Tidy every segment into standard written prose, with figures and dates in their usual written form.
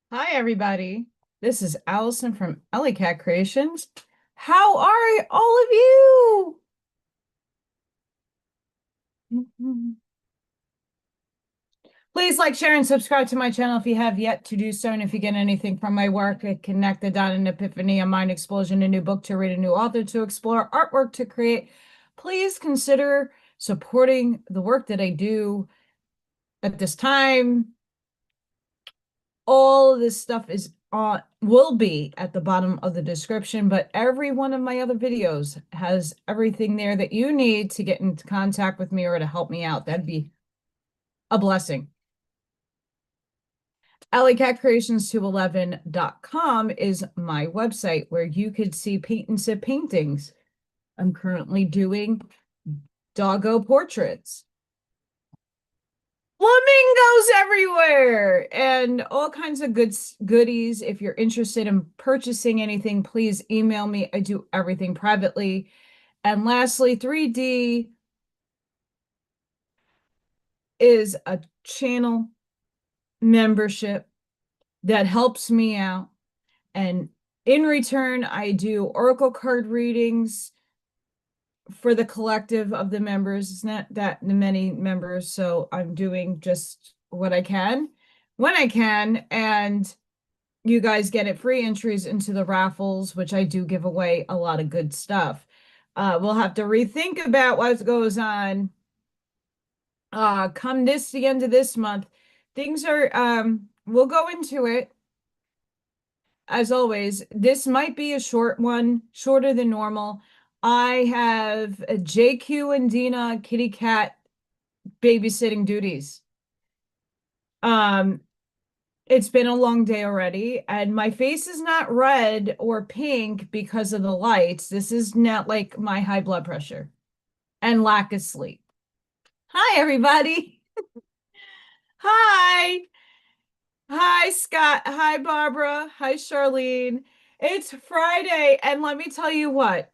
Hi, everybody. This is Allison from AllyKat Creations. How are all of you? Please like, share, and subscribe to my channel if you have yet to do so. And if you get anything from my work, connect the dot, an epiphany, a mind explosion, a new book to read, a new author to explore, artwork to create, please consider supporting the work that I do at this time. All of this stuff is will be at the bottom of the description, but every one of my other videos has everything there that you need to get into contact with me or to help me out. That'd be a blessing. AllyKatCreations211.com is my website where you could see paint and sip paintings. I'm currently doing doggo portraits. Flamingos everywhere and all kinds of goodies. If you're interested in purchasing anything, please email me. I do everything privately. And lastly, 3D is a channel membership that helps me out. And in return, I do oracle card readings for the collective of the members. It's not that many members, so I'm doing just what I can when I can. And you guys get it free entries into the raffles, which I do give away a lot of good stuff. We'll have to rethink about what goes on. Come the end of this month. Things are we'll go into it as always. This might be a short one, shorter than normal. I have a JQ and Dina kitty cat babysitting duties. Um, It's been a long day already, and my face is not red or pink because of the lights. This is not like my high blood pressure and lack of sleep. Hi, everybody. Hi. Hi, Scott. Hi, Barbara. Hi, Charlene. It's Friday, and let me tell you what,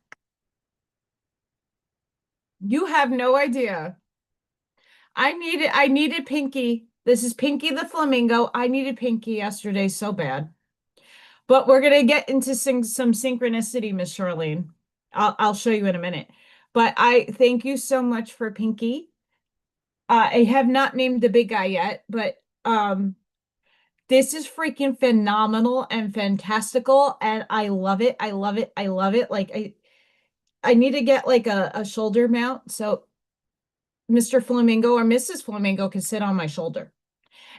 you have no idea. I needed Pinky. This is Pinky the flamingo. I needed Pinky yesterday so bad. But we're gonna get into some synchronicity, Miss Charlene. I'll show you in a minute. But I thank you so much for Pinky. I have not named the big guy yet, but this is freaking phenomenal and fantastical, and I love it. I love it. I love it. Like I need to get like a shoulder mount so Mr. Flamingo or Mrs. Flamingo can sit on my shoulder.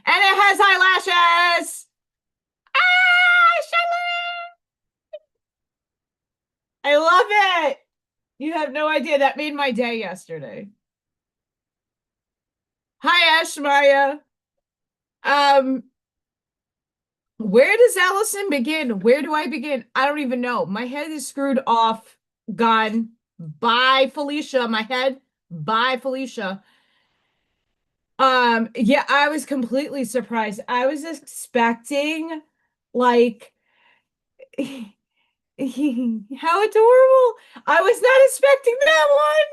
And it has eyelashes. Ah, Charlene! I love it. You have no idea. That made my day yesterday. Hi, Ash Maya. Um, where does Allison begin? Where do I begin? I don't even know. My head is screwed off. Gone. Bye, Felicia. My head. Bye, Felicia. Yeah, I was completely surprised. I was expecting like how adorable. I was not expecting that one.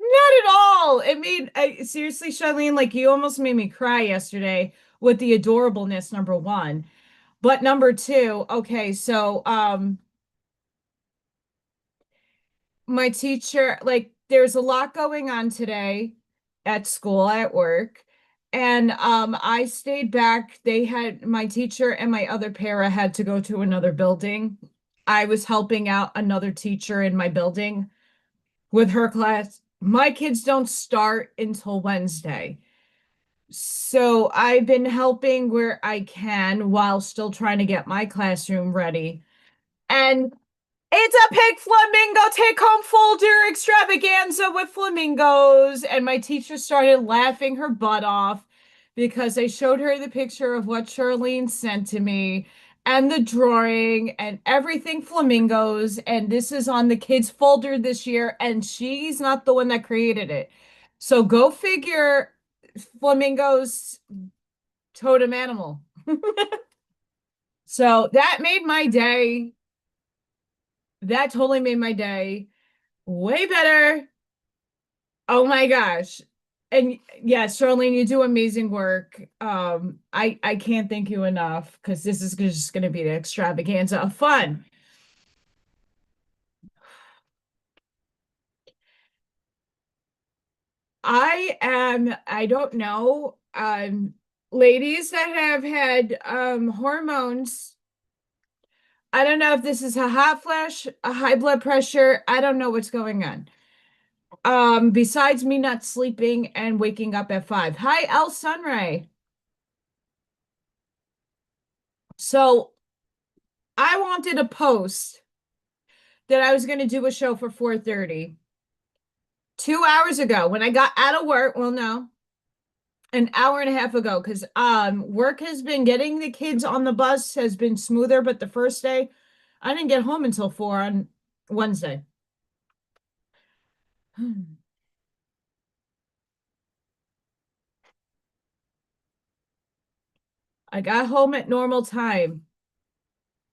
Not at all. Seriously, Charlene, like you almost made me cry yesterday with the adorableness, number one. But number two, okay, so my teacher, like there's a lot going on today at school, at work. And I stayed back. They had my teacher and my other para had to go to another building. I was helping out another teacher in my building with her class. My kids don't start until Wednesday. So I've been helping where I can while still trying to get my classroom ready. And it's a pink flamingo take home folder extravaganza with flamingos. And my teacher started laughing her butt off because I showed her the picture of what Charlene sent to me and the drawing and everything flamingos. And this is on the kids' folder this year, and she's not the one that created it. So go figure, flamingos totem animal. So that made my day. That totally made my day way better. Oh my gosh. And yeah, Charlene, you do amazing work. I can't thank you enough because this is just going to be an extravaganza of fun. I don't know, ladies that have had hormones. I don't know if this is a hot flash, a high blood pressure. I don't know what's going on. Besides me not sleeping and waking up at 5. Hi, El Sunray. So I wanted a post that I was going to do a show for 4:30 2 hours ago when I got out of work. Well, no, an hour and a half ago, because work has been getting the kids on the bus has been smoother, but the first day I didn't get home until 4 on Wednesday. I got home at normal time.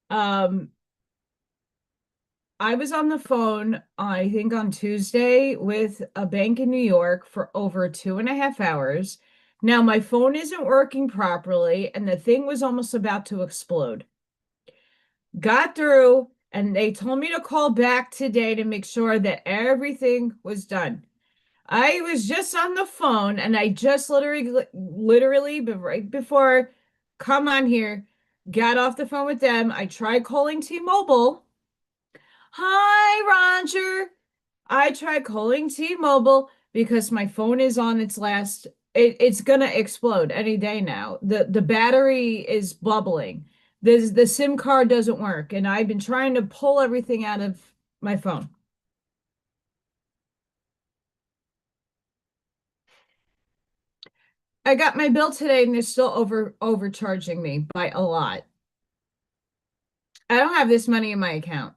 Um, I was on the phone, I think on Tuesday, with a bank in New York for over 2.5 hours. Now my phone isn't working properly, and the thing was almost about to explode. Got through, and they told me to call back today to make sure that everything was done. I was just on the phone, and I just literally, but right before come on here, got off the phone with them. I tried calling T-Mobile. Hi, Roger. I tried calling T-Mobile because my phone is on its last. It's gonna explode any day now. The battery is bubbling. The SIM card doesn't work, and I've been trying to pull everything out of my phone. I got my bill today, and they're still overcharging me by a lot. I don't have this money in my account.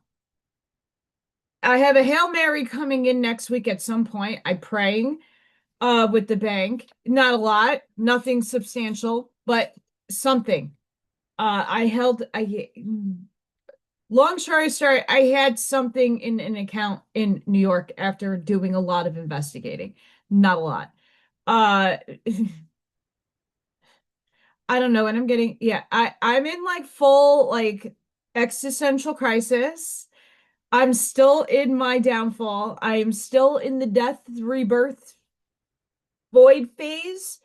I have a Hail Mary coming in next week at some point. I'm praying with the bank. Not a lot, nothing substantial, but something. I held I long story short, I had something in an account in New York after doing a lot of investigating. Not a lot. Uh I don't know, and I'm getting yeah, I'm in like full like existential crisis. I'm still in my downfall. I am still in the death rebirth void phase.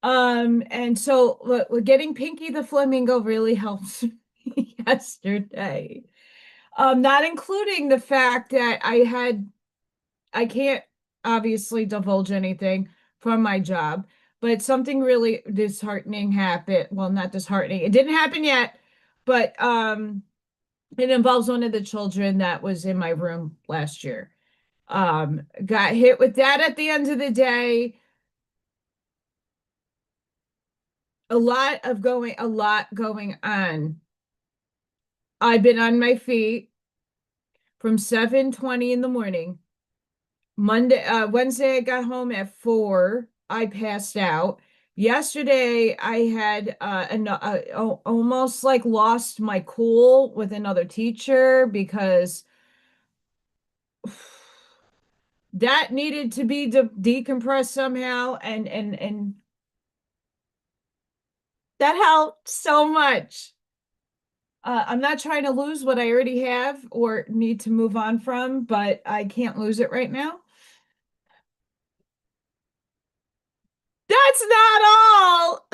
And so getting Pinky the Flamingo really helped me yesterday. Not including the fact that I can't obviously divulge anything from my job, but something really disheartening happened. Well, not disheartening. It didn't happen yet, but it involves one of the children that was in my room last year. Got hit with that at the end of the day. A lot going on. I've been on my feet from 7:20 in the morning. Wednesday, I got home at 4. I passed out. Yesterday, I had almost like lost my cool with another teacher because that needed to be decompressed somehow, and that helped so much. I'm not trying to lose what I already have or need to move on from, but I can't lose it right now. That's not all.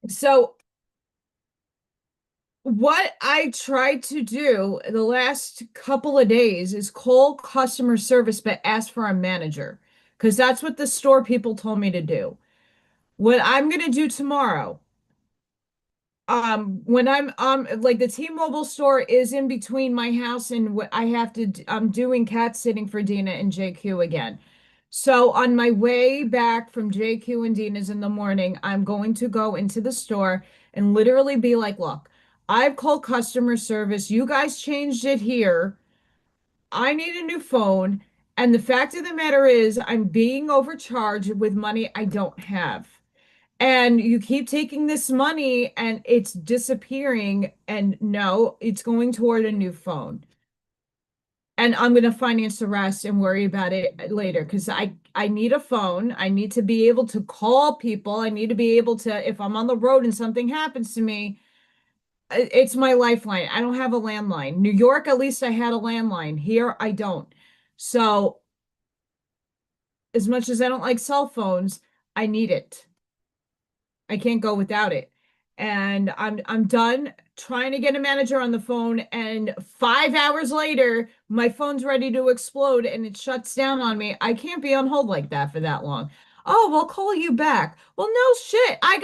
So, what I tried to do the last couple of days is call customer service, but ask for a manager because that's what the store people told me to do. What I'm going to do tomorrow, when I'm like the T-Mobile store is in between my house and what I have to I'm doing cat sitting for Dina and JQ again. So on my way back from JQ and Dina's in the morning, I'm going to go into the store and literally be like, look, I've called customer service. You guys changed it here. I need a new phone. And the fact of the matter is I'm being overcharged with money I don't have. And you keep taking this money and it's disappearing. And no, it's going toward a new phone. And I'm going to finance the rest and worry about it later because I need a phone. I need to be able to call people. I need to be able to, if I'm on the road and something happens to me, it's my lifeline. I don't have a landline. New York, at least I had a landline. Here, I don't. So, as much as I don't like cell phones, I need it. I can't go without it. And I'm done trying to get a manager on the phone, and 5 hours later, my phone's ready to explode and it shuts down on me. I can't be on hold like that for that long. Oh, we'll call you back. Well, no shit. I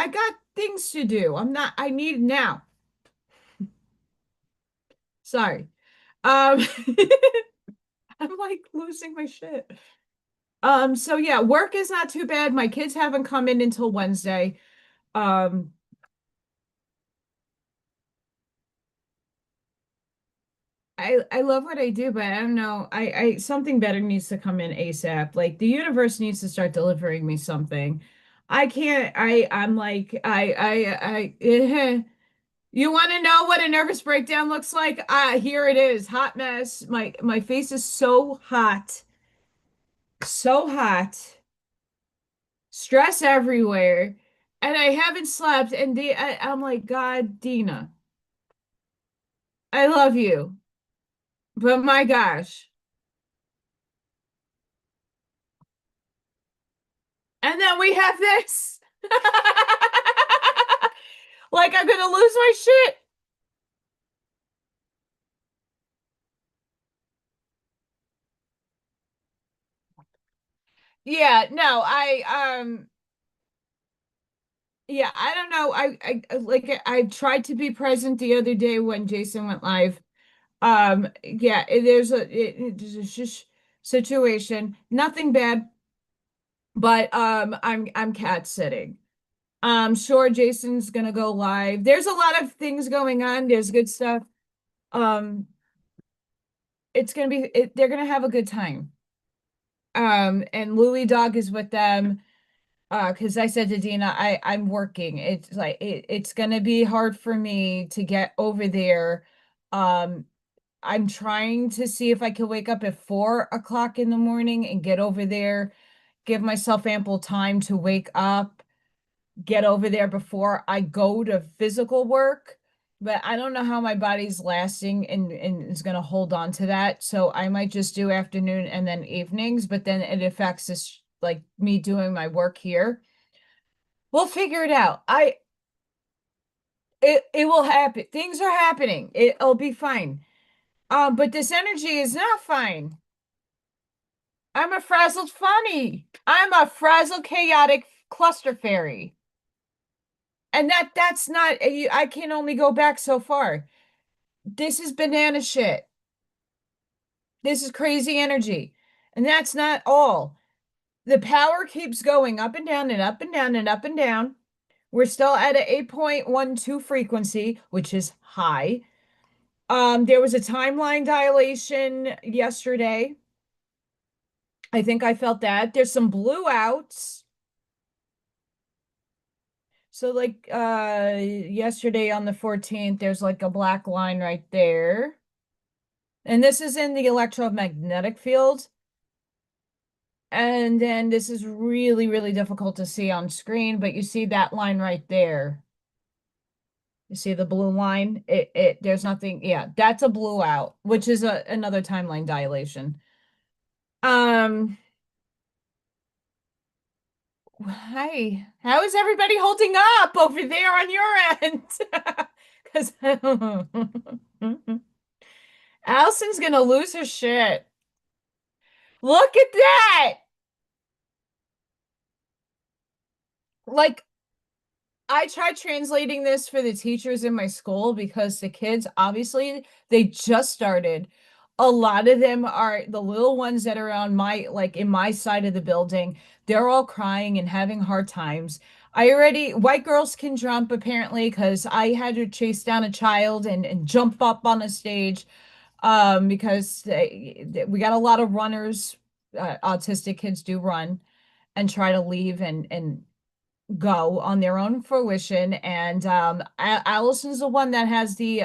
got things to do. I need now. Sorry. Um I'm like losing my shit. So yeah, work is not too bad. My kids haven't come in until Wednesday. Um, I love what I do, but I don't know. I something better needs to come in ASAP. Like the universe needs to start delivering me something. I can't. I'm like you want to know what a nervous breakdown looks like? Here it is. Hot mess. My face is so hot. So hot. Stress everywhere. And I haven't slept. And I'm like, God, Dina, I love you. But my gosh. And then we have this. Like I'm gonna lose my shit. Yeah, no, yeah, I don't know. I tried to be present the other day when Jason went live. Yeah, there's just situation, nothing bad, but I'm cat sitting. Sure, Jason's gonna go live. There's a lot of things going on. There's good stuff. Um, they're gonna have a good time. And Louie Dog is with them. Because I said to Dina, I'm working. It's like it's gonna be hard for me to get over there. Um, I'm trying to see if I can wake up at 4 o'clock in the morning and get over there, give myself ample time to wake up, get over there before I go to physical work. But I don't know how my body's lasting and is going to hold on to that. So I might just do afternoon and then evenings, but then it affects this, like me doing my work here. We'll figure it out. It will happen. Things are happening. It'll be fine. But this energy is not fine. I'm a frazzled funny. I'm a frazzled chaotic cluster fairy. And that's not I can only go back so far. This is banana shit. This is crazy energy. And that's not all. The power keeps going up and down and up and down and up and down. We're still at an 8.12 frequency, which is high. There was a timeline dilation yesterday. I think I felt that. There's some blue outs. So like yesterday on the 14th, there's like a black line right there. And this is in the electromagnetic field. And then this is really, really difficult to see on screen, but you see that line right there. You see the blue line? There's nothing, yeah, that's a blue out, which is another timeline dilation. Um, Hi, how is everybody holding up over there on your end? Because Allison's gonna lose her shit. Look at that! Like, I tried translating this for the teachers in my school because the kids, obviously, they just started. A lot of them are the little ones that are on my, like in my side of the building. They're all crying and having hard times. White girls can jump apparently because I had to chase down a child and jump up on a stage because we got a lot of runners. Autistic kids do run and try to leave and go on their own fruition. And Allison's the one that has the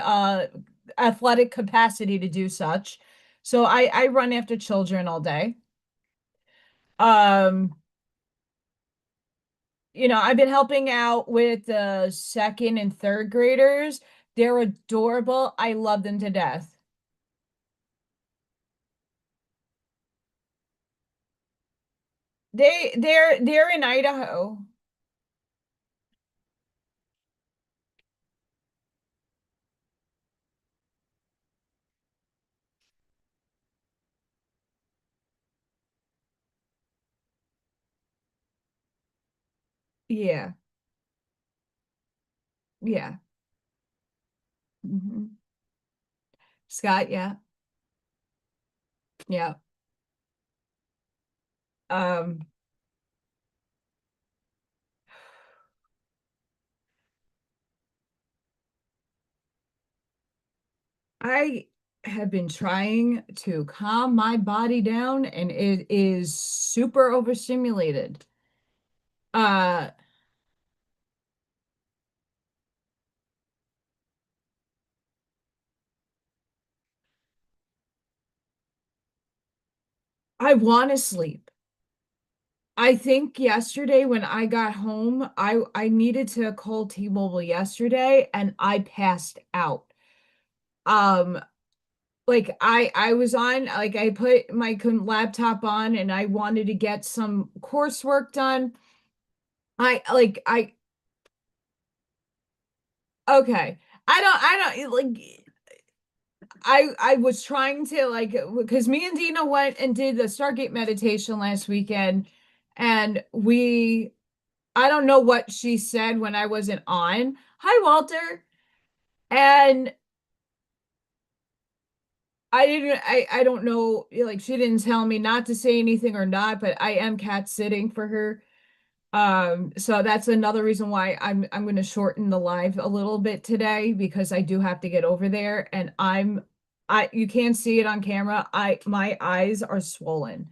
athletic capacity to do such. So I run after children all day. Um, I've been helping out with the second and third graders. They're adorable. I love them to death. They're in Idaho. Yeah. Yeah. Hmm. Scott, yeah. Yeah. Um, I have been trying to calm my body down and it is super overstimulated. Uh, I want to sleep. I think yesterday when I got home, I needed to call T-Mobile yesterday and I passed out. Um, like I was on, like I put my laptop on and I wanted to get some coursework done. I okay. I don't like I was trying to like because me and Dina went and did the Stargate meditation last weekend and I don't know what she said when I wasn't on. Hi, Walter. And I don't know, like she didn't tell me not to say anything or not, but I am cat sitting for her. So that's another reason why I'm going to shorten the live a little bit today because I do have to get over there and I you can't see it on camera. My eyes are swollen.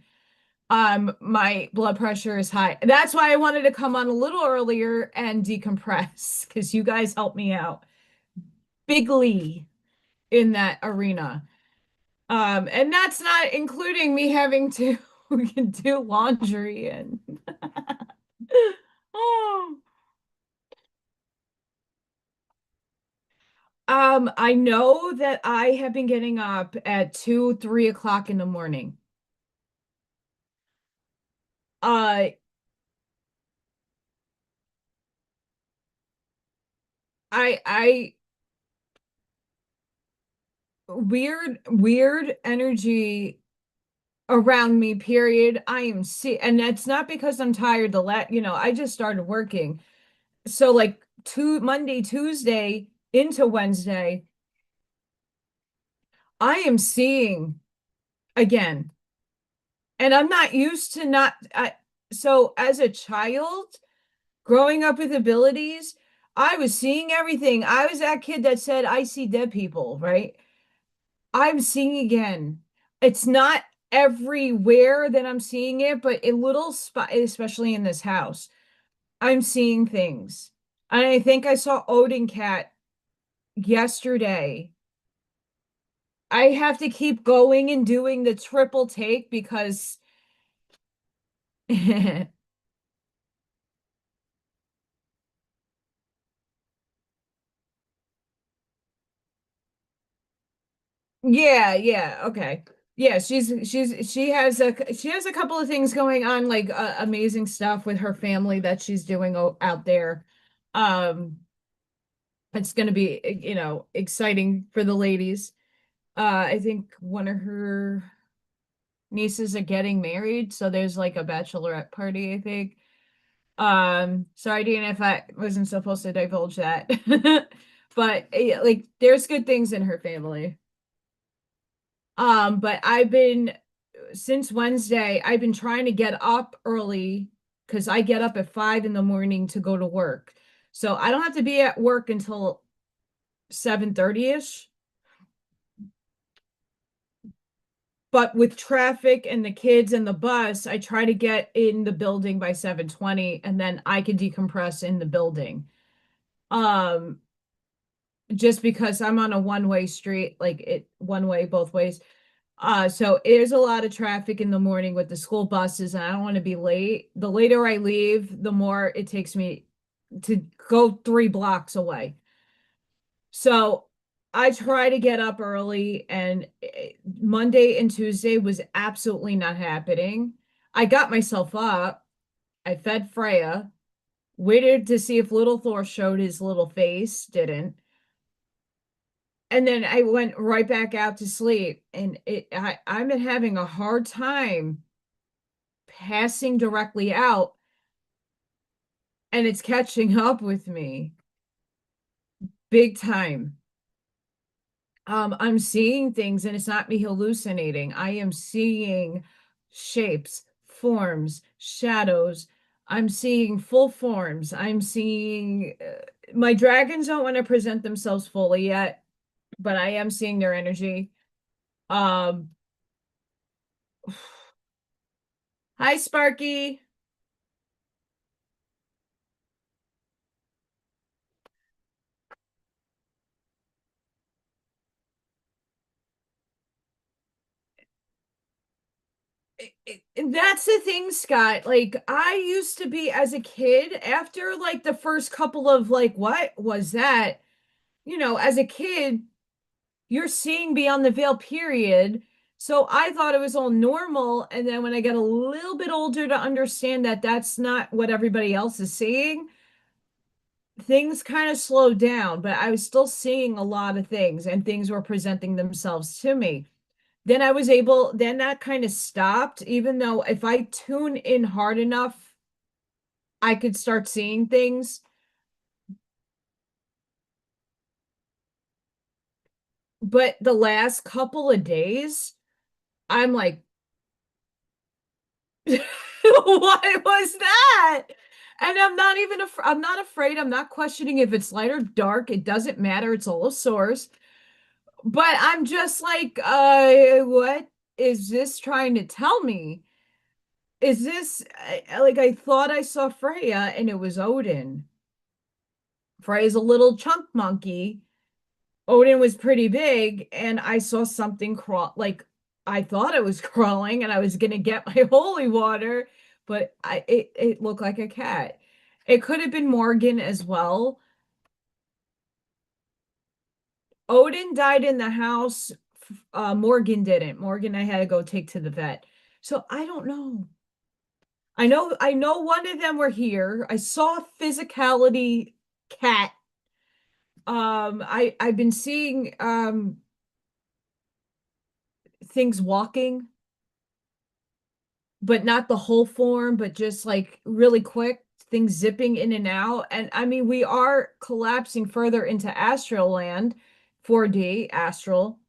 My blood pressure is high. That's why I wanted to come on a little earlier and decompress because you guys helped me out bigly in that arena. And that's not including me having to do laundry and oh. I know that I have been getting up at 2, 3 o'clock in the morning. Uh, I weird energy around me, period. I am see, and that's not because I'm tired. I just started working. So like Monday, Tuesday into Wednesday, I am seeing again. And I'm not used to so as a child, growing up with abilities, I was seeing everything. I was that kid that said, I see dead people, right? I'm seeing again. It's not everywhere that I'm seeing it, but in little spot, especially in this house, I'm seeing things. And I think I saw Odin Cat yesterday. I have to keep going and doing the triple take because yeah, yeah, okay. Yeah, she has a couple of things going on, like amazing stuff with her family that she's doing out there. Um, it's going to be, exciting for the ladies. I think one of her nieces are getting married, so there's like a bachelorette party, I think. Sorry, Dean, if I wasn't supposed to divulge that. But like there's good things in her family. But since Wednesday, I've been trying to get up early because I get up at 5 in the morning to go to work. So I don't have to be at work until 7:30-ish. but with traffic and the kids and the bus, I try to get in the building by 7:20 and then I can decompress in the building. Um, just because I'm on a one-way street, like it one way both ways. So there's a lot of traffic in the morning with the school buses, and I don't want to be late. The later I leave, the more it takes me to go 3 blocks away. So I try to get up early, and Monday and Tuesday was absolutely not happening. I got myself up. I fed Freya, waited to see if Little Thor showed his little face, didn't. And then I went right back out to sleep. And I've been having a hard time passing directly out, and it's catching up with me big time. I'm seeing things and it's not me hallucinating. I am seeing shapes, forms, shadows. I'm seeing full forms. I'm seeing my dragons don't want to present themselves fully yet, but I am seeing their energy. Um, Hi, Sparky. That's the thing, Scott. Like, I used to be as a kid, after like the first couple of like, what was that? As a kid, you're seeing beyond the veil, period. So I thought it was all normal. And then when I got a little bit older to understand that that's not what everybody else is seeing, things kind of slowed down, but I was still seeing a lot of things and things were presenting themselves to me. Then that kind of stopped, even though if I tune in hard enough, I could start seeing things. But the last couple of days, I'm like, what was that? And I'm not afraid. I'm not questioning if it's light or dark. It doesn't matter. It's all a source. But I'm just like, what is this trying to tell me? Is this like I thought I saw Freya and it was Odin. Freya's a little chunk monkey. Odin was pretty big, and I saw something crawl. Like I thought it was crawling, and I was gonna get my holy water, but it looked like a cat. It could have been Morgan as well. Odin died in the house. Morgan didn't. Morgan, I had to go take to the vet. So I don't know. I know one of them were here. I saw a physicality cat. I've been seeing things walking, but not the whole form, but just like really quick, things zipping in and out. And I mean, we are collapsing further into astral land, 4D astral.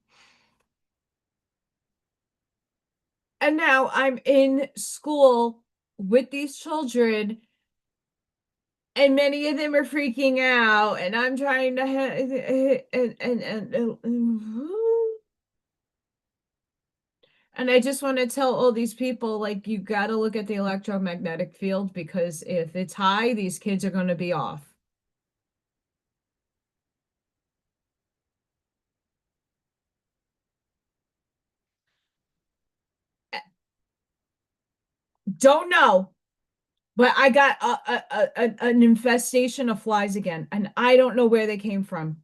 And now I'm in school with these children, and many of them are freaking out, and I'm trying to and I just want to tell all these people, like, you got to look at the electromagnetic field, because if it's high, these kids are going to be off. Don't know, but I got an infestation of flies again, and I don't know where they came from.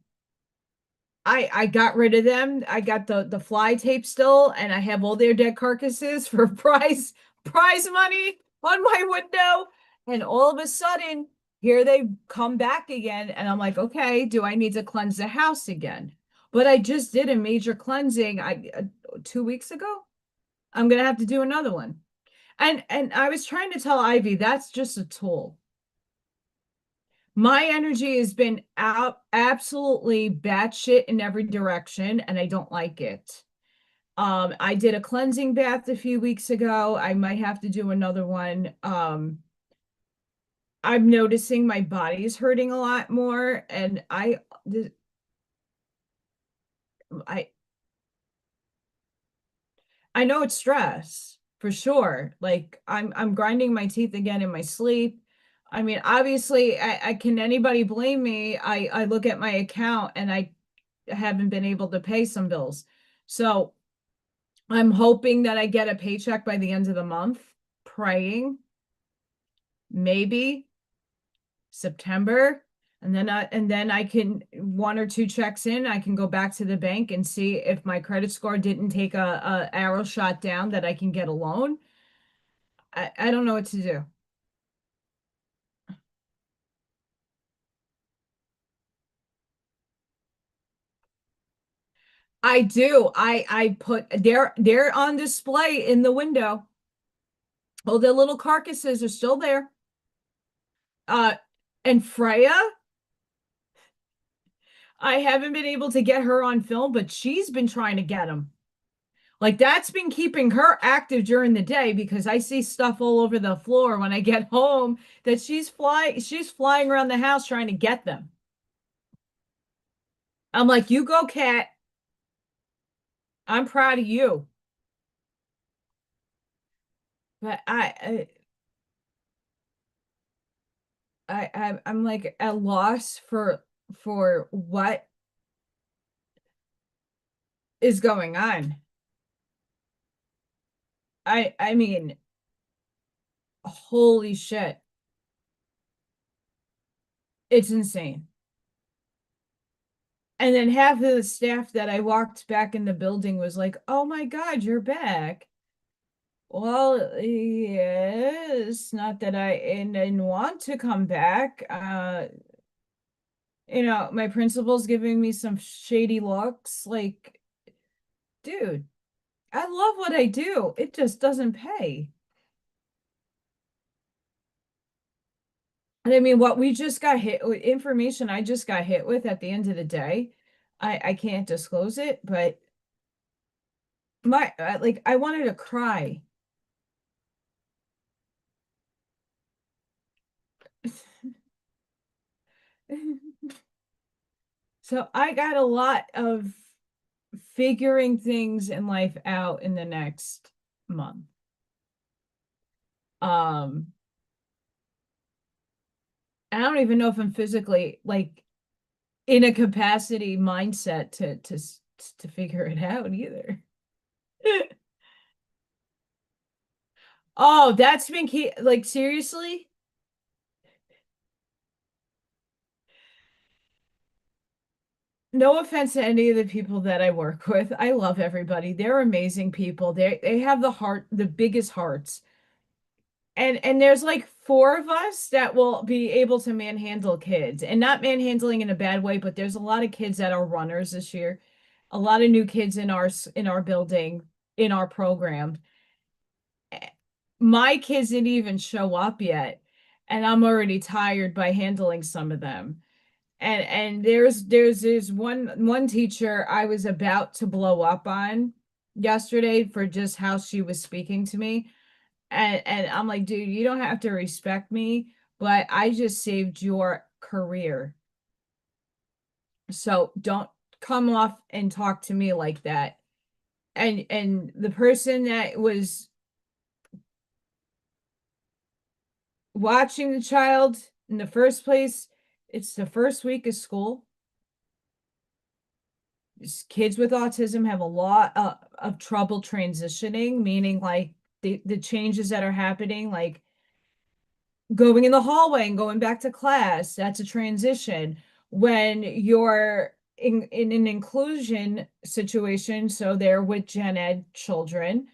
I got rid of them. I got the fly tape still, and I have all their dead carcasses for prize money on my window. And all of a sudden, here they come back again, and I'm like, okay, do I need to cleanse the house again? But I just did a major cleansing 2 weeks ago. I'm gonna have to do another one. And I was trying to tell Ivy that's just a tool. My energy has been out absolutely batshit in every direction, and I don't like it. I did a cleansing bath a few weeks ago. I might have to do another one. I'm noticing my body's hurting a lot more, and I I know it's stress for sure. Like I'm grinding my teeth again in my sleep. I mean, obviously, I can anybody blame me? I look at my account and I haven't been able to pay some bills. So I'm hoping that I get a paycheck by the end of the month, praying maybe September. And then I can one or two checks in, I can go back to the bank and see if my credit score didn't take a arrow shot down that I can get a loan. I don't know what to do. I do. I put they're on display in the window. Oh, the little carcasses are still there. Uh, and Freya, I haven't been able to get her on film, but she's been trying to get them. Like that's been keeping her active during the day because I see stuff all over the floor when I get home that she's flying around the house trying to get them. I'm like, you go, cat. I'm proud of you. But I'm like at loss for what is going on. I mean, holy shit. It's insane. And then half of the staff that I walked back in the building was like, "Oh my God, you're back." Well, yes, not that I and want to come back. My principal's giving me some shady looks. Like, dude, I love what I do. It just doesn't pay. And I mean, what we just got hit with information I just got hit with at the end of the day. I can't disclose it, but like I wanted to cry. So I got a lot of figuring things in life out in the next month. Um, I don't even know if I'm physically like in a capacity mindset to figure it out either. Oh, that's been key. Like seriously, no offense to any of the people that I work with. I love everybody. They're amazing people. They have the heart, the biggest hearts. And there's like four of us that will be able to manhandle kids and not manhandling in a bad way, but there's a lot of kids that are runners this year. A lot of new kids in our building, in our program. My kids didn't even show up yet, and I'm already tired by handling some of them. And there's one teacher I was about to blow up on yesterday for just how she was speaking to me. And I'm like, dude, you don't have to respect me, but I just saved your career. So don't come off and talk to me like that. And the person that was watching the child in the first place, it's the first week of school. Kids with autism have a lot of trouble transitioning, meaning like the changes that are happening, like going in the hallway and going back to class, that's a transition. When you're in an inclusion situation, so they're with gen ed children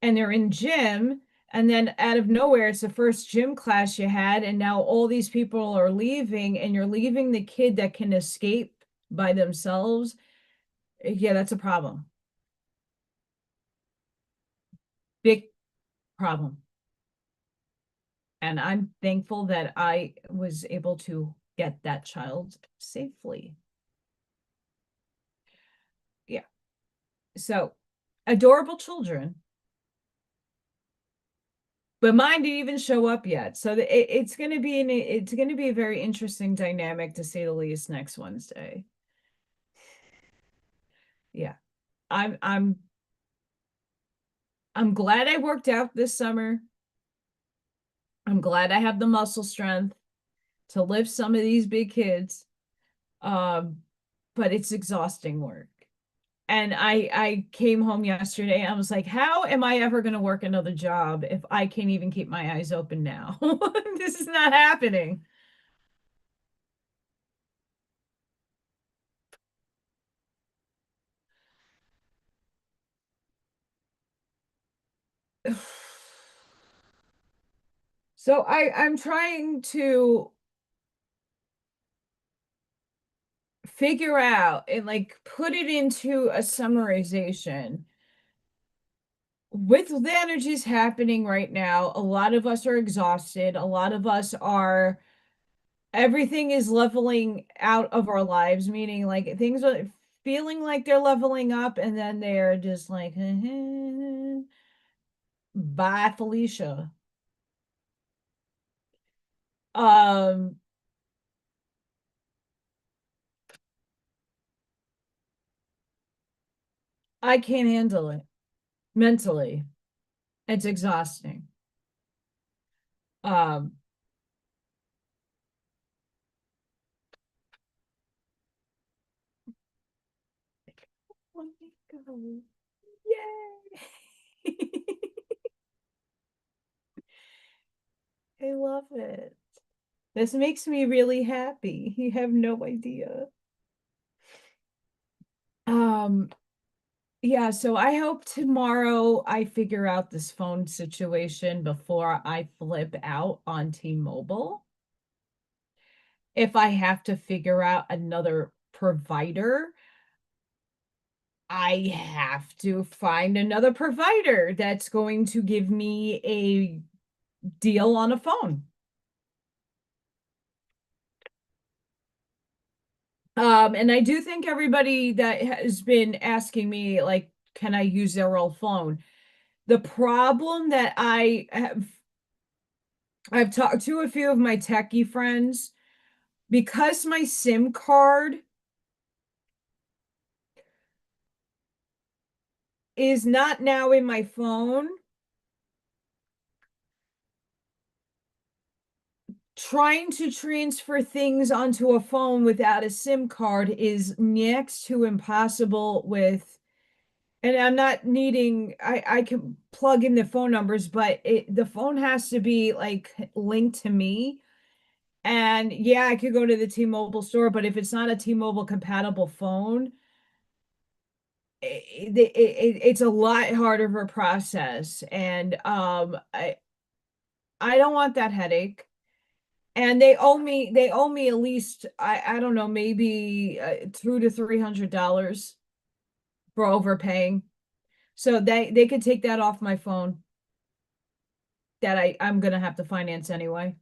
and they're in gym, and then out of nowhere, it's the first gym class you had, and now all these people are leaving, and you're leaving the kid that can escape by themselves. Yeah, that's a problem. Big problem. And I'm thankful that I was able to get that child safely. Yeah. So adorable children, but mine didn't even show up yet. So it's going to be a very interesting dynamic to say the least next Wednesday. Yeah. I'm I'm glad I worked out this summer. I'm glad I have the muscle strength to lift some of these big kids. Um, but it's exhausting work. And I came home yesterday and I was like, how am I ever going to work another job if I can't even keep my eyes open now? This is not happening. So I'm trying to figure out and like put it into a summarization. With the energies happening right now, a lot of us are exhausted. A lot of us are, everything is leveling out of our lives, meaning like things are feeling like they're leveling up and then they're just like, bye, Felicia. Um, I can't handle it mentally. It's exhausting. Um, Let me go. Yay! I love it. This makes me really happy. You have no idea. Um, yeah, so I hope tomorrow I figure out this phone situation before I flip out on T-Mobile. If I have to figure out another provider, I have to find another provider that's going to give me a deal on a phone. And I do think everybody that has been asking me, like, can I use their old phone? The problem that I've talked to a few of my techie friends because my SIM card is not now in my phone. Trying to transfer things onto a phone without a SIM card is next to impossible with, and I'm not needing, I can plug in the phone numbers, but the phone has to be like linked to me. And yeah, I could go to the T-Mobile store, but if it's not a T-Mobile compatible phone, it's a lot harder of a process. And I don't want that headache. And they owe me at least I don't know, maybe $200 to $300 for overpaying. So they could take that off my phone that I'm gonna have to finance anyway.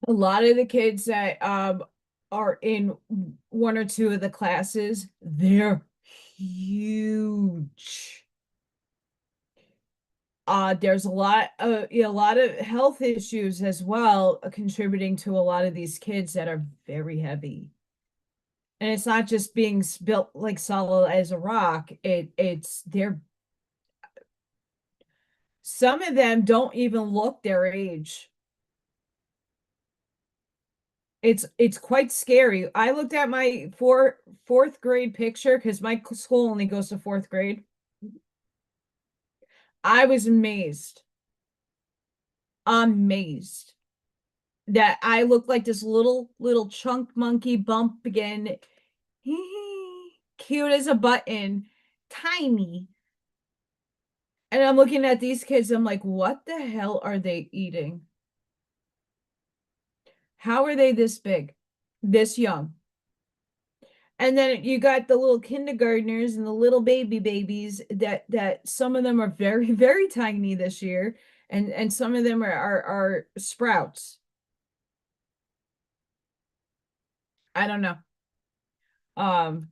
A lot of the kids that are in one or two of the classes, they're huge. There's a lot of health issues as well, contributing to a lot of these kids that are very heavy. And it's not just being built like solid as a rock. It's they're some of them don't even look their age. It's quite scary. I looked at my fourth grade picture because my school only goes to fourth grade. I was amazed that I looked like this little chunk monkey bump again. Cute as a button, tiny. And I'm looking at these kids, I'm like, what the hell are they eating? How are they this big, this young? And then you got the little kindergartners and the little babies that some of them are very, very tiny this year, and some of them are sprouts. I don't know. Um,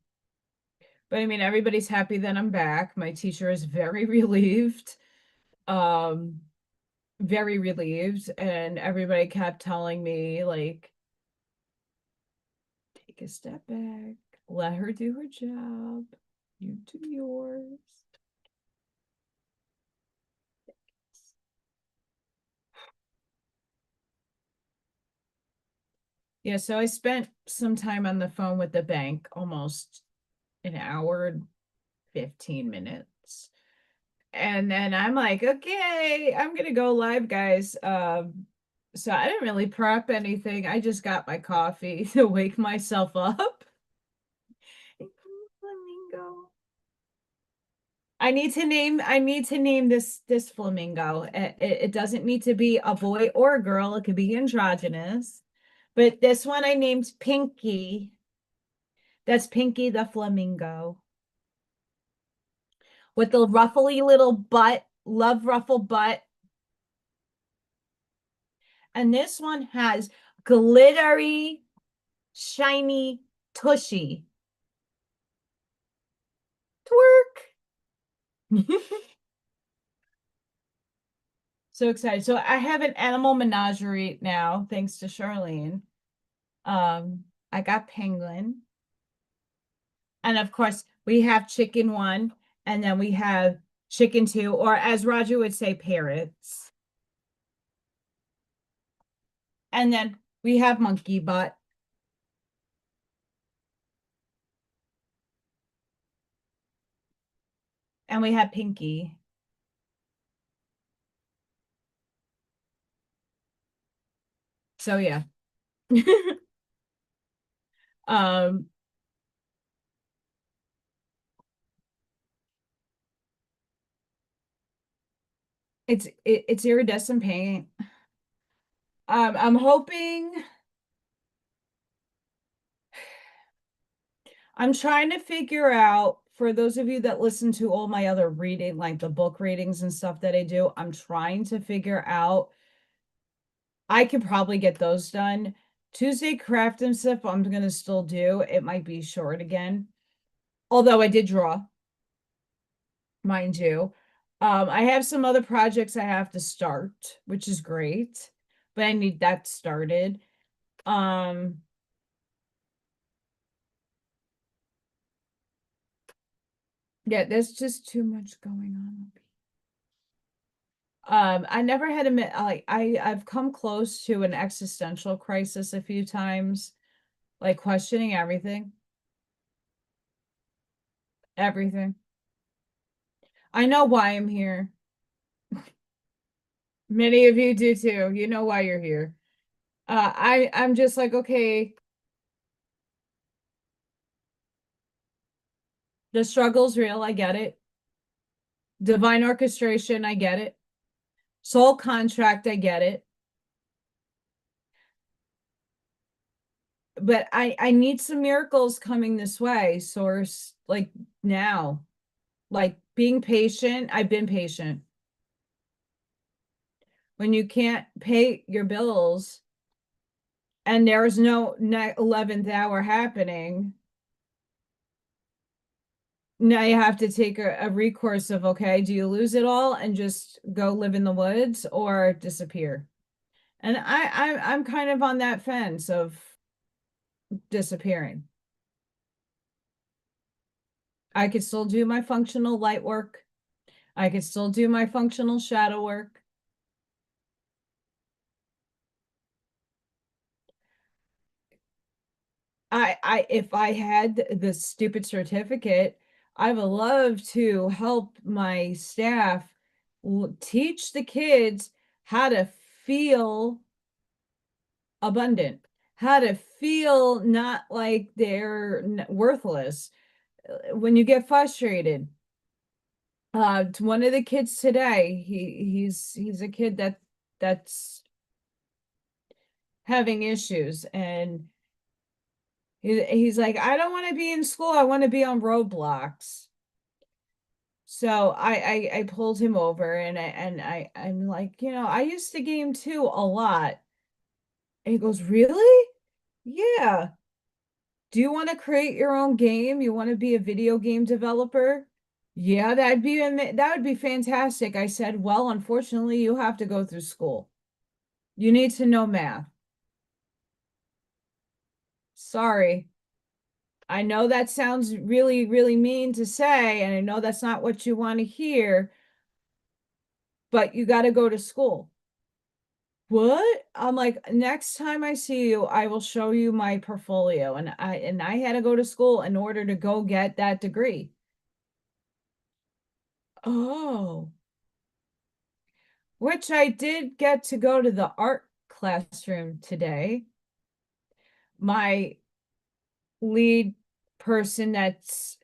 but I mean, everybody's happy that I'm back. My teacher is very relieved. Um, very relieved, and everybody kept telling me like Take a step back. Let her do her job. You do yours. Yeah, so I spent some time on the phone with the bank, almost an hour and 15 minutes. And then I'm like, okay, I'm gonna go live, guys. So I didn't really prep anything. I just got my coffee to wake myself up. Flamingo. I need to name this flamingo. It doesn't need to be a boy or a girl. It could be androgynous. But this one I named Pinky. That's Pinky the flamingo. With the ruffly little butt, love ruffle butt. And this one has glittery, shiny tushy. Twerk. So excited. So I have an animal menagerie now, thanks to Charlene. I got penguin. And of course, we have chicken one, and then we have chicken two, or as Roger would say, parrots. And then we have monkey butt. And we have Pinky. So yeah. um it's iridescent paint. I'm hoping I'm trying to figure out for those of you that listen to all my other reading, like the book readings and stuff that I do, I'm trying to figure out. I could probably get those done. Tuesday craft and stuff I'm gonna still do. It might be short again. Although I did draw, mind you. I have some other projects I have to start, which is great, but I need that started. Um, yeah, there's just too much going on. I never had a like I've come close to an existential crisis a few times, like questioning everything. Everything. I know why I'm here. Many of you do too. You know why you're here. I'm just like, okay, the struggle's real, I get it. Divine orchestration, I get it. Soul contract, I get it. But I need some miracles coming this way, source, like now. Like being patient, I've been patient. When you can't pay your bills and there's no 11th hour happening, now you have to take a recourse of, okay, do you lose it all and just go live in the woods or disappear? And I'm kind of on that fence of disappearing. I could still do my functional light work. I could still do my functional shadow work. If I had the stupid certificate, I would love to help my staff teach the kids how to feel abundant, how to feel not like they're worthless. When you get frustrated, to one of the kids today, he's a kid that's having issues, and he's like, I don't want to be in school. I want to be on Roblox. So I pulled him over, I'm like, I used to game too a lot. And he goes, really? Yeah. Do you want to create your own game? You want to be a video game developer? Yeah, that would be fantastic. I said, well, unfortunately, you have to go through school. You need to know math. Sorry. I know that sounds really, really mean to say, and I know that's not what you want to hear, but you got to go to school. What? I'm like, next time I see you, I will show you my portfolio. And I had to go to school in order to go get that degree. Oh, which I did get to go to the art classroom today. My lead person that's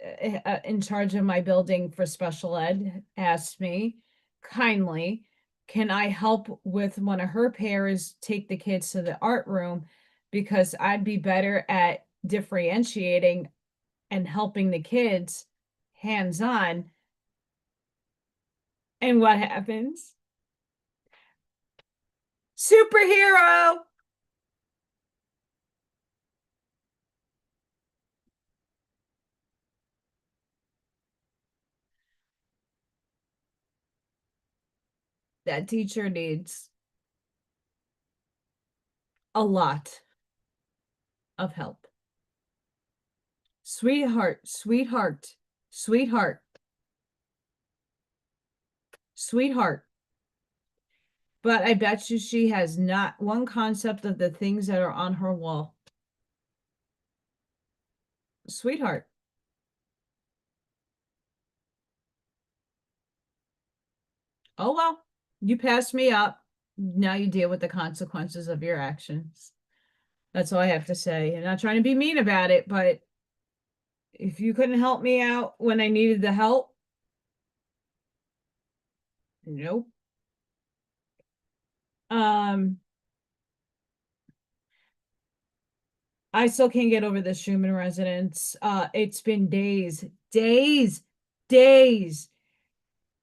in charge of my building for special ed asked me kindly, can I help with one of her pairs take the kids to the art room because I'd be better at differentiating and helping the kids hands on. And what happens? Superhero. That teacher needs a lot of help. Sweetheart, sweetheart, sweetheart, sweetheart. But I bet you she has not one concept of the things that are on her wall. Sweetheart. Oh well, you passed me up. Now you deal with the consequences of your actions. That's all I have to say. I'm not trying to be mean about it, but if you couldn't help me out when I needed the help, nope. Um, I still can't get over the Schumann residence. It's been days, days, days,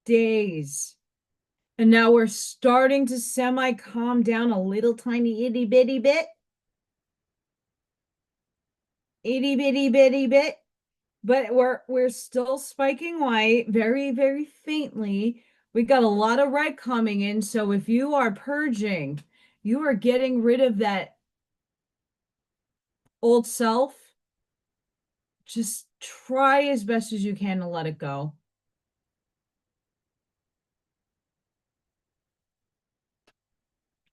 days. And now we're starting to semi calm down a little tiny itty bitty bit. Itty bitty bitty bit. But we're still spiking white very, very faintly. We got a lot of red coming in. So if you are purging, you are getting rid of that old self. Just try as best as you can to let it go.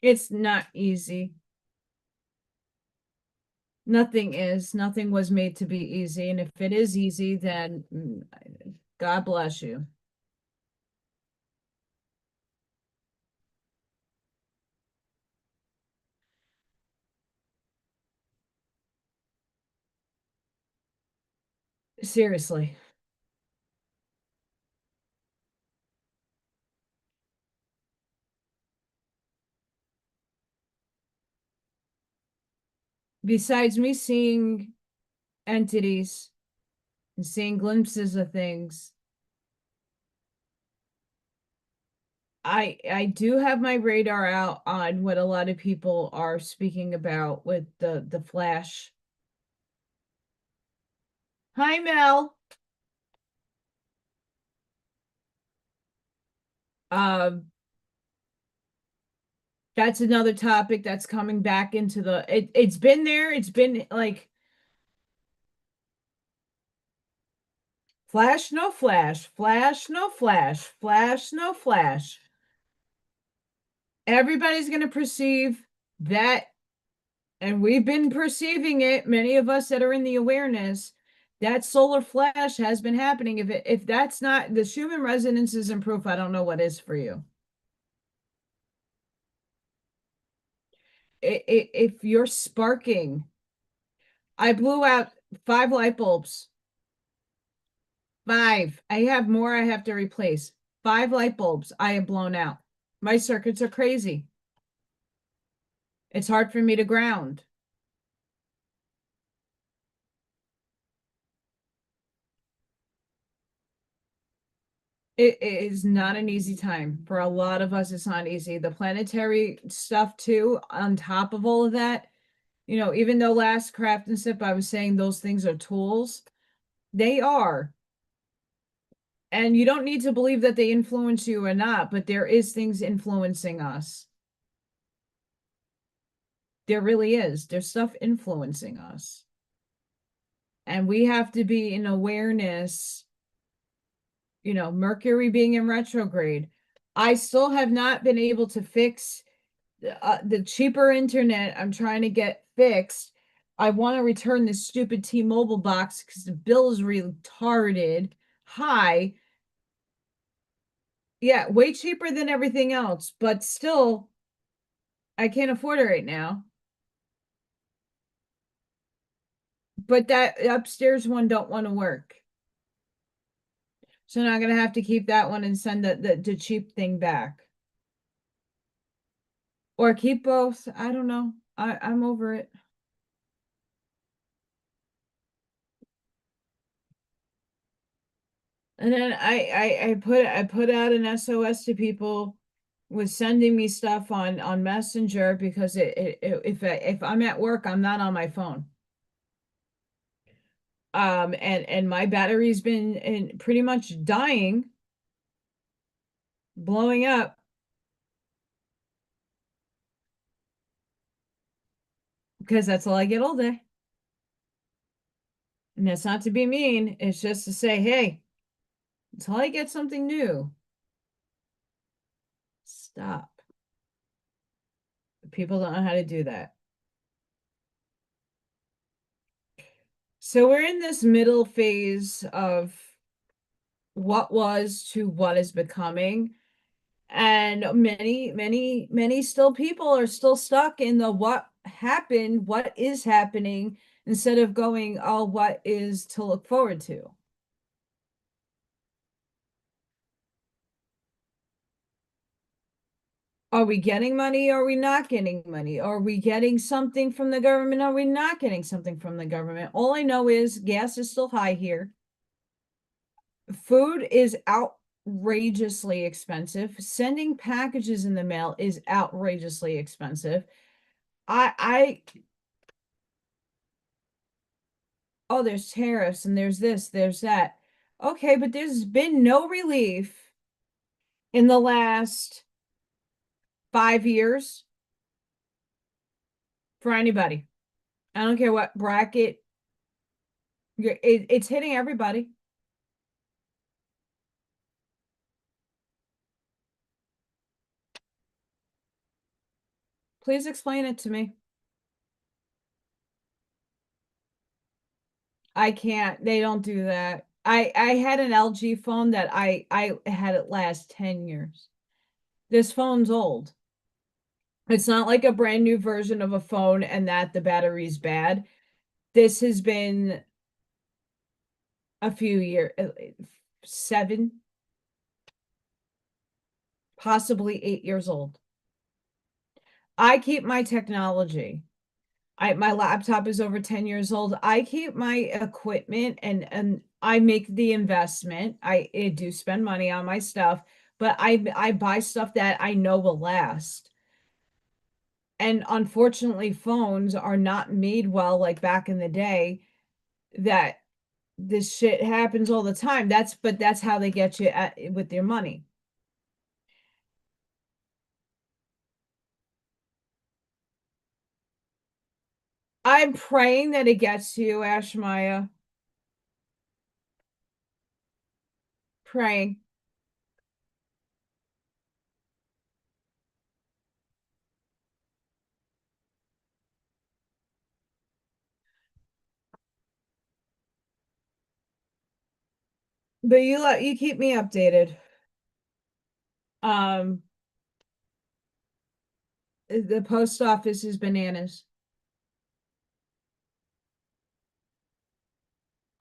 It's not easy. Nothing is. Nothing was made to be easy. And if it is easy, then God bless you. Seriously. Besides me seeing entities and seeing glimpses of things, I do have my radar out on what a lot of people are speaking about with the flash. Hi, Mel. Um, that's another topic that's coming back into it's been there. It's been like flash, no flash, flash, no flash, flash, no flash. Everybody's going to perceive that, and we've been perceiving it, many of us that are in the awareness, that solar flash has been happening. If that's not the Schumann resonance isn't proof, I don't know what is for you. If you're sparking, I blew out 5 light bulbs. 5. I have more I have to replace. 5 light bulbs I have blown out. My circuits are crazy. It's hard for me to ground. It is not an easy time. For a lot of us, it's not easy. The planetary stuff, too, on top of all of that, even though last craft and sip, I was saying those things are tools, they are. And you don't need to believe that they influence you or not, but there is things influencing us. There really is. There's stuff influencing us. And we have to be in awareness, Mercury being in retrograde. I still have not been able to fix the cheaper internet I'm trying to get fixed. I want to return this stupid T-Mobile box because the bill is retarded high. Yeah, way cheaper than everything else, but still, I can't afford it right now. But that upstairs one don't want to work. So now I'm gonna have to keep that one and send the cheap thing back. Or keep both. I don't know. I'm over it. And then I put out an SOS to people with sending me stuff on Messenger because if I'm at work, I'm not on my phone. And my battery's been pretty much dying, blowing up because that's all I get all day. And that's not to be mean, it's just to say, hey, until I get something new, stop. People don't know how to do that. So we're in this middle phase of what was to what is becoming. And many still people are still stuck in the what happened, what is happening, instead of going, oh, what is to look forward to. Are we getting money? Are we not getting money? Are we getting something from the government? Are we not getting something from the government? All I know is gas is still high here. Food is outrageously expensive. Sending packages in the mail is outrageously expensive. I oh, there's tariffs and there's this, there's that. Okay, but there's been no relief in the last 5 years for anybody. I don't care what bracket it's hitting everybody. Please explain it to me. I can't. They don't do that. I had an LG phone that I had it last 10 years. This phone's old. It's not like a brand new version of a phone and that the battery's bad. This has been a few years, 7, possibly 8 years old. I keep my technology. My laptop is over 10 years old. I keep my equipment and I make the investment. I do spend money on my stuff, but I buy stuff that I know will last. And unfortunately, phones are not made well like back in the day that this shit happens all the time. That's how they get you with their money. I'm praying that it gets to you, Ashmaya. Praying. But you keep me updated. Um, the post office is bananas.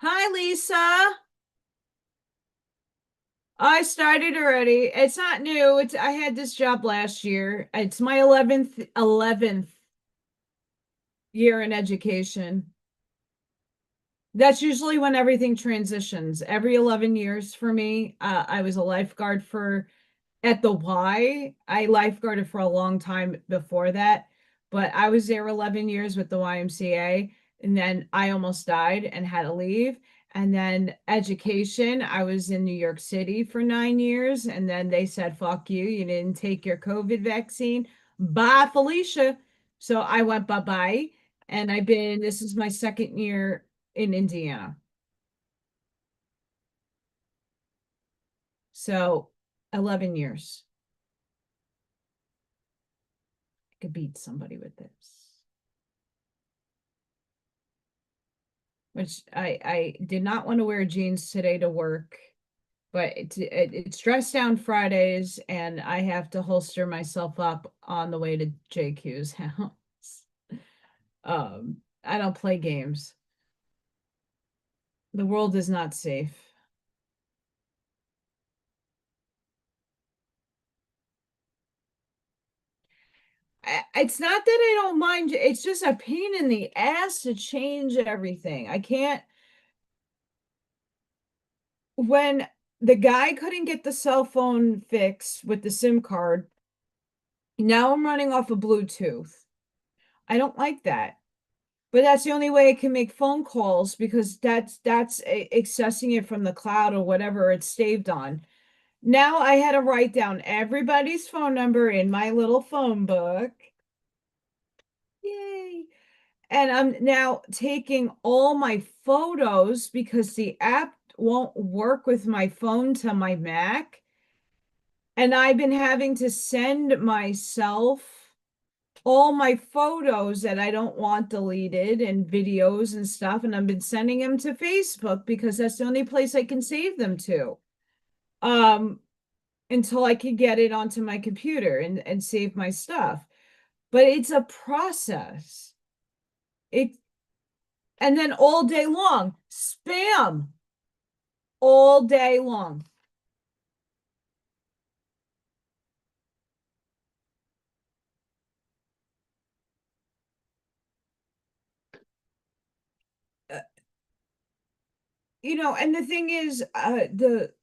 Hi, Lisa. I started already. It's not new. I had this job last year. It's my 11th year in education. That's usually when everything transitions. Every 11 years for me. I was a lifeguard for at the Y. I lifeguarded for a long time before that, but I was there 11 years with the YMCA, and then I almost died and had to leave. And then education, I was in New York City for 9 years, and then they said, fuck you, you didn't take your COVID vaccine. Bye, Felicia. So I went bye bye, and this is my second year in Indiana. So 11 years. I could beat somebody with this. Which I did not want to wear jeans today to work, but it's dress down Fridays, and I have to holster myself up on the way to JQ's house. I don't play games. The world is not safe. It's not that I don't mind, it's just a pain in the ass to change everything. I can't, when the guy couldn't get the cell phone fixed with the SIM card, now I'm running off of Bluetooth. I don't like that. But that's the only way I can make phone calls because that's accessing it from the cloud or whatever it's saved on. Now I had to write down everybody's phone number in my little phone book. Yay. And I'm now taking all my photos because the app won't work with my phone to my Mac. And I've been having to send myself all my photos that I don't want deleted and videos and stuff. And I've been sending them to Facebook because that's the only place I can save them to. Um, until I could get it onto my computer and save my stuff. But it's a process. It and then all day long, spam all day long. Uh, and the thing is, the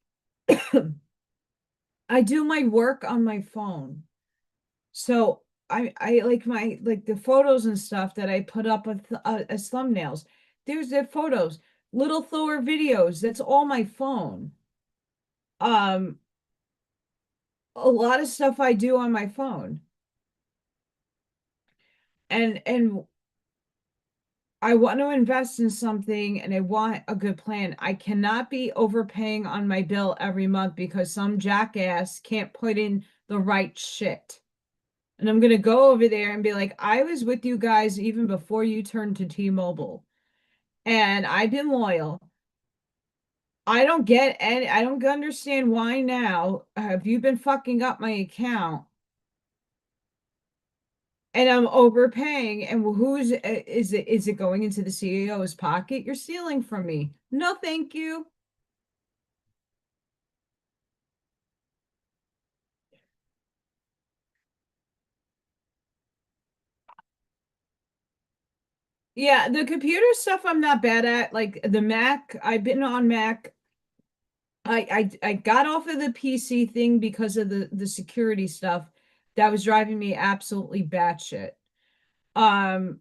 I do my work on my phone. So I like the photos and stuff that I put up as thumbnails. There's the photos, little Thor videos. That's all my phone. Um, a lot of stuff I do on my phone. And I want to invest in something and I want a good plan. I cannot be overpaying on my bill every month because some jackass can't put in the right shit. And I'm going to go over there and be like, I was with you guys even before you turned to T-Mobile. And I've been loyal. I don't understand why now have you been fucking up my account and I'm overpaying, and who's is it going into the CEO's pocket? You're stealing from me. No, thank you. Yeah, the computer stuff I'm not bad at. Like the Mac, I've been on Mac. I got off of the PC thing because of the security stuff that was driving me absolutely batshit. Um,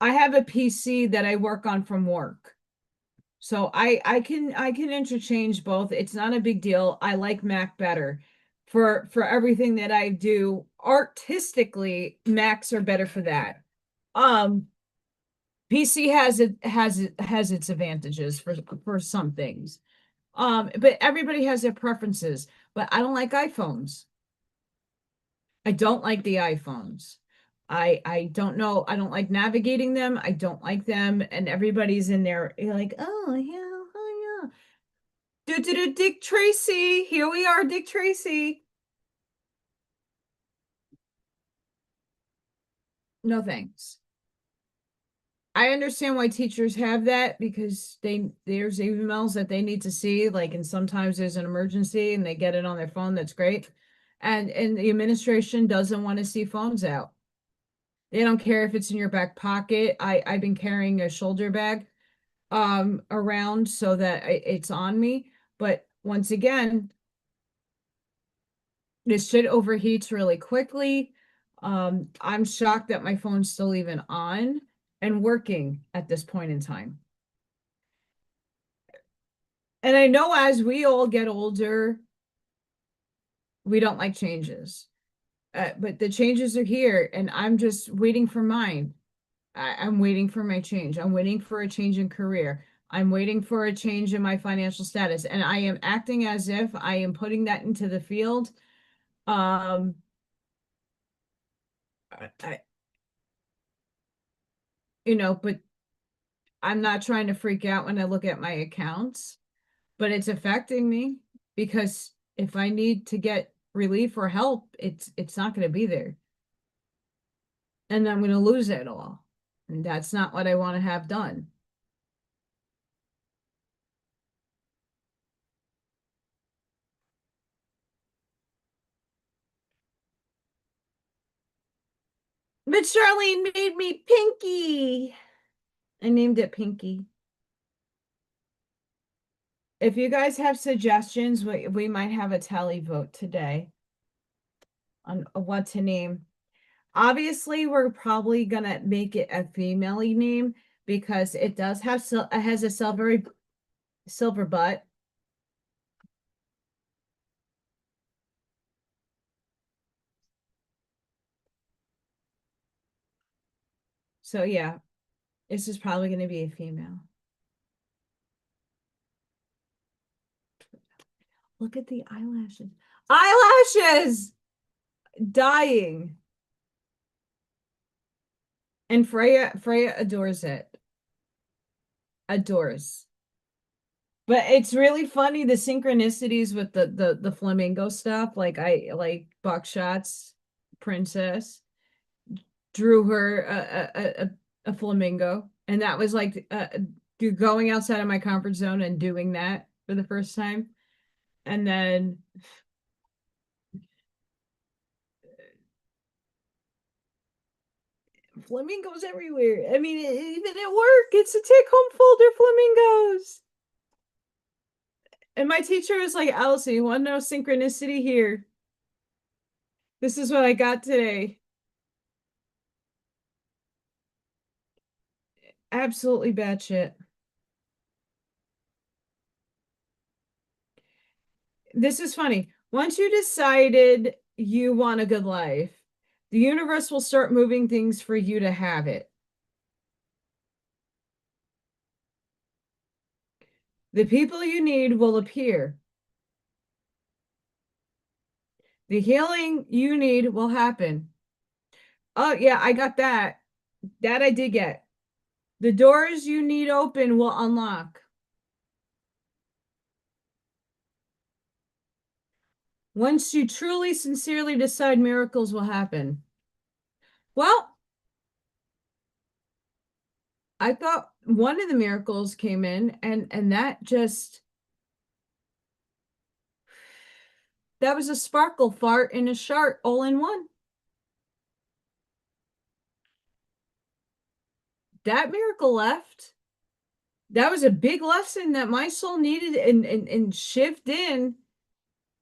I have a PC that I work on from work. So I can interchange both. It's not a big deal. I like Mac better for everything that I do. Artistically, Macs are better for that. Um, PC has its advantages for some things. But everybody has their preferences. But I don't like iPhones. I don't like the iPhones. I don't know. I don't like navigating them. I don't like them. And everybody's in there like, oh yeah, oh yeah. Do Dick Tracy. Here we are, Dick Tracy. No thanks. I understand why teachers have that because there's emails that they need to see, like, and sometimes there's an emergency and they get it on their phone. That's great. And the administration doesn't want to see phones out. They don't care if it's in your back pocket. I've been carrying a shoulder bag around so that it's on me. But once again, this shit overheats really quickly. I'm shocked that my phone's still even on and working at this point in time. And I know as we all get older, we don't like changes. But the changes are here and I'm just waiting for mine. I'm waiting for my change. I'm waiting for a change in career. I'm waiting for a change in my financial status. And I am acting as if I am putting that into the field. Um, I, but I'm not trying to freak out when I look at my accounts, but it's affecting me because if I need to get relief or help, it's not going to be there. And I'm going to lose it all. And that's not what I want to have done. But Charlene made me Pinky. I named it Pinky. If you guys have suggestions, we might have a tally vote today on what to name. Obviously, we're probably gonna make it a female name because it does have it has a silver butt. So yeah, this is probably gonna be a female. Look at the eyelashes. Eyelashes! Dying. And Freya adores it. Adores. But it's really funny the synchronicities with the flamingo stuff. Like I like Buckshot's princess drew her a flamingo, and that was like going outside of my comfort zone and doing that for the first time. And then flamingos everywhere. I mean, even at work, it's a take-home folder flamingos. And my teacher was like, Allison, you want to know synchronicity here? This is what I got today. Absolutely batshit. This is funny. Once you decided you want a good life, the universe will start moving things for you to have it. The people you need will appear. The healing you need will happen. Oh, yeah, I got that. That I did get. The doors you need open will unlock. Once you truly, sincerely decide miracles will happen. Well, I thought one of the miracles came in and that was a sparkle fart and a shart all in one. That miracle left. That was a big lesson that my soul needed and shifted in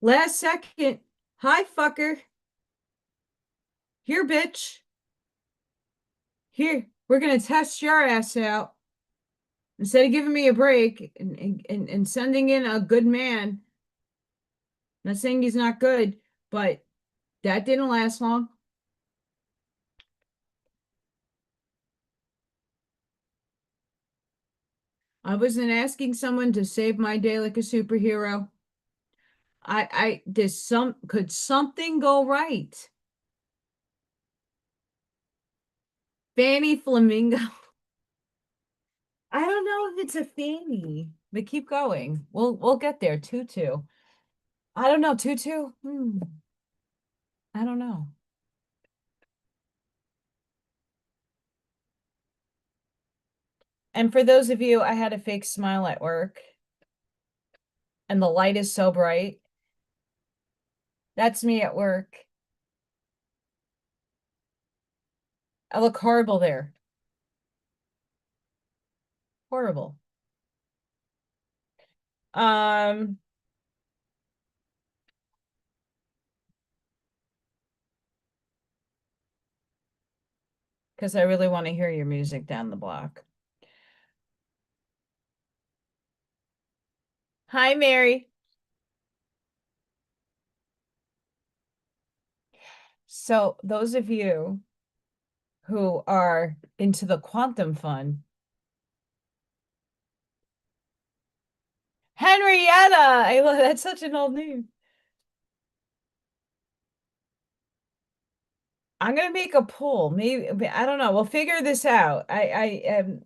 last second. Hi, fucker. Here, bitch. Here, we're gonna test your ass out. Instead of giving me a break and sending in a good man. I'm not saying he's not good, but that didn't last long. I wasn't asking someone to save my day like a superhero. Could something go right? Fanny Flamingo. I don't know if it's a fanny, but keep going. We'll get there. Tutu. I don't know. Tutu. I don't know. And for those of you, I had a fake smile at work, and the light is so bright. That's me at work. I look horrible there. Horrible. Um, because I really want to hear your music down the block. Hi, Mary. So those of you who are into the quantum fun. Henrietta! I love that's such an old name. I'm gonna make a poll. Maybe I don't know. We'll figure this out. I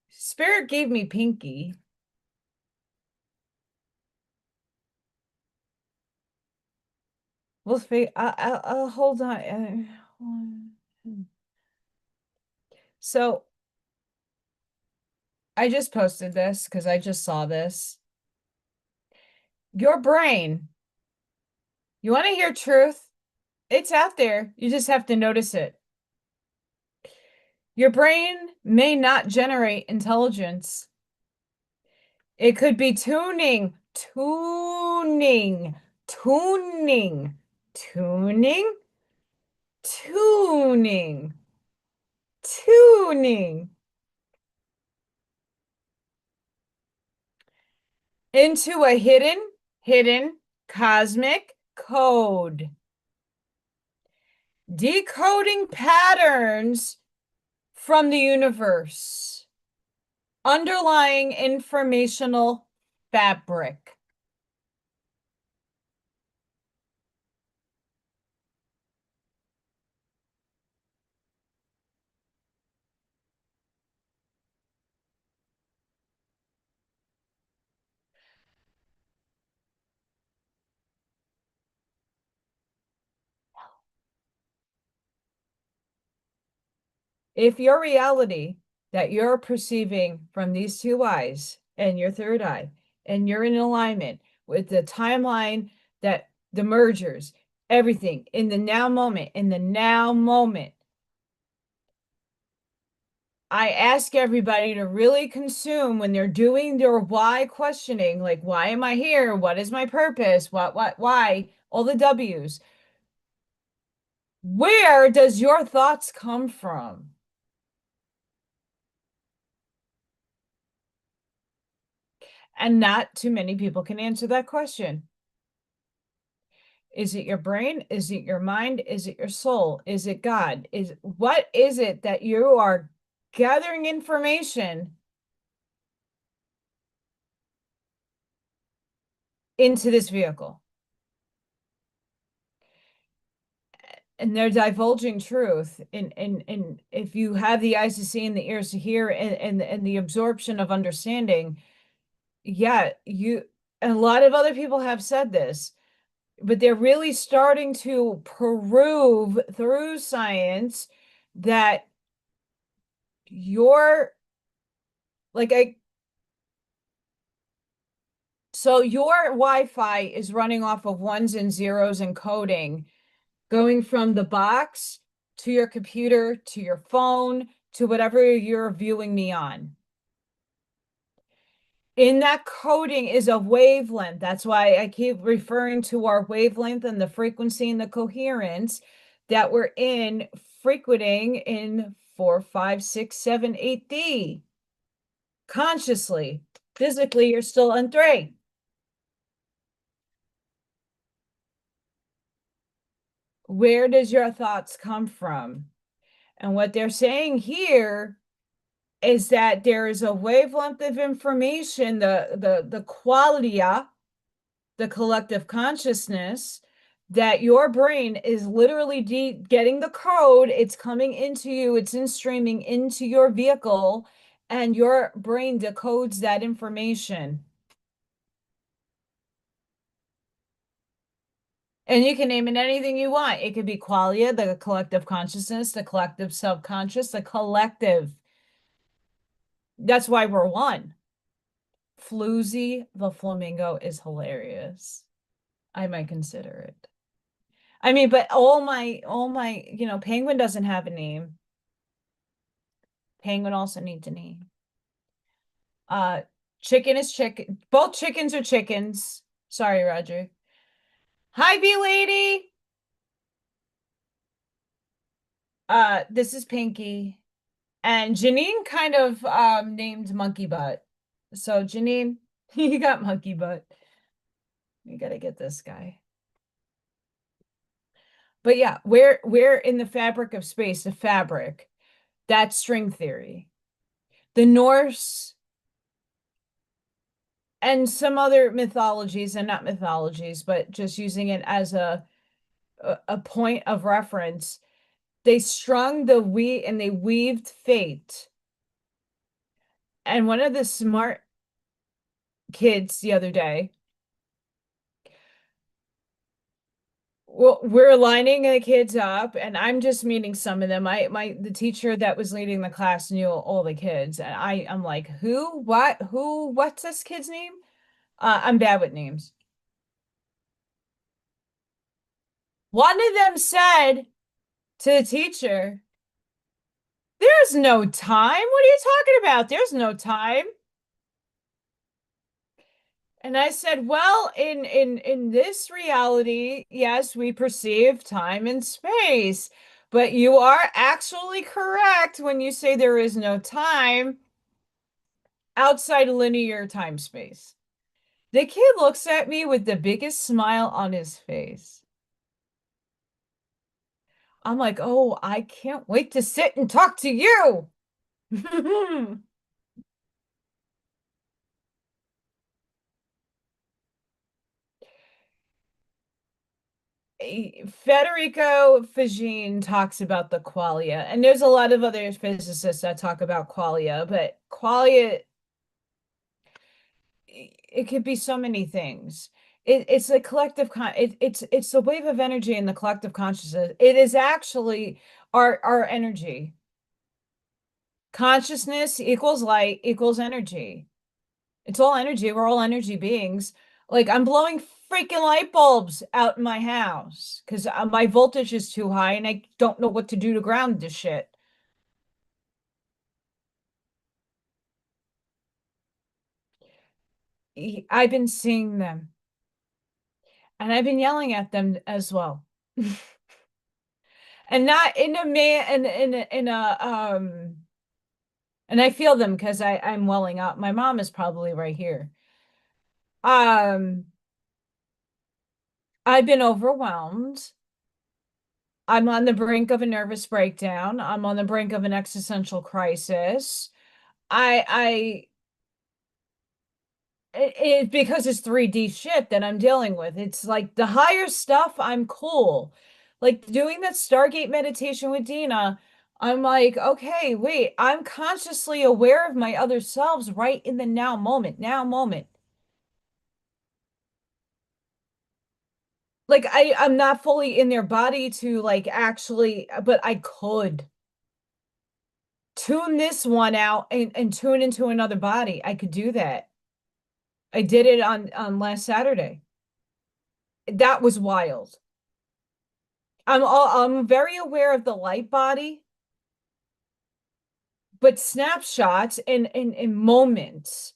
Spirit gave me Pinky. We'll figure. I'll hold on. So I just posted this because I just saw this. Your brain. You want to hear truth? It's out there. You just have to notice it. Your brain may not generate intelligence. It could be tuning, tuning, tuning, tuning, tuning, tuning into a hidden cosmic code. Decoding patterns from the universe. Underlying informational fabric. If your reality that you're perceiving from these two eyes and your third eye, and you're in alignment with the timeline that the mergers, everything in the now moment, I ask everybody to really consume when they're doing their why questioning, like, why am I here? What is my purpose? Why? All the W's. Where does your thoughts come from? And not too many people can answer that question. Is it your brain? Is it your mind? Is it your soul? Is it God? What is it that you are gathering information into this vehicle? And they're divulging truth. And if you have the eyes to see and the ears to hear and the absorption of understanding, yeah, and a lot of other people have said this, but they're really starting to prove through science that you're like so your Wi-Fi is running off of ones and zeros and coding, going from the box to your computer, to your phone, to whatever you're viewing me on. In that coding is a wavelength. That's why I keep referring to our wavelength and the frequency and the coherence that we're in frequenting in 4, 5, 6, 7, 8D. Consciously, physically, you're still in 3. Where does your thoughts come from? And what they're saying here is that there is a wavelength of information, the qualia, the collective consciousness, that your brain is literally getting the code. It's coming into you. It's in streaming into your vehicle, and your brain decodes that information. And you can name it anything you want. It could be qualia, the collective consciousness, the collective subconscious, the collective. That's why we're one. Floozy the flamingo is hilarious. I might consider it. I mean, but Penguin doesn't have a name. Penguin also needs a name. Chicken is chicken. Both chickens are chickens. Sorry, Roger. Hi, B lady. This is Pinky. And Janine kind of named Monkey Butt. So Janine, you got Monkey Butt. You gotta get this guy. But yeah, where in the fabric of space, the fabric, that's string theory. The Norse and some other mythologies, and not mythologies, but just using it as a point of reference, they strung the we and they weaved fate. And one of the smart kids the other day, well, we're lining the kids up, and I'm just meeting some of them. The teacher that was leading the class knew all the kids, and I'm like, who, what, who, what's this kid's name? I'm bad with names. One of them said to the teacher, "There's no time. What are you talking about? There's no time." And I said, "Well, in this reality, yes, we perceive time and space, but you are actually correct when you say there is no time outside linear time space." The kid looks at me with the biggest smile on his face. I'm like, "Oh, I can't wait to sit and talk to you." Federico Fagin talks about the qualia, and there's a lot of other physicists that talk about qualia, but qualia, it could be so many things. It's a collective it's the wave of energy in the collective consciousness. It is actually our energy. Consciousness equals light equals energy. It's all energy. We're all energy beings. Like I'm blowing freaking light bulbs out in my house because my voltage is too high and I don't know what to do to ground this shit. I've been seeing them and I've been yelling at them as well. And not in a man in a and I feel them because I'm welling up. My mom is probably right here. Um, I've been overwhelmed. I'm on the brink of a nervous breakdown. I'm on the brink of an existential crisis. I because it's 3D shit that I'm dealing with. It's like the higher stuff, I'm cool. Like doing that Stargate meditation with Dina, I'm like, okay, wait, I'm consciously aware of my other selves right in the now moment, now moment. Like I'm not fully in their body to like actually, but I could tune this one out and tune into another body. I could do that. I did it on last Saturday. That was wild. I'm very aware of the light body, but snapshots in moments.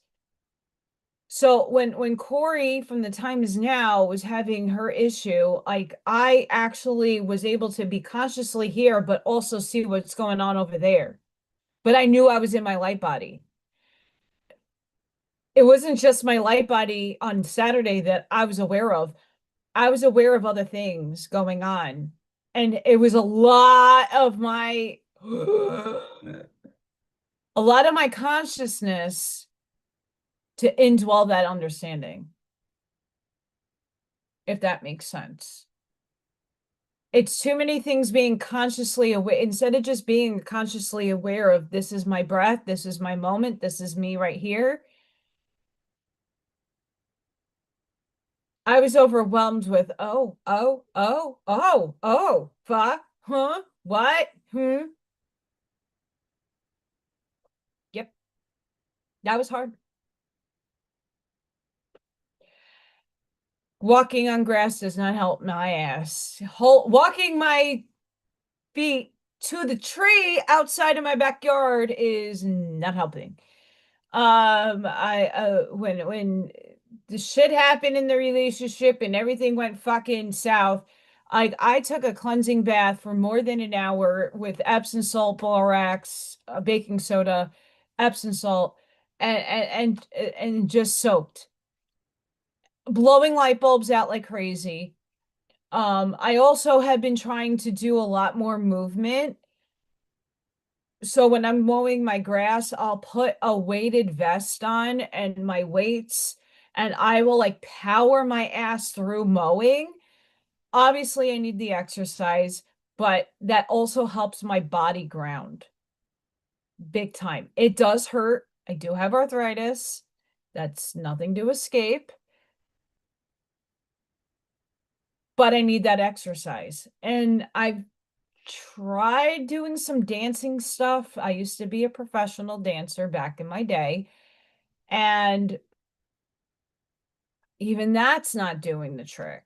So when Corey from the Time Is Now was having her issue, like I actually was able to be consciously here, but also see what's going on over there. But I knew I was in my light body. It wasn't just my light body on Saturday that I was aware of. I was aware of other things going on. And it was a lot of my a lot of my consciousness to indwell that understanding, if that makes sense. It's too many things being consciously aware instead of just being consciously aware of this is my breath, this is my moment, this is me right here. I was overwhelmed with fuck, huh, what, yep, that was hard. Walking on grass does not help my ass. Walking my feet to the tree outside of my backyard is not helping. I when the shit happened in the relationship and everything went fucking south, like I took a cleansing bath for more than an hour with Epsom salt, borax, baking soda, Epsom salt, and just soaked, blowing light bulbs out like crazy. I also have been trying to do a lot more movement. So when I'm mowing my grass, I'll put a weighted vest on and my weights, and I will like power my ass through mowing. Obviously, I need the exercise, but that also helps my body ground big time. It does hurt. I do have arthritis. That's nothing to escape, but I need that exercise. And I've tried doing some dancing stuff. I used to be a professional dancer back in my day, and even that's not doing the trick.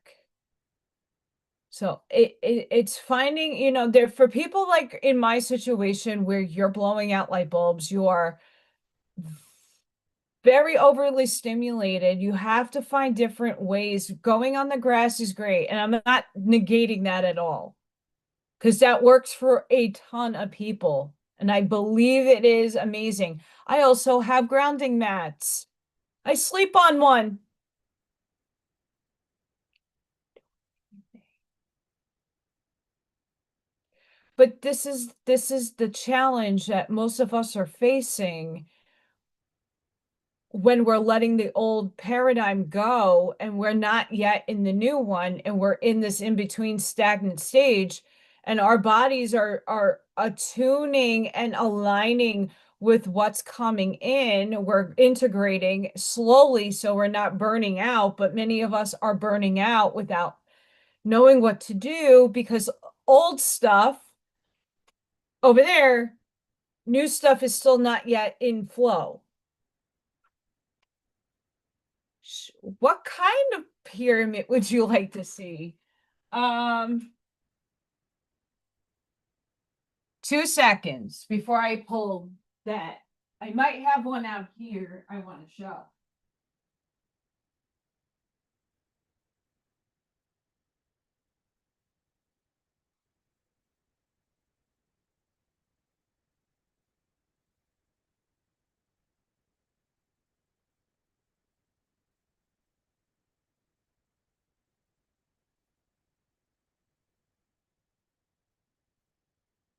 So it's finding, there for people like in my situation where you're blowing out light bulbs, you are very overly stimulated. You have to find different ways. Going on the grass is great, and I'm not negating that at all because that works for a ton of people. And I believe it is amazing. I also have grounding mats. I sleep on one. But this is the challenge that most of us are facing when we're letting the old paradigm go and we're not yet in the new one, and we're in this in between stagnant stage, and our bodies are attuning and aligning with what's coming in. We're integrating slowly so we're not burning out, but many of us are burning out without knowing what to do because old stuff over there, new stuff is still not yet in flow. What kind of pyramid would you like to see? Um, 2 seconds before I pull that. I might have one out here I want to show.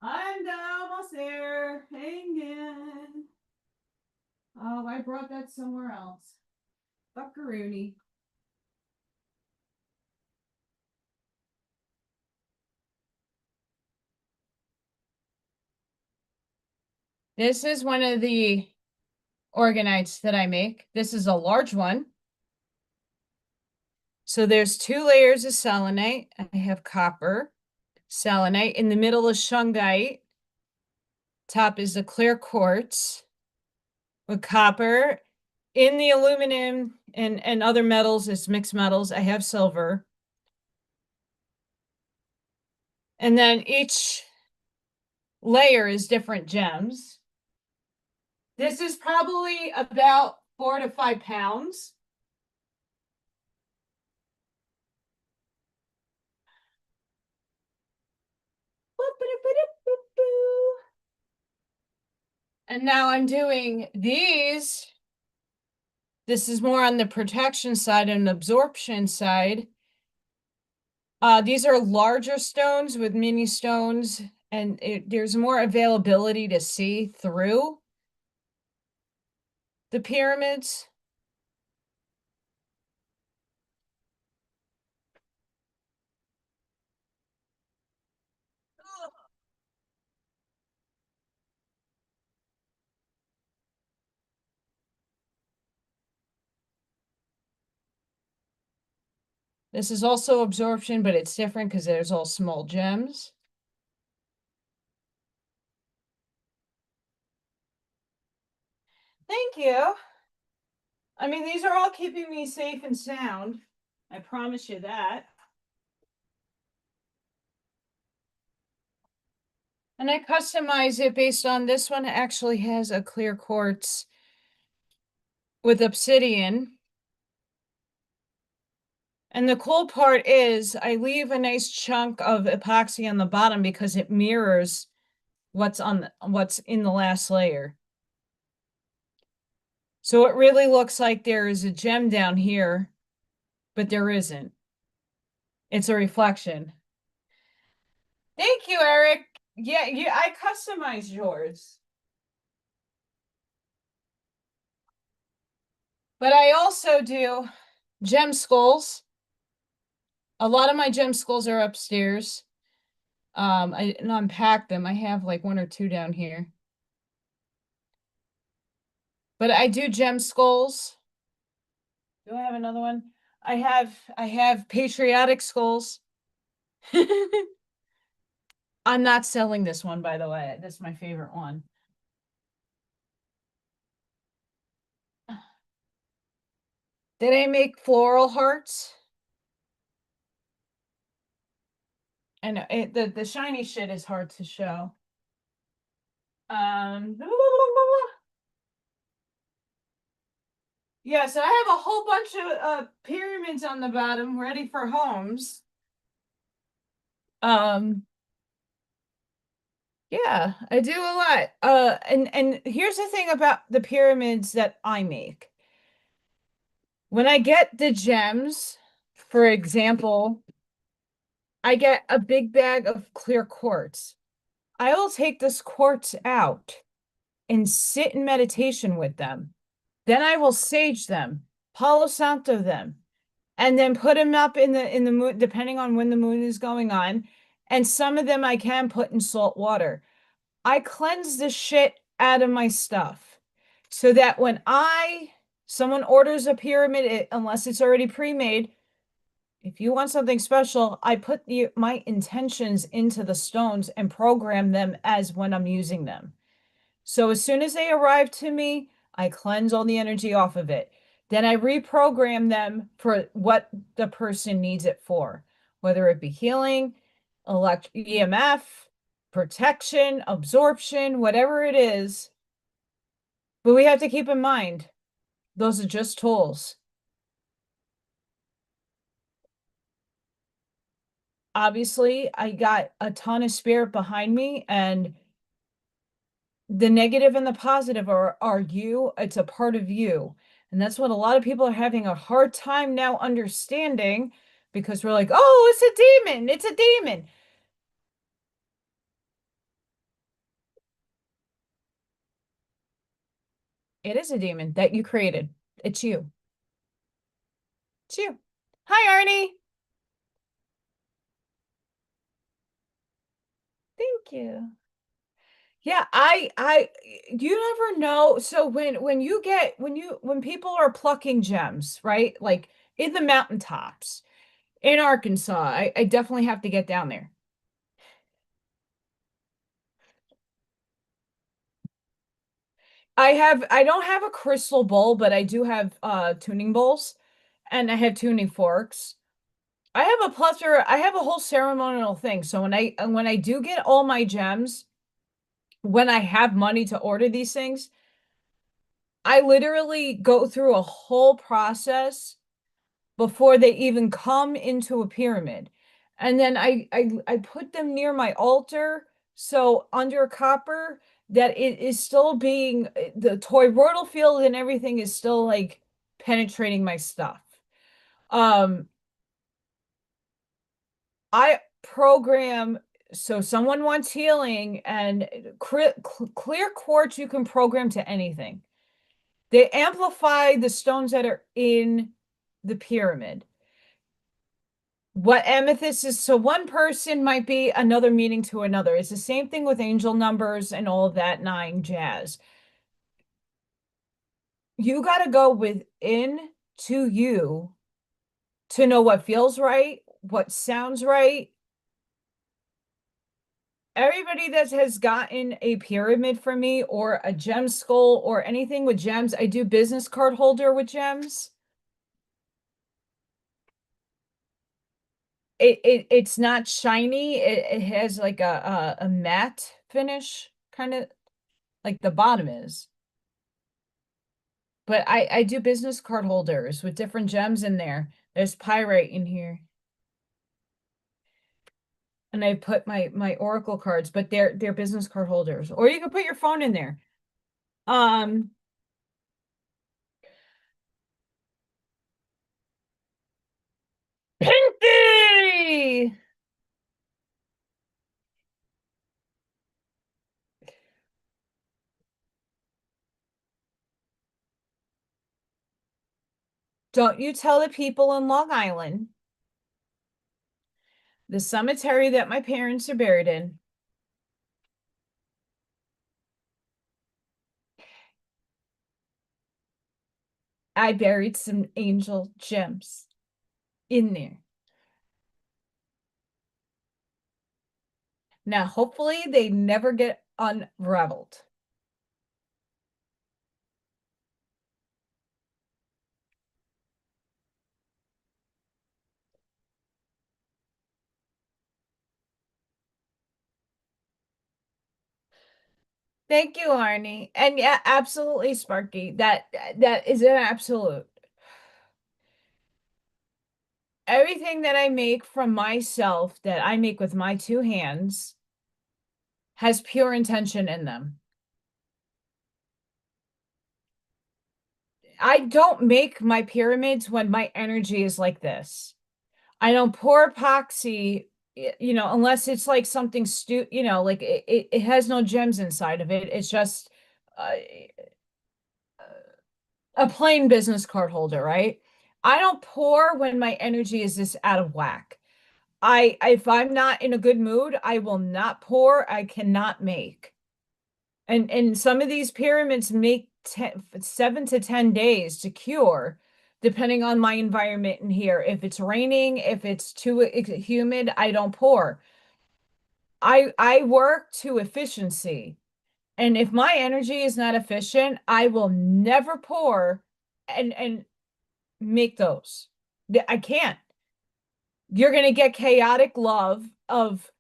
I'm almost there. Hang in. Oh, I brought that somewhere else. Buckaroony. This is one of the organites that I make. This is a large one. So there's 2 layers of selenite. I have copper, selenite. In the middle is shungite. Top is the clear quartz with copper. In the aluminum and other metals is mixed metals. I have silver. And then each layer is different gems. This is probably about 4 to 5 pounds. And now I'm doing these. This is more on the protection side and absorption side. These are larger stones with mini stones, and there's more availability to see through the pyramids. This is also absorption, but it's different because there's all small gems. Thank you. I mean, these are all keeping me safe and sound. I promise you that. And I customize it based on this one actually has a clear quartz with obsidian. And the cool part is I leave a nice chunk of epoxy on the bottom because it mirrors what's in the last layer. So it really looks like there is a gem down here, but there isn't. It's a reflection. Thank you, Eric. Yeah, I customized yours. But I also do gem skulls. A lot of my gem skulls are upstairs. I didn't unpack them. I have like one or two down here. But I do gem skulls. Do I have another one? I have patriotic skulls. I'm not selling this one, by the way. This is my favorite one. Did I make floral hearts? And the shiny shit is hard to show. Um, yeah, so I have a whole bunch of pyramids on the bottom ready for homes. Um, yeah, I do a lot. And here's the thing about the pyramids that I make. When I get the gems, for example, I get a big bag of clear quartz. I will take this quartz out and sit in meditation with them. Then I will sage them, Palo Santo them, and then put them up in the moon, depending on when the moon is going on. And some of them I can put in salt water. I cleanse the shit out of my stuff so that when someone orders a pyramid, unless it's already pre-made, if you want something special, I put my intentions into the stones and program them as when I'm using them. So as soon as they arrive to me, I cleanse all the energy off of it. Then I reprogram them for what the person needs it for, whether it be healing, EMF, protection, absorption, whatever it is. But we have to keep in mind, those are just tools. Obviously, I got a ton of spirit behind me, and the negative and the positive are you. It's a part of you. And that's what a lot of people are having a hard time now understanding, because we're like, oh, it's a demon. It's a demon. It is a demon that you created. It's you. It's you. Hi, Arnie. Thank you. Yeah, you never know. So when people are plucking gems, right? Like in the mountaintops in Arkansas, I definitely have to get down there. I don't have a crystal bowl, but I do have tuning bowls, and I have tuning forks. I have a plethora, I have a whole ceremonial thing. So when I do get all my gems, when I have money to order these things, I literally go through a whole process before they even come into a pyramid. And then I put them near my altar, so under copper, that it is still being the toroidal field and everything is still like penetrating my stuff. Um, I program, so someone wants healing, and clear quartz you can program to anything. They amplify the stones that are in the pyramid. What amethyst is, so one person might be another meaning to another. It's the same thing with angel numbers and all of that nine jazz. You got to go within to you to know what feels right, what sounds right. Everybody that has gotten a pyramid from me or a gem skull or anything with gems, I do business card holder with gems. It's not shiny. It has like a matte finish, kind of like the bottom is. But I do business card holders with different gems in there. There's pyrite in here. And I put my oracle cards, but they're business card holders. Or you can put your phone in there. Um, Pinky! Don't you tell the people in Long Island, the cemetery that my parents are buried in, I buried some angel gems in there. Now, hopefully, they never get unraveled. Thank you, Arnie. And yeah, absolutely, Sparky. That is an absolute. Everything that I make from myself, that I make with my two hands, has pure intention in them. I don't make my pyramids when my energy is like this. I don't pour epoxy, unless it's like something like it has no gems inside of it. It's just uh, a plain business card holder, right? I don't pour when my energy is this out of whack. If I'm not in a good mood, I will not pour. I cannot make. And some of these pyramids make 7 to 10 days to cure, depending on my environment in here. If it's raining, if it's too humid, I don't pour. I work to efficiency. And if my energy is not efficient, I will never pour and make those. I can't. You're gonna get chaotic love of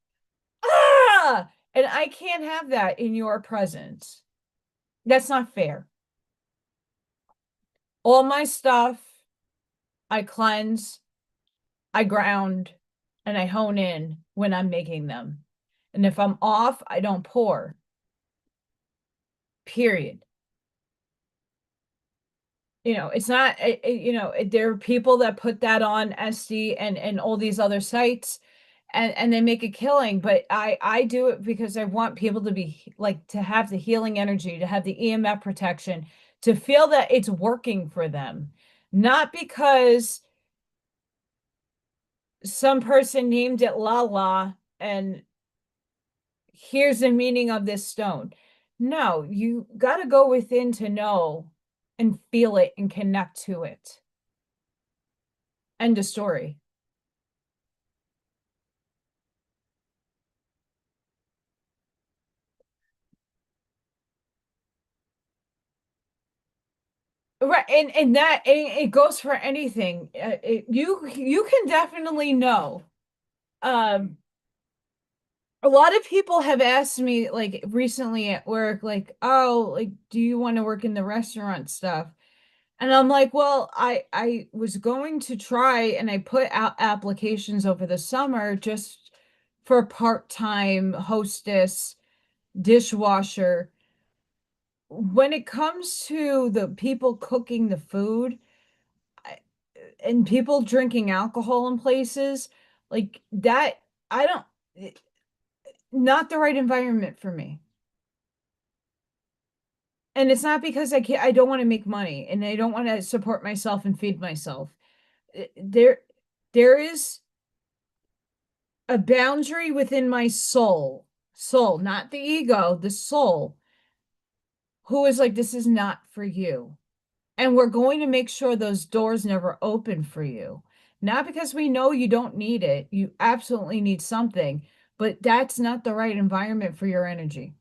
and I can't have that in your presence. That's not fair. All my stuff, I cleanse, I ground, and I hone in when I'm making them. And if I'm off, I don't pour. Period. It's not, there are people that put that on SD and all these other sites and they make a killing, but I do it because I want people to be like to have the healing energy, to have the EMF protection, to feel that it's working for them, not because some person named it la and here's the meaning of this stone. No, you got to go within to know and feel it and connect to it. End of story. Right, and that it goes for anything. You can definitely know. Um, a lot of people have asked me like recently at work, like, oh, like, do you want to work in the restaurant stuff? And I'm like, well, I was going to try and I put out applications over the summer just for part-time hostess, dishwasher. When it comes to the people cooking the food, and people drinking alcohol in places like that, I don't, not the right environment for me. And it's not because I don't want to make money and I don't want to support myself and feed myself. There there is a boundary within my soul, not the ego, the soul, who is like, this is not for you. And we're going to make sure those doors never open for you. Not because we know you don't need it. You absolutely need something, but that's not the right environment for your energy.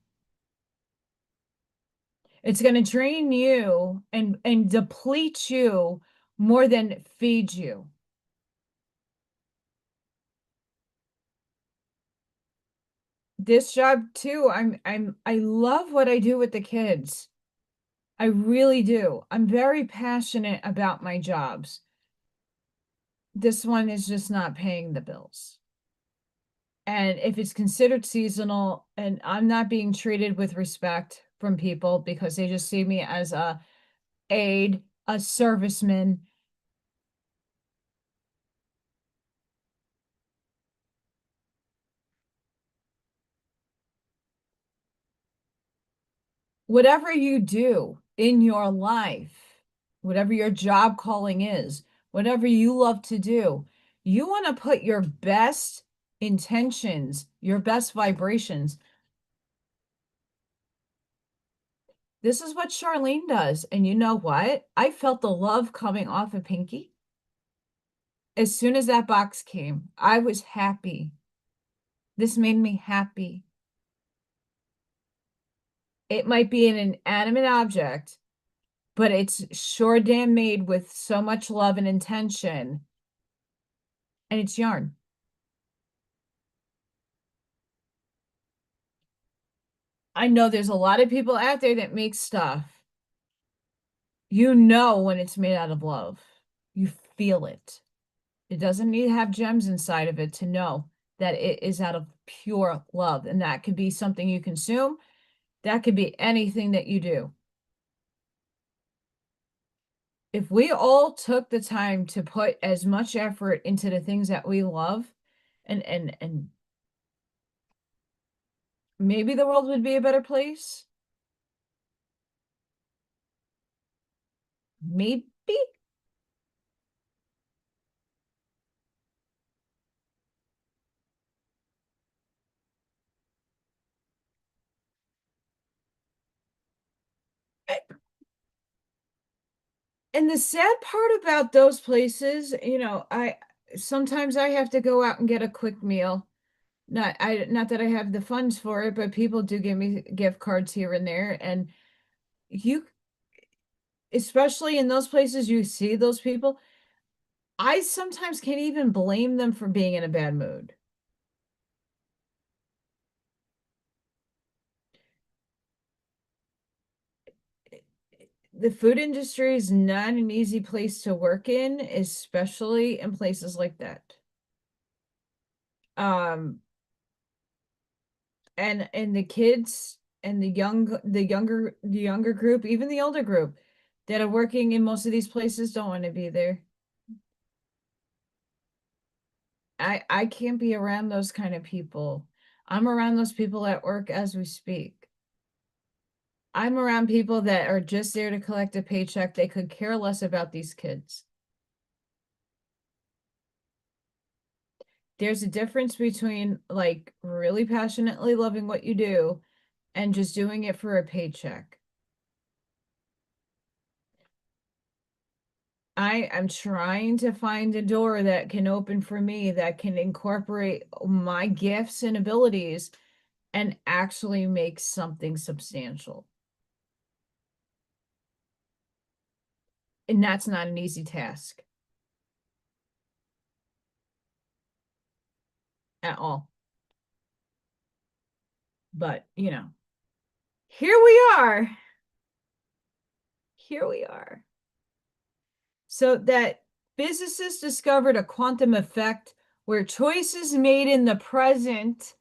It's going to drain you and deplete you more than feed you. This job too, I love what I do with the kids. I really do. I'm very passionate about my jobs. This one is just not paying the bills. And if it's considered seasonal and I'm not being treated with respect from people because they just see me as a aide, a serviceman, whatever you do in your life, whatever your job calling is, whatever you love to do, you want to put your best intentions, your best vibrations. This is what Charlene does. And you know what? I felt the love coming off of Pinky. As soon as that box came, I was happy. This made me happy. It might be an inanimate object, but it's sure damn made with so much love and intention. And it's yarn. I know there's a lot of people out there that make stuff. You know when it's made out of love. You feel it. It doesn't need to have gems inside of it to know that it is out of pure love. And that could be something you consume. That could be anything that you do. If we all took the time to put as much effort into the things that we love, and maybe the world would be a better place. Maybe. And the sad part about those places, I sometimes I have to go out and get a quick meal. Not that I have the funds for it, but people do give me gift cards here and there. And you, especially in those places, you see those people. I sometimes can't even blame them for being in a bad mood. The food industry is not an easy place to work in, especially in places like that. Um, and the kids and the younger group, even the older group that are working in most of these places don't want to be there. I can't be around those kind of people. I'm around those people at work as we speak. I'm around people that are just there to collect a paycheck. They could care less about these kids. There's a difference between like really passionately loving what you do and just doing it for a paycheck. I am trying to find a door that can open for me that can incorporate my gifts and abilities and actually make something substantial. And that's not an easy task at all. But, here we are. Here we are. So that physicists discovered a quantum effect where choices made in the present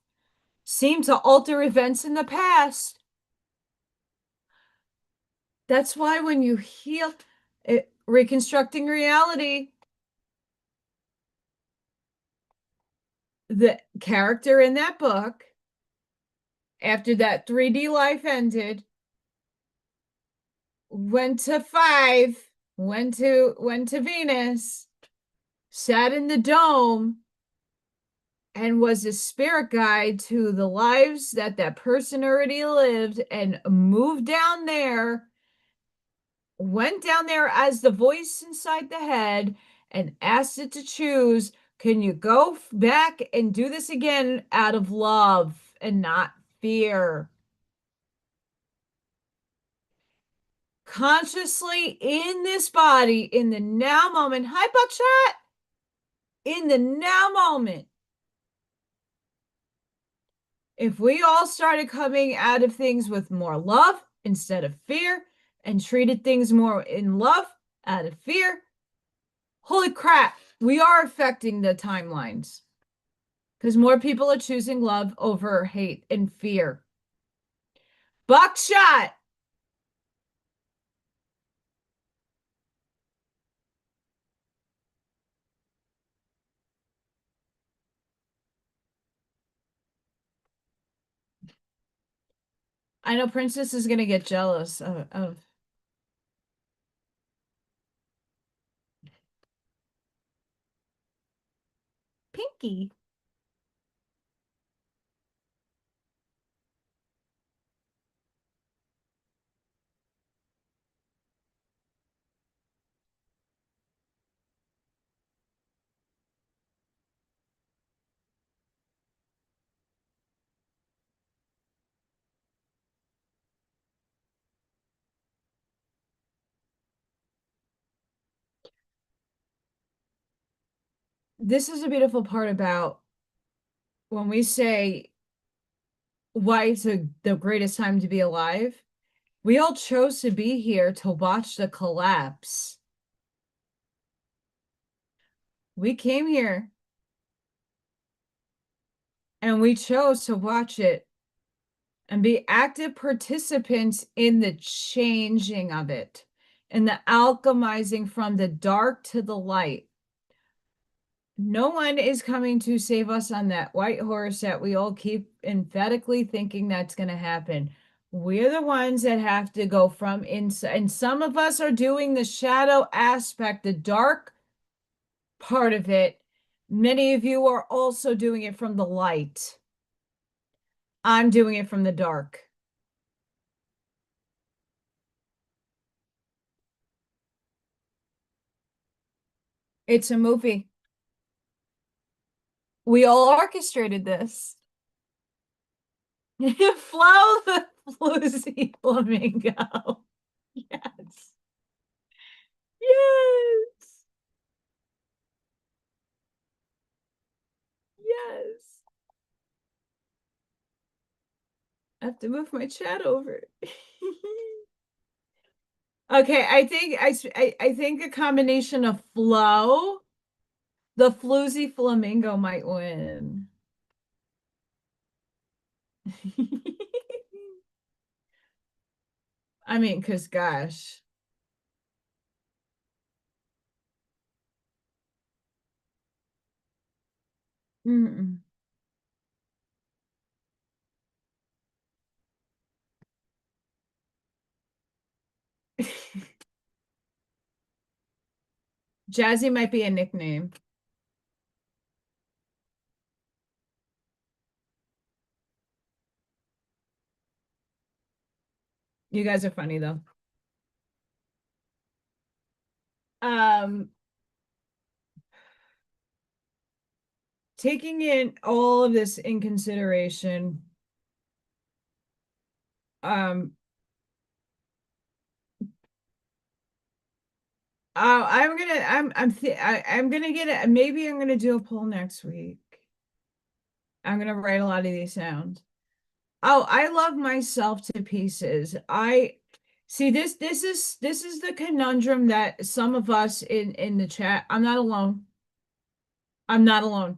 seem to alter events in the past. That's why when you heal reconstructing reality, the character in that book, after that 3D life ended, went to 5, went to Venus, sat in the dome, and was a spirit guide to the lives that that person already lived, and moved down there, went down there as the voice inside the head and asked it to choose, can you go back and do this again out of love and not fear? Consciously in this body, in the now moment. Hi, Buckshot. In the now moment. If we all started coming out of things with more love instead of fear and treated things more in love out of fear, holy crap, we are affecting the timelines because more people are choosing love over hate and fear. Buckshot. I know Princess is going to get jealous of pinky. This is a beautiful part about when we say why it's the greatest time to be alive. We all chose to be here to watch the collapse. We came here and we chose to watch it and be active participants in the changing of it and the alchemizing from the dark to the light. No one is coming to save us on that white horse that we all keep emphatically thinking that's going to happen. We're the ones that have to go from inside. And some of us are doing the shadow aspect, the dark part of it. Many of you are also doing it from the light. I'm doing it from the dark. It's a movie. We all orchestrated this. Flo the floozy flamingo. Yes. Yes. Yes. I have to move my chat over. Okay, I think a combination of Flo, the floozy flamingo might win. I mean, because gosh. Mm-mm. Jazzy might be a nickname. You guys are funny though. Um, Taking in all of this in consideration, um, I'm gonna get it. Maybe I'm gonna do a poll next week. I'm gonna write a lot of these sounds. Oh, I love myself to pieces. I see this is the conundrum that some of us in the chat. I'm not alone. I'm not alone.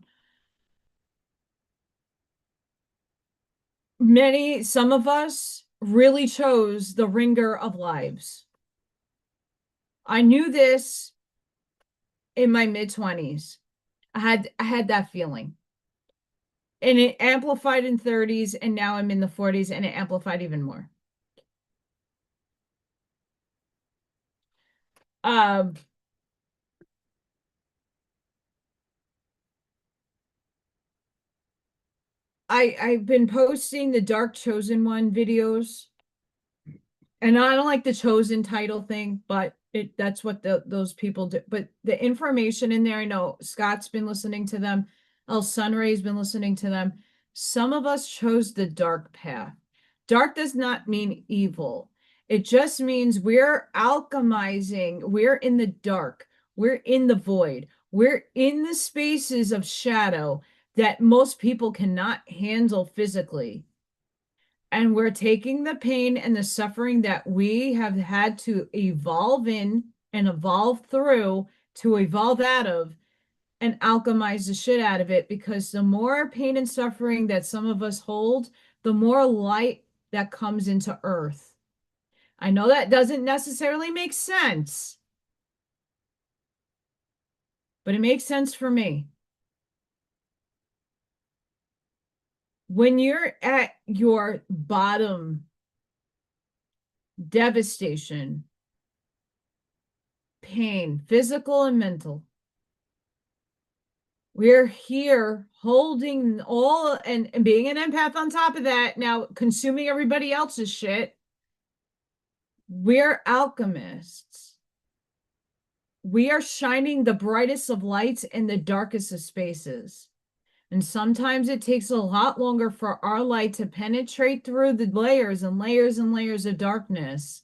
Some of us really chose the ringer of lives. I knew this in my mid-20s. I had that feeling. And it amplified in 30s and now I'm in the 40s and it amplified even more. Um I've been posting the Dark Chosen One videos, and I don't like the chosen title thing, but that's what those people do. But the information in there, I know Scott's been listening to them, El Sunray's been listening to them. Some of us chose the dark path. Dark does not mean evil. It just means we're alchemizing, we're in the dark, we're in the void, we're in the spaces of shadow that most people cannot handle physically. And we're taking the pain and the suffering that we have had to evolve in and evolve through to evolve out of and alchemize the shit out of it, because the more pain and suffering that some of us hold, the more light that comes into earth. I know that doesn't necessarily make sense, but it makes sense for me. When you're at your bottom, devastation, pain, physical and mental, We're here holding all and being an empath on top of that, now consuming everybody else's shit. We're alchemists. We are shining the brightest of lights in the darkest of spaces. And sometimes it takes a lot longer for our light to penetrate through the layers and layers and layers of darkness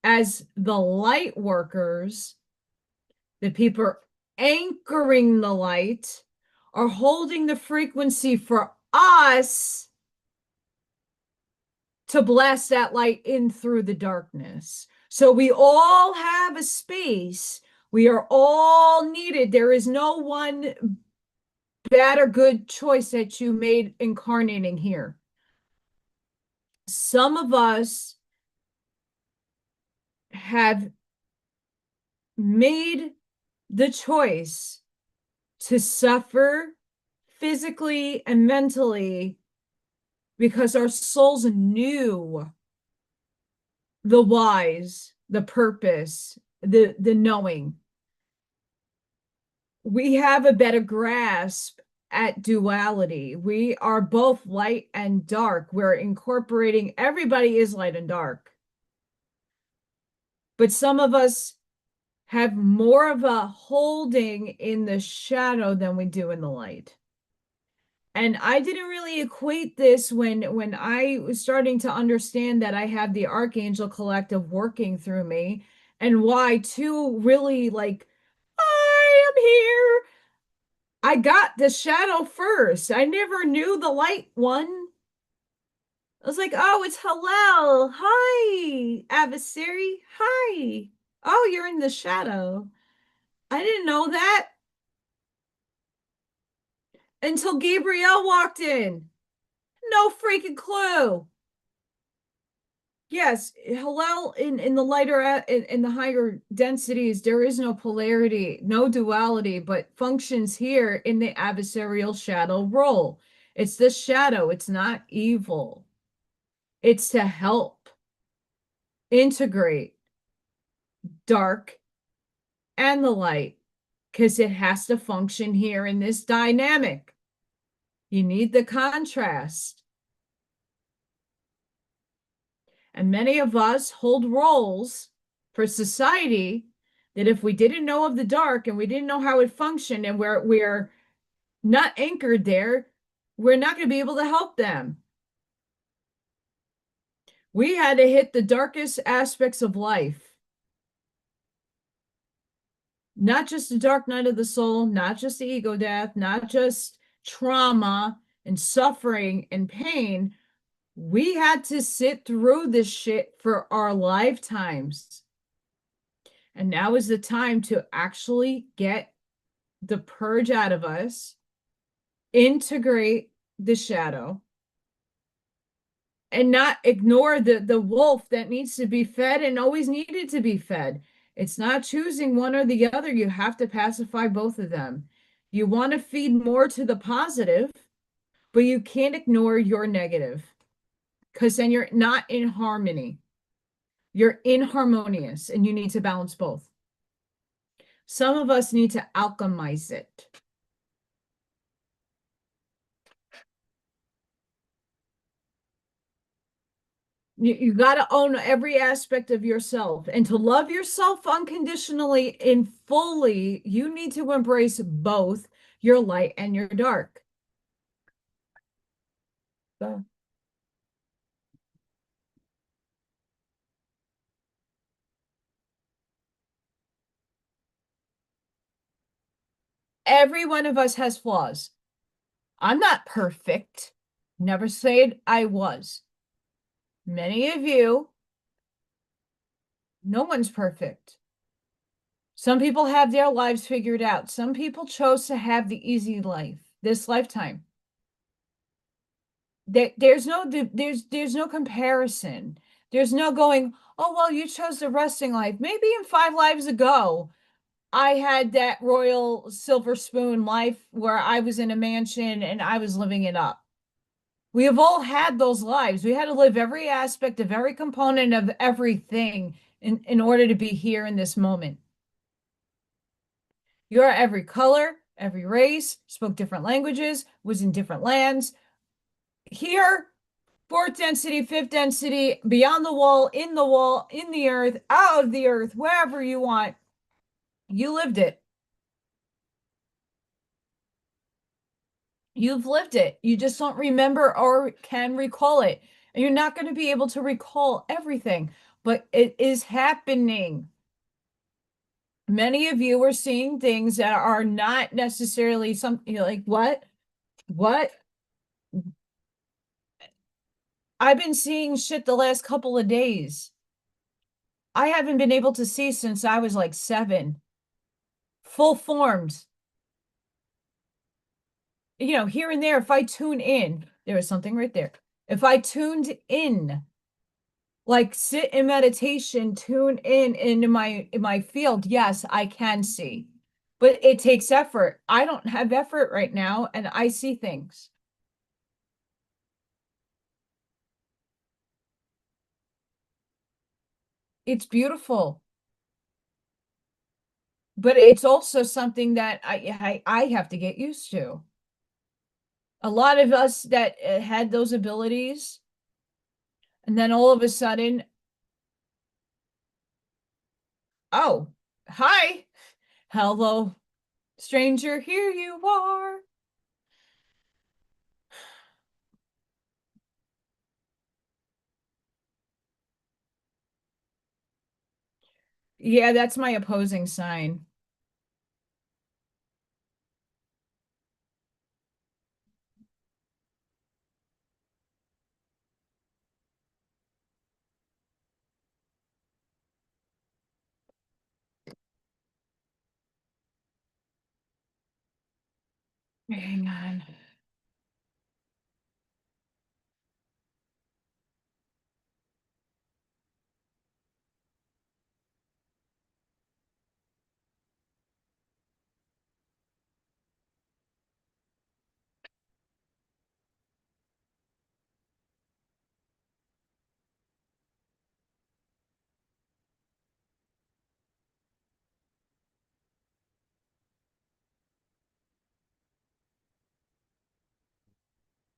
as the light workers, the people anchoring the light, are holding the frequency for us to blast that light in through the darkness. So we all have a space. We are all needed. There is no one bad or good choice that you made incarnating here. Some of us have made the choice to suffer physically and mentally because our souls knew the whys, the purpose, the knowing. We have a better grasp at duality. We are both light and dark. We're incorporating, everybody is light and dark. But some of us have more of a holding in the shadow than we do in the light. And I didn't really equate this when I was starting to understand that I have the Archangel Collective working through me, and why two really like, I am here. I got the shadow first. I never knew the light one. I was like, oh, it's Hillel. Hi, adversary. Hi. Oh, you're in the shadow. I didn't know that until Gabrielle walked in. No freaking clue. Yes, Hillel in the lighter in the higher densities, there is no polarity, no duality, but functions here in the adversarial shadow role. It's the shadow, it's not evil. It's to help integrate dark and the light, because it has to function here in this dynamic. You need the contrast. And many of us hold roles for society that if we didn't know of the dark and we didn't know how it functioned, and we're not anchored there, we're not going to be able to help them. We had to hit the darkest aspects of life. Not just the dark night of the soul, not just the ego death, not just trauma and suffering and pain. We had to sit through this shit for our lifetimes. And now is the time to actually get the purge out of us, integrate the shadow, and not ignore the wolf that needs to be fed and always needed to be fed. It's not choosing one or the other. You have to pacify both of them. You want to feed more to the positive, but you can't ignore your negative, because then you're not in harmony. You're inharmonious, and you need to balance both. Some of us need to alchemize it. You got to own every aspect of yourself, and to love yourself unconditionally and fully, you need to embrace both your light and your dark. So, every one of us has flaws. I'm not perfect. Never said I was. Many of you, no one's perfect. Some people have their lives figured out. Some people chose to have the easy life this lifetime. There's no comparison. There's no going, oh, well, you chose the resting life. Maybe in 5 lives ago, I had that royal silver spoon life where I was in a mansion and I was living it up. We have all had those lives. We had to live every aspect of every component of everything in order to be here in this moment. You're every color, Every race spoke different languages, was in different lands. Here, fourth density, fifth density, beyond the wall, in the earth, out of the earth, wherever you want. You lived it. You've lived it. You just don't remember or can recall it. And you're not going to be able to recall everything, but it is happening. Many of you are seeing things that are not necessarily something like, what? What? I've been seeing shit the last couple of days. I haven't been able to see since I was like 7. Full formed. Here and there, if I tune in, there was something right there. If I tuned in, like sit in meditation, tune into my field, yes, I can see. But it takes effort. I don't have effort right now, and I see things. It's beautiful. But it's also something that I have to get used to. A lot of us that had those abilities, and then all of a sudden, oh, hi, hello, stranger, here you are. Yeah, that's my opposing sign. Hang on.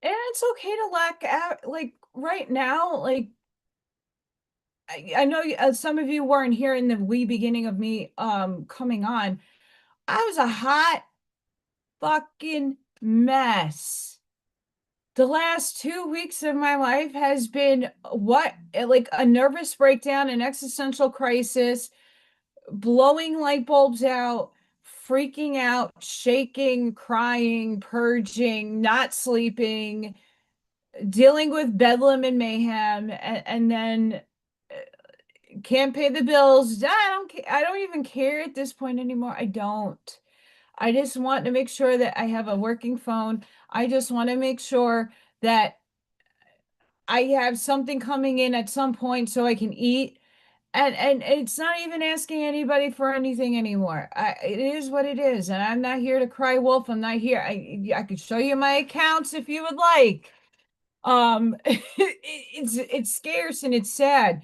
And it's okay to lack out, like right now, like I know some of you weren't here in the wee beginning of me coming on. I was a hot fucking mess. The last 2 weeks of my life has been like a nervous breakdown, an existential crisis, blowing light bulbs out, freaking out, shaking, crying, purging, not sleeping, dealing with bedlam and mayhem, and then can't pay the bills. I don't even care at this point anymore. I don't. I just want to make sure that I have a working phone. I just want to make sure that I have something coming in at some point so I can eat. And it's not even asking anybody for anything anymore. It is what it is, and I'm not here to cry wolf. I'm not here. I could show you my accounts if you would like. It's scarce and it's sad.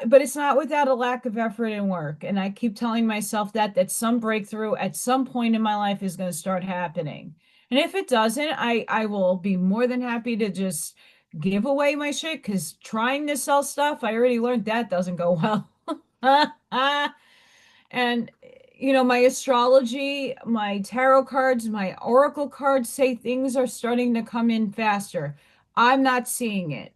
But it's not without a lack of effort and work. And I keep telling myself that some breakthrough at some point in my life is going to start happening. And if it doesn't, I will be more than happy to just give away my shit because trying to sell stuff, I already learned that doesn't go well. And my astrology, my tarot cards, my oracle cards say things are starting to come in faster. I'm not seeing it.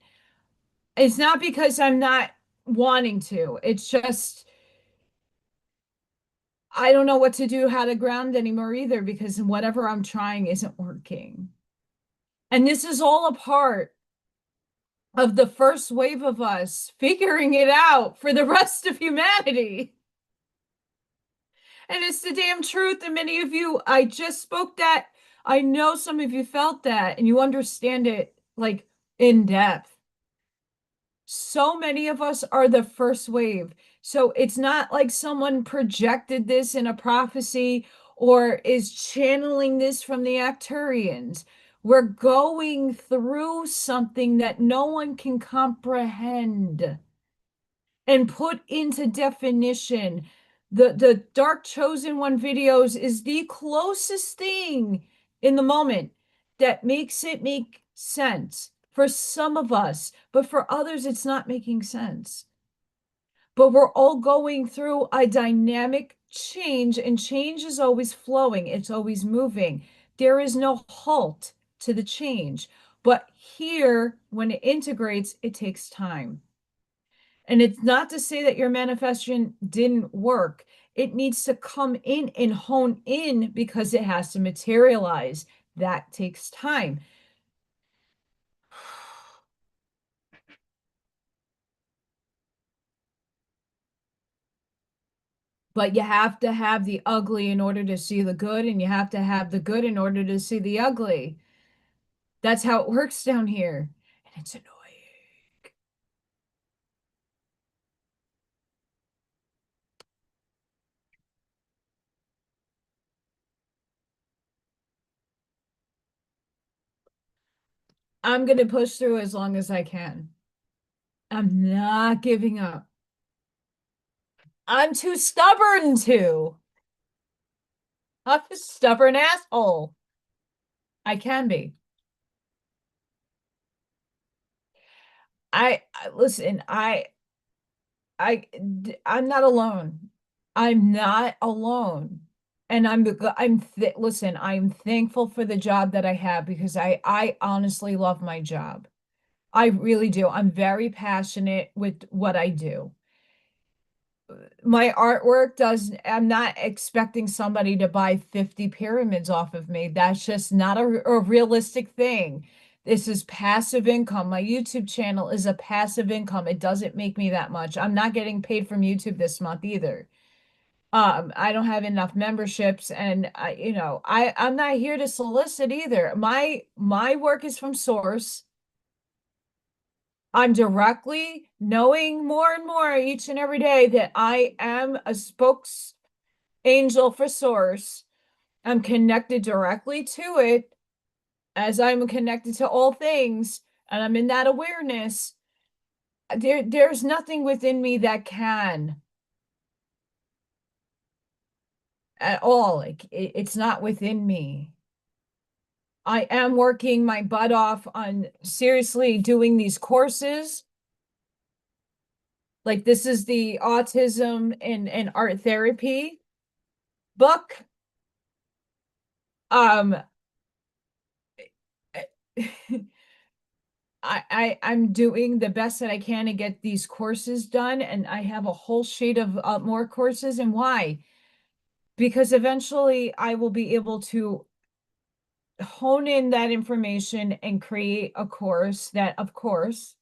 It's not because I'm not wanting to. It's just I don't know what to do, how to ground anymore either, because whatever I'm trying isn't working. And this is all a part of the first wave of us figuring it out for the rest of humanity. And it's the damn truth. And many of you, I just spoke that. I know some of you felt that and you understand it like in depth. So many of us are the first wave. So it's not like someone projected this in a prophecy or is channeling this from the Arcturians. We're going through something that no one can comprehend and put into definition. The Dark Chosen One videos is the closest thing in the moment that makes it make sense for some of us, but for others, it's not making sense. But we're all going through a dynamic change, and change is always flowing, it's always moving. There is no halt to the change. But here, when it integrates, it takes time. And it's not to say that your manifestation didn't work. It needs to come in and hone in because it has to materialize. That takes time. But you have to have the ugly in order to see the good, and you have to have the good in order to see the ugly. That's how it works down here. And it's annoying. I'm going to push through as long as I can. I'm not giving up. I'm too stubborn to. I'm a stubborn asshole. I can be. Listen, I'm not alone. I'm not alone. And listen, I'm thankful for the job that I have because I honestly love my job. I really do. I'm very passionate with what I do. My artwork does, I'm not expecting somebody to buy 50 pyramids off of me. That's just not a realistic thing. This is passive income. My YouTube channel is a passive income. It doesn't make me that much. I'm not getting paid from YouTube this month either. I don't have enough memberships, and I'm not here to solicit either. My work is from source. I'm directly knowing more and more each and every day that I am a spokes angel for source. I'm connected directly to it as I'm connected to all things, and I'm in that awareness. There's nothing within me that can at all. Like it's not within me. I am working my butt off on seriously doing these courses. Like this is the autism and art therapy book. Um, I'm doing the best that I can to get these courses done, and I have a whole sheet of more courses. And why? Because eventually I will be able to hone in that information and create a course that, of course,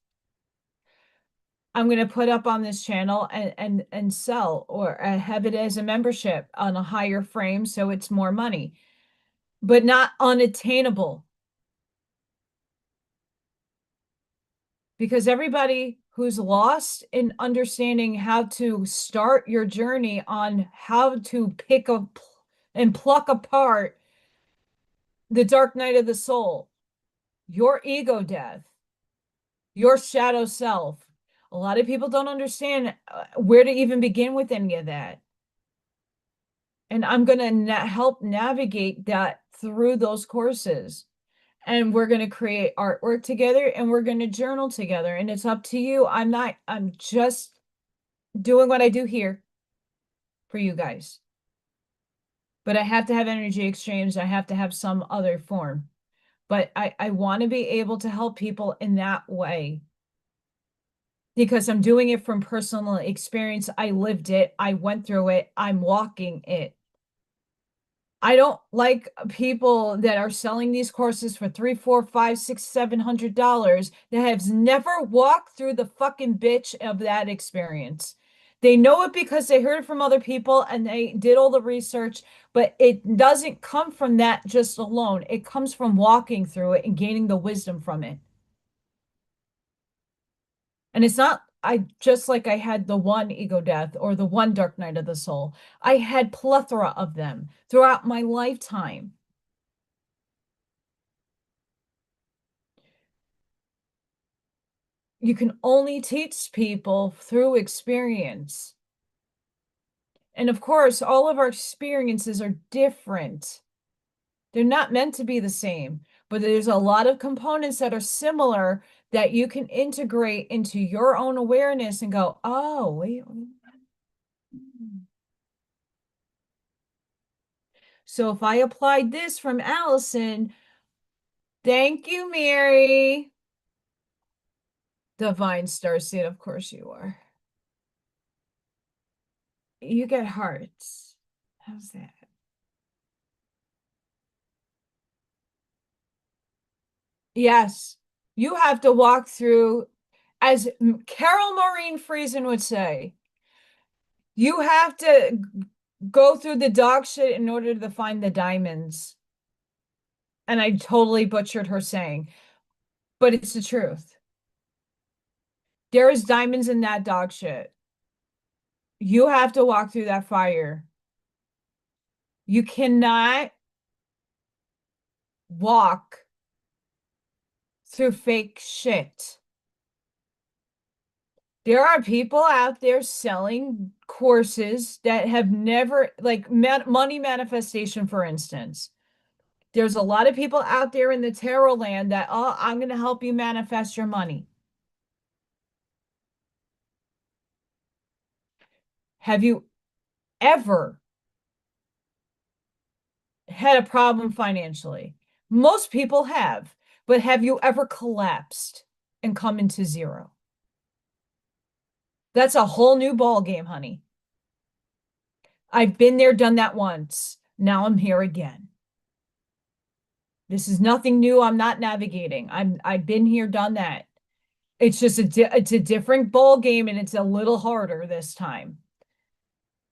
I'm going to put up on this channel and sell or have it as a membership on a higher frame so it's more money, but not unattainable. Because everybody who's lost in understanding how to start your journey on how to pick up and pluck apart the dark night of the soul, your ego death, your shadow self. A lot of people don't understand where to even begin with any of that. And I'm going to help navigate that through those courses. And we're going to create artwork together and we're going to journal together. And it's up to you. I'm just doing what I do here for you guys. But I have to have energy exchange. I have to have some other form. But I want to be able to help people in that way because I'm doing it from personal experience. I lived it. I went through it. I'm walking it. I don't like people that are selling these courses for $3, $4, $5, $6, $700 that has never walked through the fucking bitch of that experience. They know it because they heard it from other people and they did all the research, but it doesn't come from that just alone. It comes from walking through it and gaining the wisdom from it. And it's not I just like I had the one ego death or the one dark night of the soul. I had plethora of them throughout my lifetime. You can only teach people through experience. And of course, all of our experiences are different. They're not meant to be the same, but there's a lot of components that are similar that you can integrate into your own awareness and go, oh, wait. So if I applied this from Allison, thank you, Mary. Divine Starseed, of course you are. You get hearts. How's that? Yes, you have to walk through, as Carol Maureen Friesen would say, you have to go through the dog shit in order to find the diamonds. And I totally butchered her saying, but it's the truth. There is diamonds in that dog shit. You have to walk through that fire. You cannot walk through fake shit. There are people out there selling courses that have never, like money manifestation, for instance. There's a lot of people out there in the tarot land that, oh, I'm going to help you manifest your money. Have you ever had a problem financially? Most people have, but have you ever collapsed and come into zero? That's a whole new ball game, honey. I've been there, done that once. Now I'm here again. This is nothing new. I'm not navigating. I've been here, done that. It's just it's a different ball game and it's a little harder this time,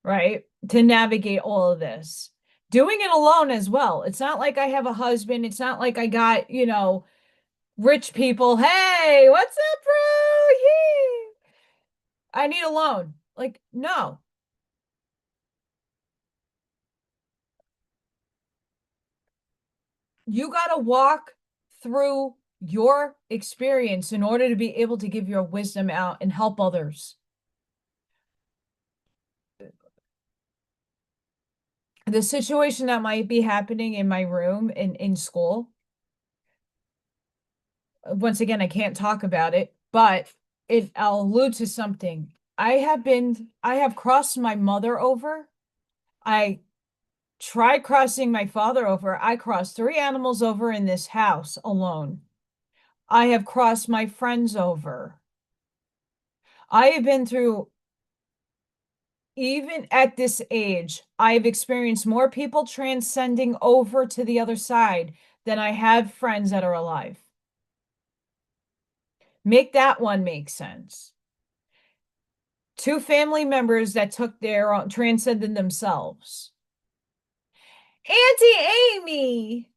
right? To navigate all of this. Doing it alone as well. It's not like I have a husband. It's not like I got, rich people. Hey, what's up, bro? Yeah. I need a loan. Like, no. You got to walk through your experience in order to be able to give your wisdom out and help others. The situation that might be happening in my room in school, once again, I can't talk about it, but I'll allude to something. I have crossed my mother over. I tried crossing my father over. I crossed three animals over in this house alone. I have crossed my friends over. I have been through, even at this age, I've experienced more people transcending over to the other side than I have friends that are alive. Make that one make sense. Two family members that took their own, transcended themselves. Auntie Amy.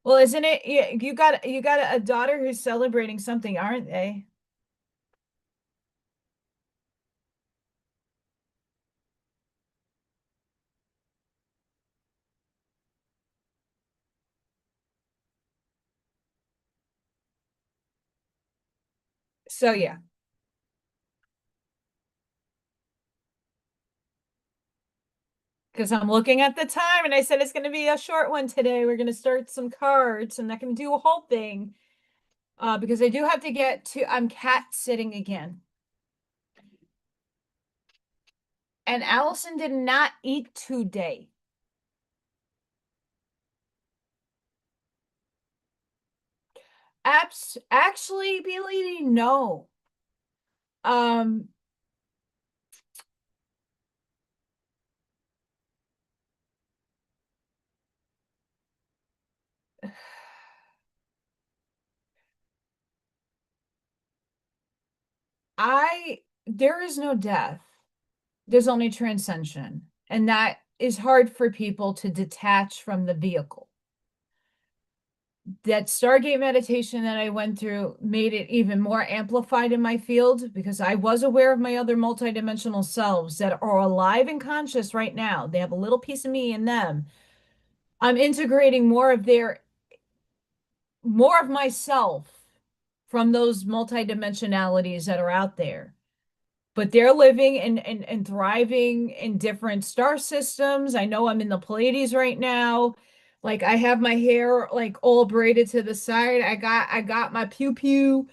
Well, isn't it you got a daughter who's celebrating something, aren't they? So yeah, because I'm looking at the time and I said it's going to be a short one today. We're going to start some cards. I'm not going to do a whole thing because I do have to get to, I'm cat sitting again. And Allison did not eat today. Actually, Billy, no. Um, there is no death. There's only transcension. And that is hard for people to detach from the vehicle. That Stargate meditation that I went through made it even more amplified in my field because I was aware of my other multidimensional selves that are alive and conscious right now. They have a little piece of me in them. I'm integrating more of myself from those multidimensionalities that are out there. But they're living and thriving in different star systems. I know I'm in the Pleiades right now. Like I have my hair like all braided to the side. I got my pew pew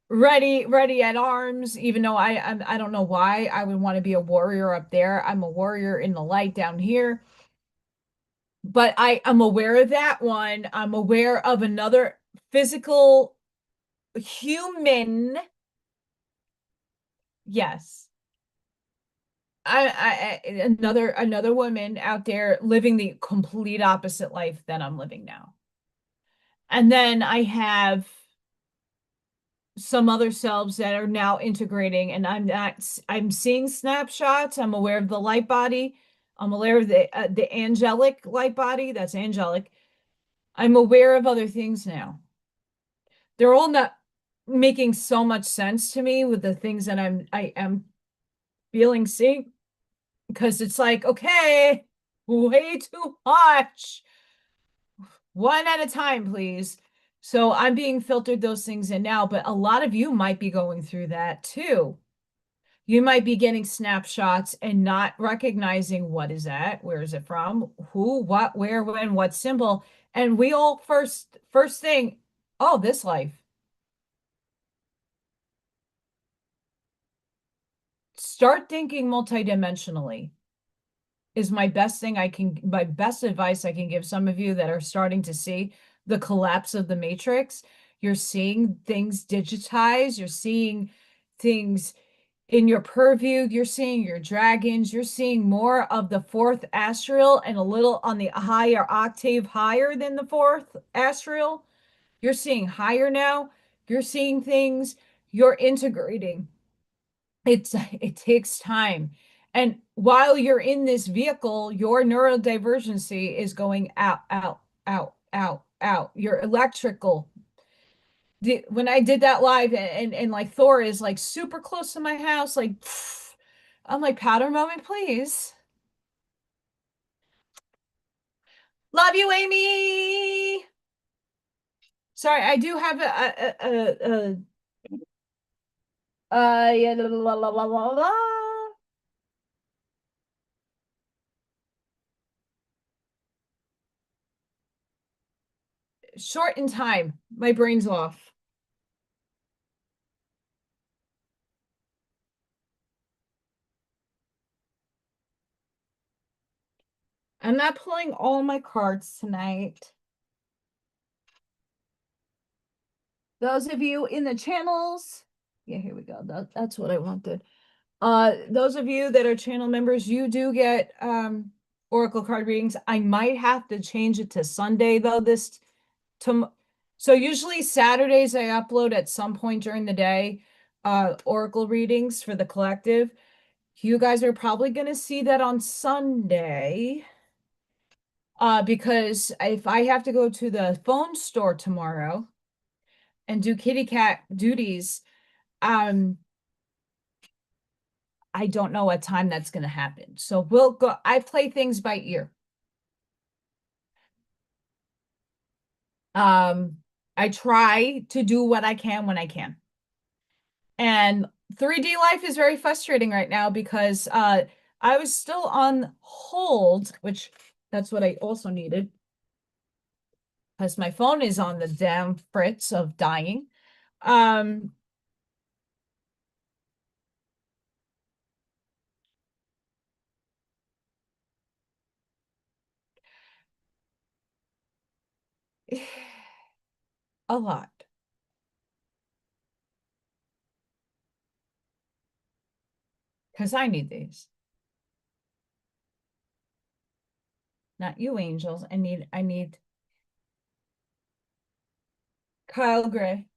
ready at arms, even though I don't know why I would want to be a warrior up there. I'm a warrior in the light down here. But I am aware of that one. I'm aware of another physical human. Yes. Another woman out there living the complete opposite life that I'm living now. And then I have some other selves that are now integrating, and I'm seeing snapshots. I'm aware of the light body. I'm aware of the angelic light body. That's angelic. I'm aware of other things now. They're all not making so much sense to me with the things that I am feeling, seeing, because it's like, okay, way too much. One at a time, please. So I'm being filtered those things in now, but a lot of you might be going through that too. You might be getting snapshots and not recognizing what is that, where is it from, who, what, where, when, what symbol. And we all first thing, oh, this life. Start thinking multidimensionally is my best advice I can give some of you that are starting to see the collapse of the matrix. You're seeing things digitized, you're seeing things in your purview, you're seeing your dragons, you're seeing more of the fourth astral and a little on the higher octave higher than the fourth astral. You're seeing higher now, you're seeing things, you're integrating. It takes time. And while you're in this vehicle, your neurodivergency is going out, out, out, out, out. Your electrical. When I did that live and like Thor is like super close to my house, like I'm like, powder moment, please. Love you, Amy. Sorry, I do have yeah, la, la, la, la, la, la. Short in time. My brain's off. I'm not pulling all my cards tonight. Those of you in the channels, yeah, here we go. That's what I wanted. Those of you that are channel members, you do get Oracle card readings. I might have to change it to Sunday though this to so usually Saturdays I upload at some point during the day Oracle readings for the collective. You guys are probably going to see that on Sunday. Because if I have to go to the phone store tomorrow and do kitty cat duties, um, I don't know what time that's going to happen. So we'll go. I play things by ear. Um, I try to do what I can when I can. And 3D life is very frustrating right now because I was still on hold, which that's what I also needed because my phone is on the damn fritz of dying. Um, a lot because I need these, not you angels. I need Kyle Gray.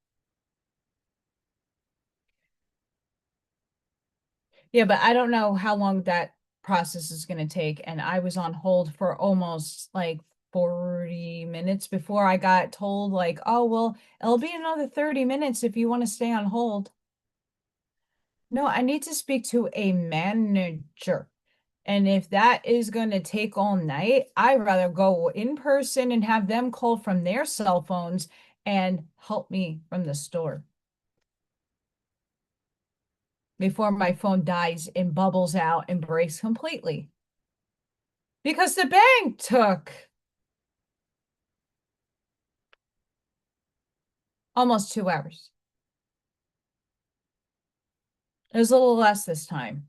Yeah, but I don't know how long that process is going to take. And I was on hold for almost like 40 minutes before I got told, like, oh, well, it'll be another 30 minutes if you want to stay on hold. No, I need to speak to a manager. And if that is going to take all night, I'd rather go in person and have them call from their cell phones and help me from the store before my phone dies and bubbles out and breaks completely. Because the bank took almost 2 hours. It was a little less this time.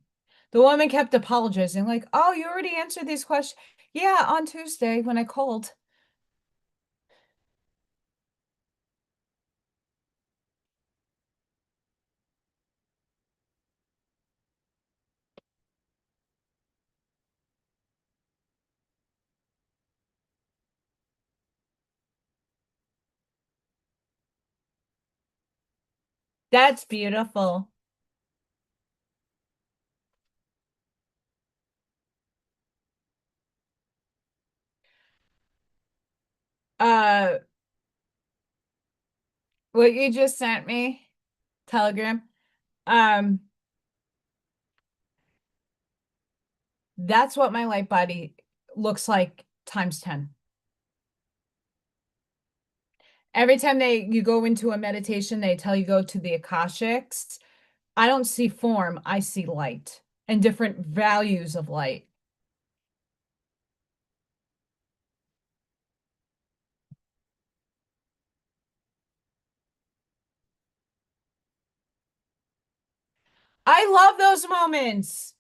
The woman kept apologizing, like, oh, you already answered these questions. Yeah, on Tuesday when I called. That's beautiful. Uh, what you just sent me, Telegram, um, that's what my light body looks like times 10. Every time you go into a meditation, they tell you go to the Akashics. I don't see form, I see light and different values of light. I love those moments.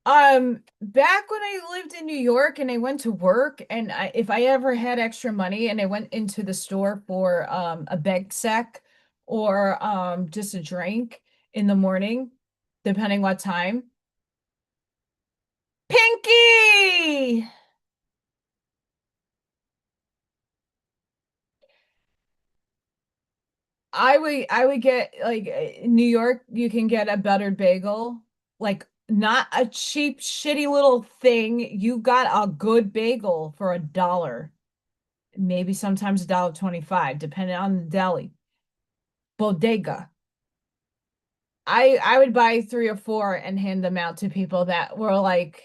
Back when I lived in New York and I went to work, and if I ever had extra money and I went into the store for a beg sec or just a drink in the morning, depending what time. Pinky! I would get like in New York, you can get a buttered bagel, like not a cheap, shitty little thing. You got a good bagel for $1, maybe sometimes $1.25, depending on the deli. Bodega. I would buy 3 or 4 and hand them out to people that were like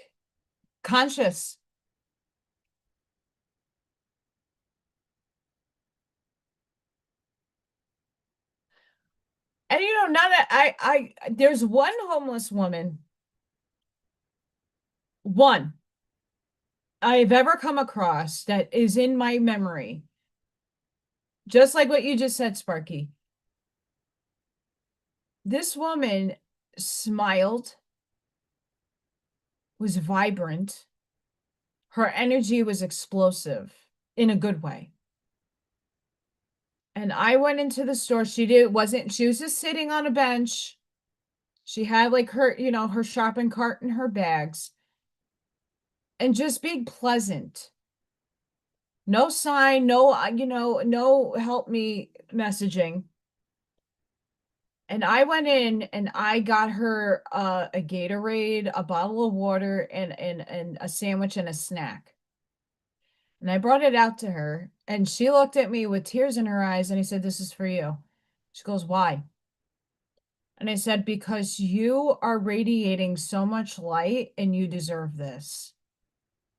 conscious. And none of I there's one homeless woman, one I've ever come across that is in my memory, just like what you just said, Sparky. This woman smiled, was vibrant, her energy was explosive in a good way. And I went into the store. She was just sitting on a bench. She had like her shopping cart and her bags and just being pleasant. No sign, no, no help me messaging. And I went in and I got her a Gatorade, a bottle of water, and a sandwich and a snack. And I brought it out to her, and she looked at me with tears in her eyes, and I said, "This is for you." She goes, "Why?" And I said, "Because you are radiating so much light and you deserve this.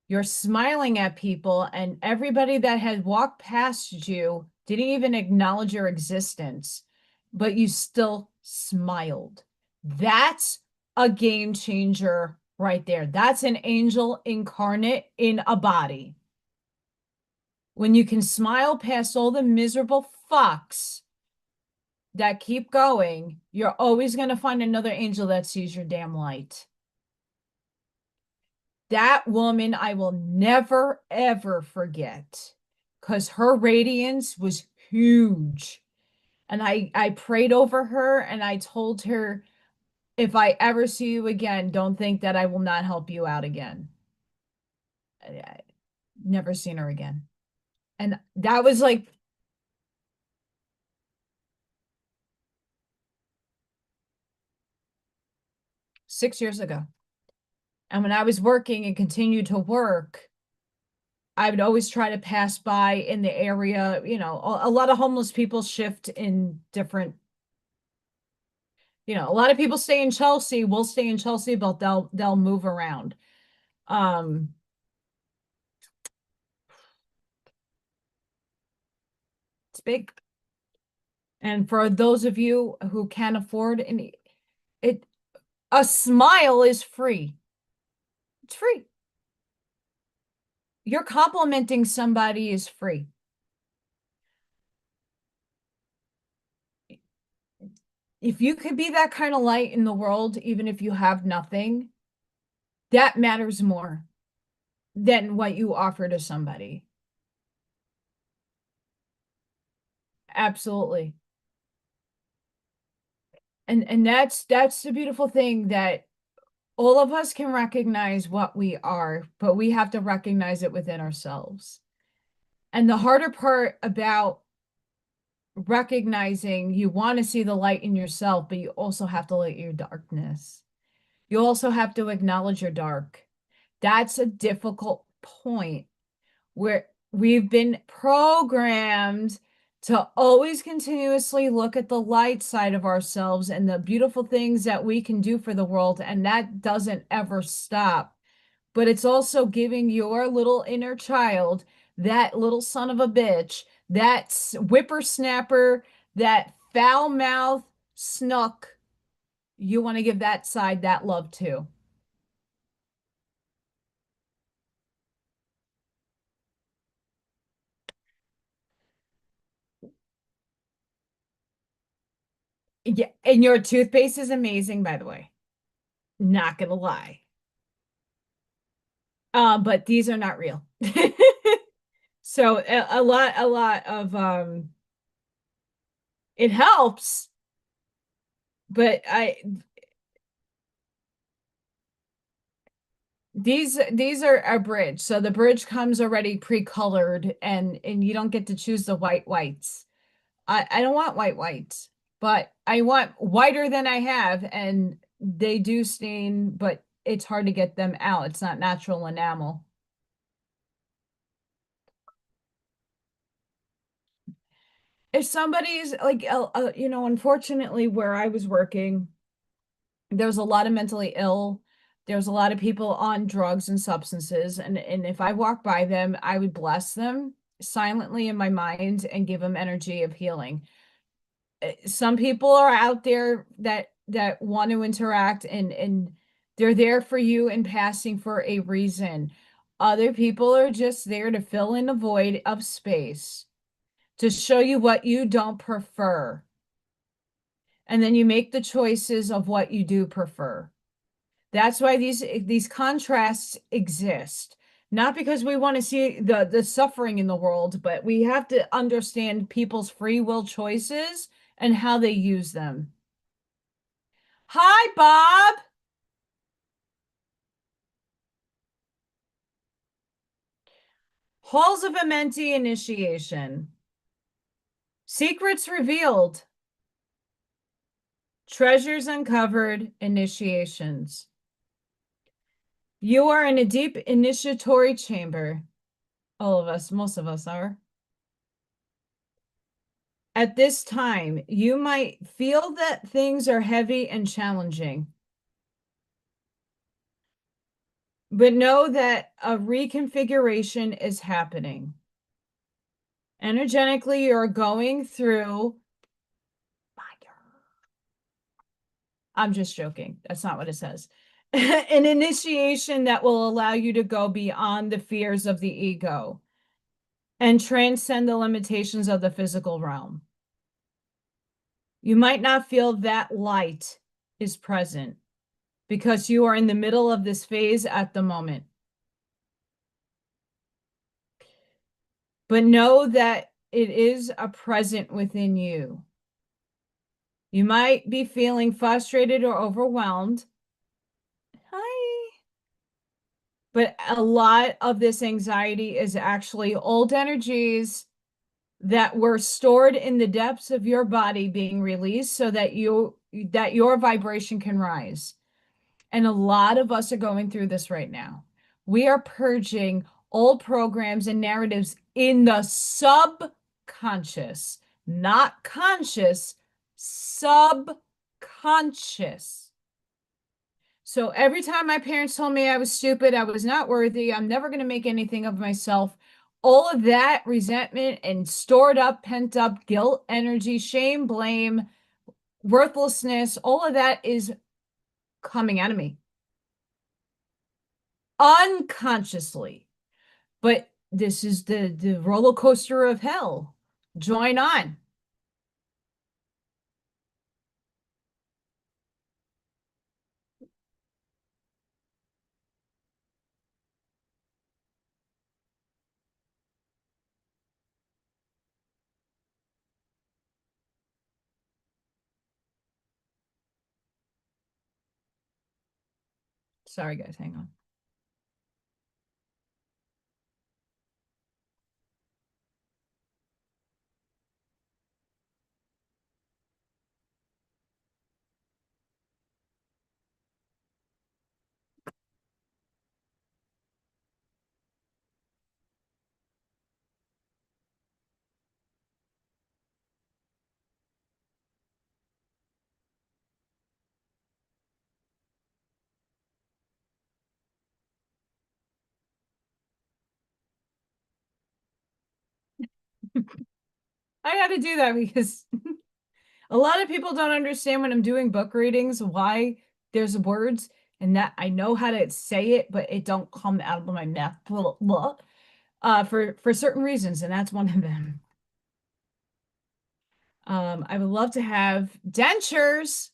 You're smiling at people, and everybody that had walked past you didn't even acknowledge your existence, but you still smiled. That's a game changer right there. That's an angel incarnate in a body. When you can smile past all the miserable fucks that keep going, you're always going to find another angel that sees your damn light. That woman I will never, ever forget because her radiance was huge. And I prayed over her and I told her, if I ever see you again, don't think that I will not help you out again. I never seen her again. And that was like 6 years ago. And when I was working and continued to work, I would always try to pass by in the area. A lot of homeless people shift in different, a lot of people stay in Chelsea, will stay in Chelsea, but they'll move around. Um, it's big. And for those of you who can't afford any, it a smile is free. It's free. You're complimenting somebody is free. If you could be that kind of light in the world, even if you have nothing, that matters more than what you offer to somebody. Absolutely. And that's the beautiful thing, that all of us can recognize what we are, but we have to recognize it within ourselves. And the harder part about recognizing, you want to see the light in yourself, but you also have to light your darkness. You also have to acknowledge your dark. That's a difficult point, where we've been programmed to always continuously look at the light side of ourselves and the beautiful things that we can do for the world. And that doesn't ever stop. But it's also giving your little inner child, that little son of a bitch, that whippersnapper, that foul mouth snook. You want to give that side that love too. Yeah, and your toothpaste is amazing, by the way. Not gonna lie. But these are not real. So a lot of it helps, but I these are a bridge. So the bridge comes already pre-colored, and you don't get to choose the white whites. I don't want white whites, but I want whiter than I have, and they do stain, but it's hard to get them out. It's not natural enamel. If somebody's like, unfortunately, where I was working, there was a lot of mentally ill. There's a lot of people on drugs and substances, and if I walk by them, I would bless them silently in my mind and give them energy of healing. Some people are out there that want to interact, and they're there for you in passing for a reason. Other people are just there to fill in a void of space, to show you what you don't prefer. And then you make the choices of what you do prefer. That's why these contrasts exist. Not because we want to see the suffering in the world, but we have to understand people's free will choices and how they use them. Hi, Bob. Halls of Amenti initiation. Secrets revealed. Treasures uncovered, initiations. You are in a deep initiatory chamber. All of us, most of us are. At this time, you might feel that things are heavy and challenging, but know that a reconfiguration is happening. Energetically, you're going through I'm just joking. That's not what it says. An initiation that will allow you to go beyond the fears of the ego and transcend the limitations of the physical realm. You might not feel that light is present because you are in the middle of this phase at the moment. But know that it is a present within you. You might be feeling frustrated or overwhelmed. Hi. But a lot of this anxiety is actually old energies that were stored in the depths of your body being released so that your vibration can rise. And a lot of us are going through this right now. We are purging old programs and narratives in the subconscious, not conscious, subconscious. So every time my parents told me I was stupid, I was not worthy, I'm never going to make anything of myself, All of that resentment and stored up, pent up guilt, energy, shame, blame, worthlessness, all of that is coming out of me unconsciously. But this is the roller coaster of hell. Join on. Sorry, guys, hang on. I got to do that because a lot of people don't understand when I'm doing book readings why there's words and that I know how to say it, but it don't come out of my mouth. Blah, blah, for certain reasons, and that's one of them. I would love to have dentures.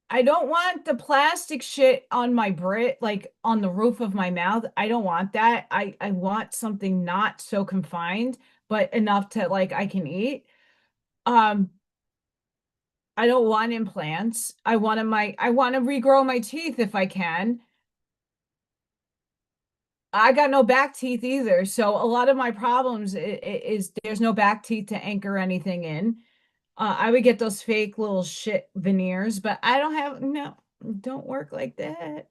I don't want the plastic shit on my Brit, like on the roof of my mouth. I don't want that. I want something not so confined, but enough to like I can eat. Um, I don't want implants. I want to regrow my teeth if I can. I got no back teeth either. So a lot of my problems is there's no back teeth to anchor anything in. I would get those fake little shit veneers, but I don't have no, don't work like that.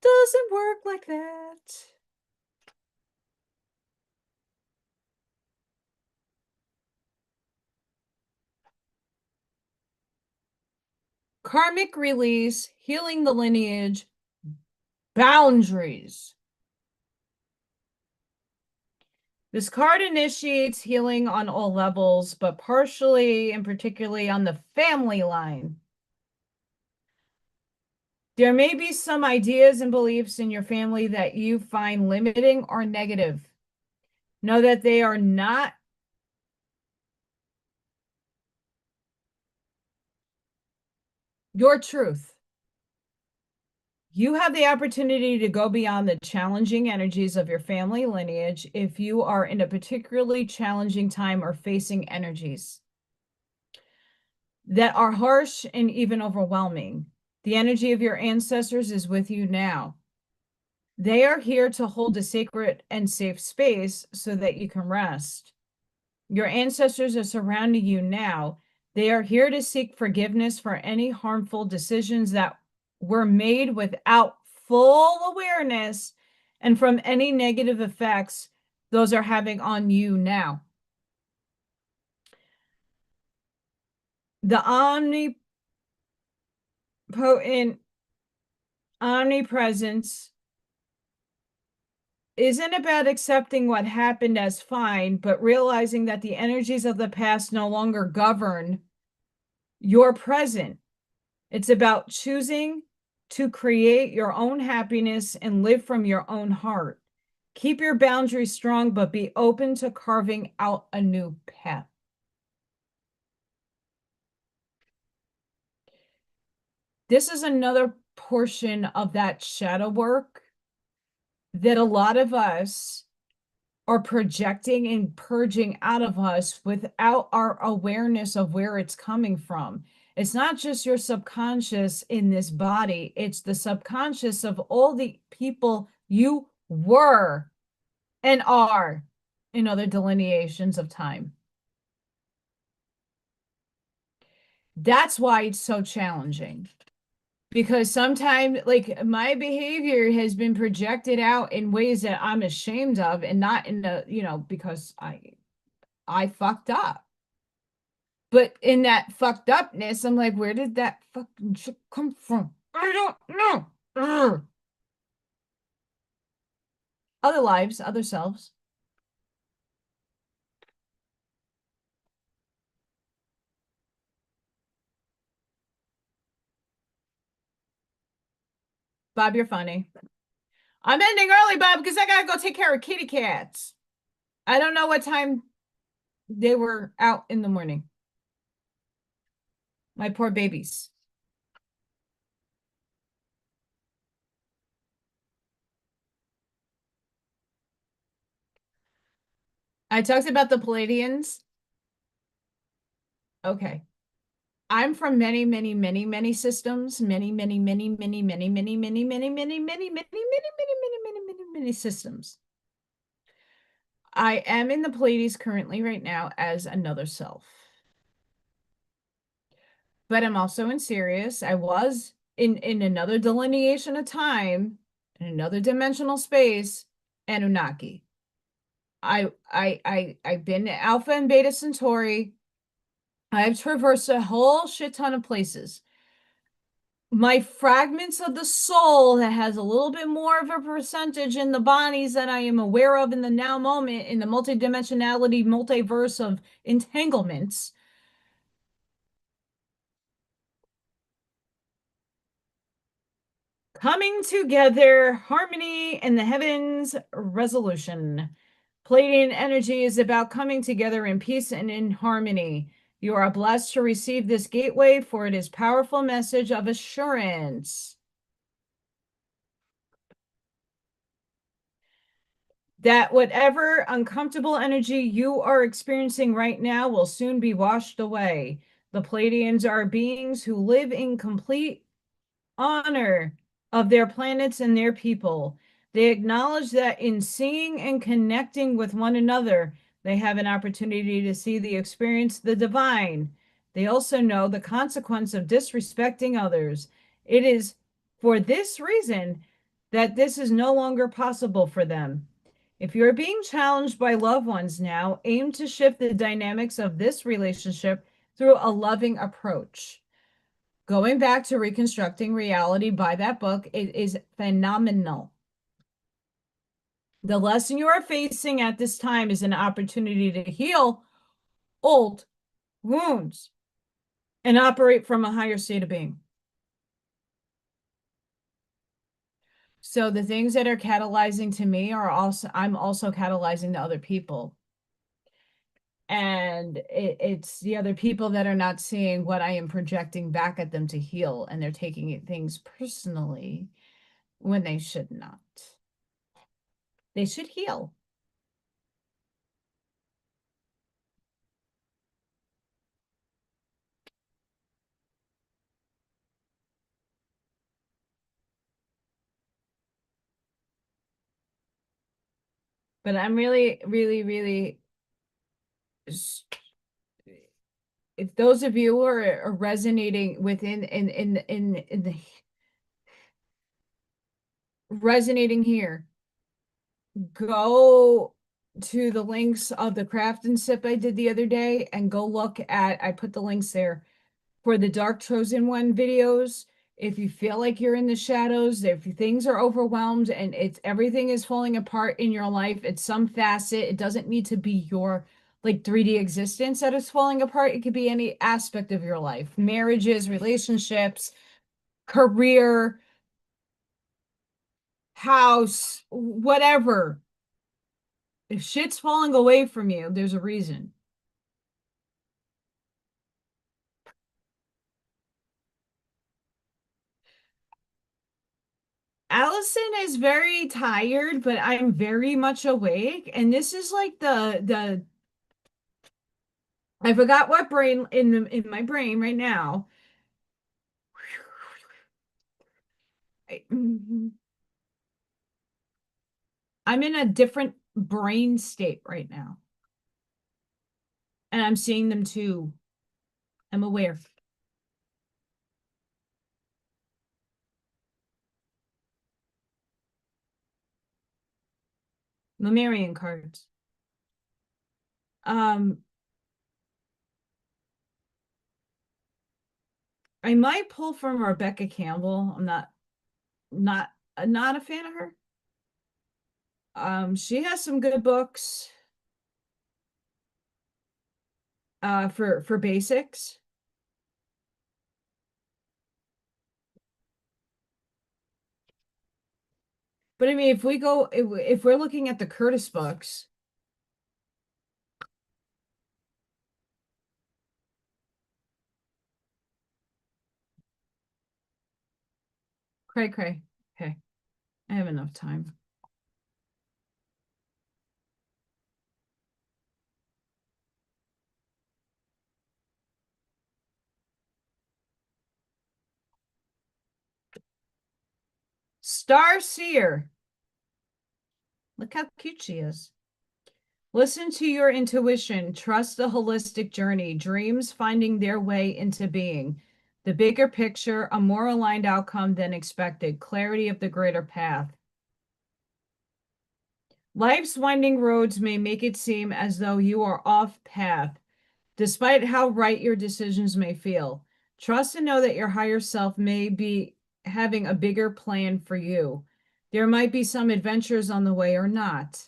Doesn't work like that. Karmic release, healing the lineage, boundaries. This card initiates healing on all levels, but partially and particularly on the family line. There may be some ideas and beliefs in your family that you find limiting or negative. Know that they are not your truth. You have the opportunity to go beyond the challenging energies of your family lineage if you are in a particularly challenging time or facing energies that are harsh and even overwhelming. The energy of your ancestors is with you now. They are here to hold a sacred and safe space so that you can rest. Your ancestors are surrounding you now. They are here to seek forgiveness for any harmful decisions that were made without full awareness and from any negative effects those are having on you now. The omnipotent omnipresence isn't about accepting what happened as fine, but realizing that the energies of the past no longer govern your present. It's about choosing to create your own happiness and live from your own heart. Keep your boundaries strong, but be open to carving out a new path. This is another portion of that shadow work that a lot of us are projecting and purging out of us without our awareness of where it's coming from. It's not just your subconscious in this body, it's the subconscious of all the people you were and are in other delineations of time. That's why it's so challenging. Because sometimes, like, my behavior has been projected out in ways that I'm ashamed of, and not in the, because I fucked up. But in that fucked upness, I'm like, where did that fucking shit come from? I don't know. Ugh. Other lives, other selves. Bob, you're funny. I'm ending early, Bob, because I gotta go take care of kitty cats. I don't know what time they were out in the morning. My poor babies. I talked about the Palladians. Okay. I'm from many, many, many, many systems. Many, many, many, many, many, many, many, many, many, many, many, many, many, many, many, many systems. I am in the Pleiades currently right now as another self. But I'm also in Sirius. I was in another delineation of time, in another dimensional space, Anunnaki. I've been to Alpha and Beta Centauri. I've traversed a whole shit ton of places. My fragments of the soul that has a little bit more of a percentage in the bodies that I am aware of in the now moment in the multidimensionality multiverse of entanglements coming together, harmony in the heavens, resolution. Pleiadian energy is about coming together in peace and in harmony. You are blessed to receive this gateway, for it is powerful message of assurance that whatever uncomfortable energy you are experiencing right now will soon be washed away. The Pleiadians are beings who live in complete honor of their planets and their people. They acknowledge that in seeing and connecting with one another, they have an opportunity to see the experience the divine. They also know the consequence of disrespecting others. It is for this reason that this is no longer possible for them. If you're being challenged by loved ones now, aim to shift the dynamics of this relationship through a loving approach. Going back to Reconstructing Reality by that book, it is phenomenal. The lesson you are facing at this time is an opportunity to heal old wounds and operate from a higher state of being. So the things that are catalyzing to me are also, I'm also catalyzing to other people. And it's the other people that are not seeing what I am projecting back at them to heal, and they're taking things personally when they should not. They should heal. But I'm really, really, really, if those of you who are resonating within in the resonating here, go to the links of the craft and sip I did the other day and go look at, I put the links there for the Dark Chosen One videos. If you feel like you're in the shadows, if things are overwhelmed and it's everything is falling apart in your life, it's some facet. It doesn't need to be your like 3D existence that is falling apart. It could be any aspect of your life, marriages, relationships, career, house, whatever. If shit's falling away from you, there's a reason. Allison is very tired, but I'm very much awake. And this is like the I forgot what brain in my brain right now. I'm in a different brain state right now. And I'm seeing them too. I'm aware. Lemurian cards. Um, I might pull from Rebecca Campbell. I'm not not a fan of her. She has some good books for basics. But I mean, if we're looking at the Curtis books, cray cray. Okay, I have enough time. Star Seer. Look how cute she is. Listen to your intuition. Trust the holistic journey. Dreams finding their way into being. The bigger picture, a more aligned outcome than expected. Clarity of the greater path. Life's winding roads may make it seem as though you are off path, despite how right your decisions may feel. Trust and know that your higher self may be having a bigger plan for you. There might be some adventures on the way or not.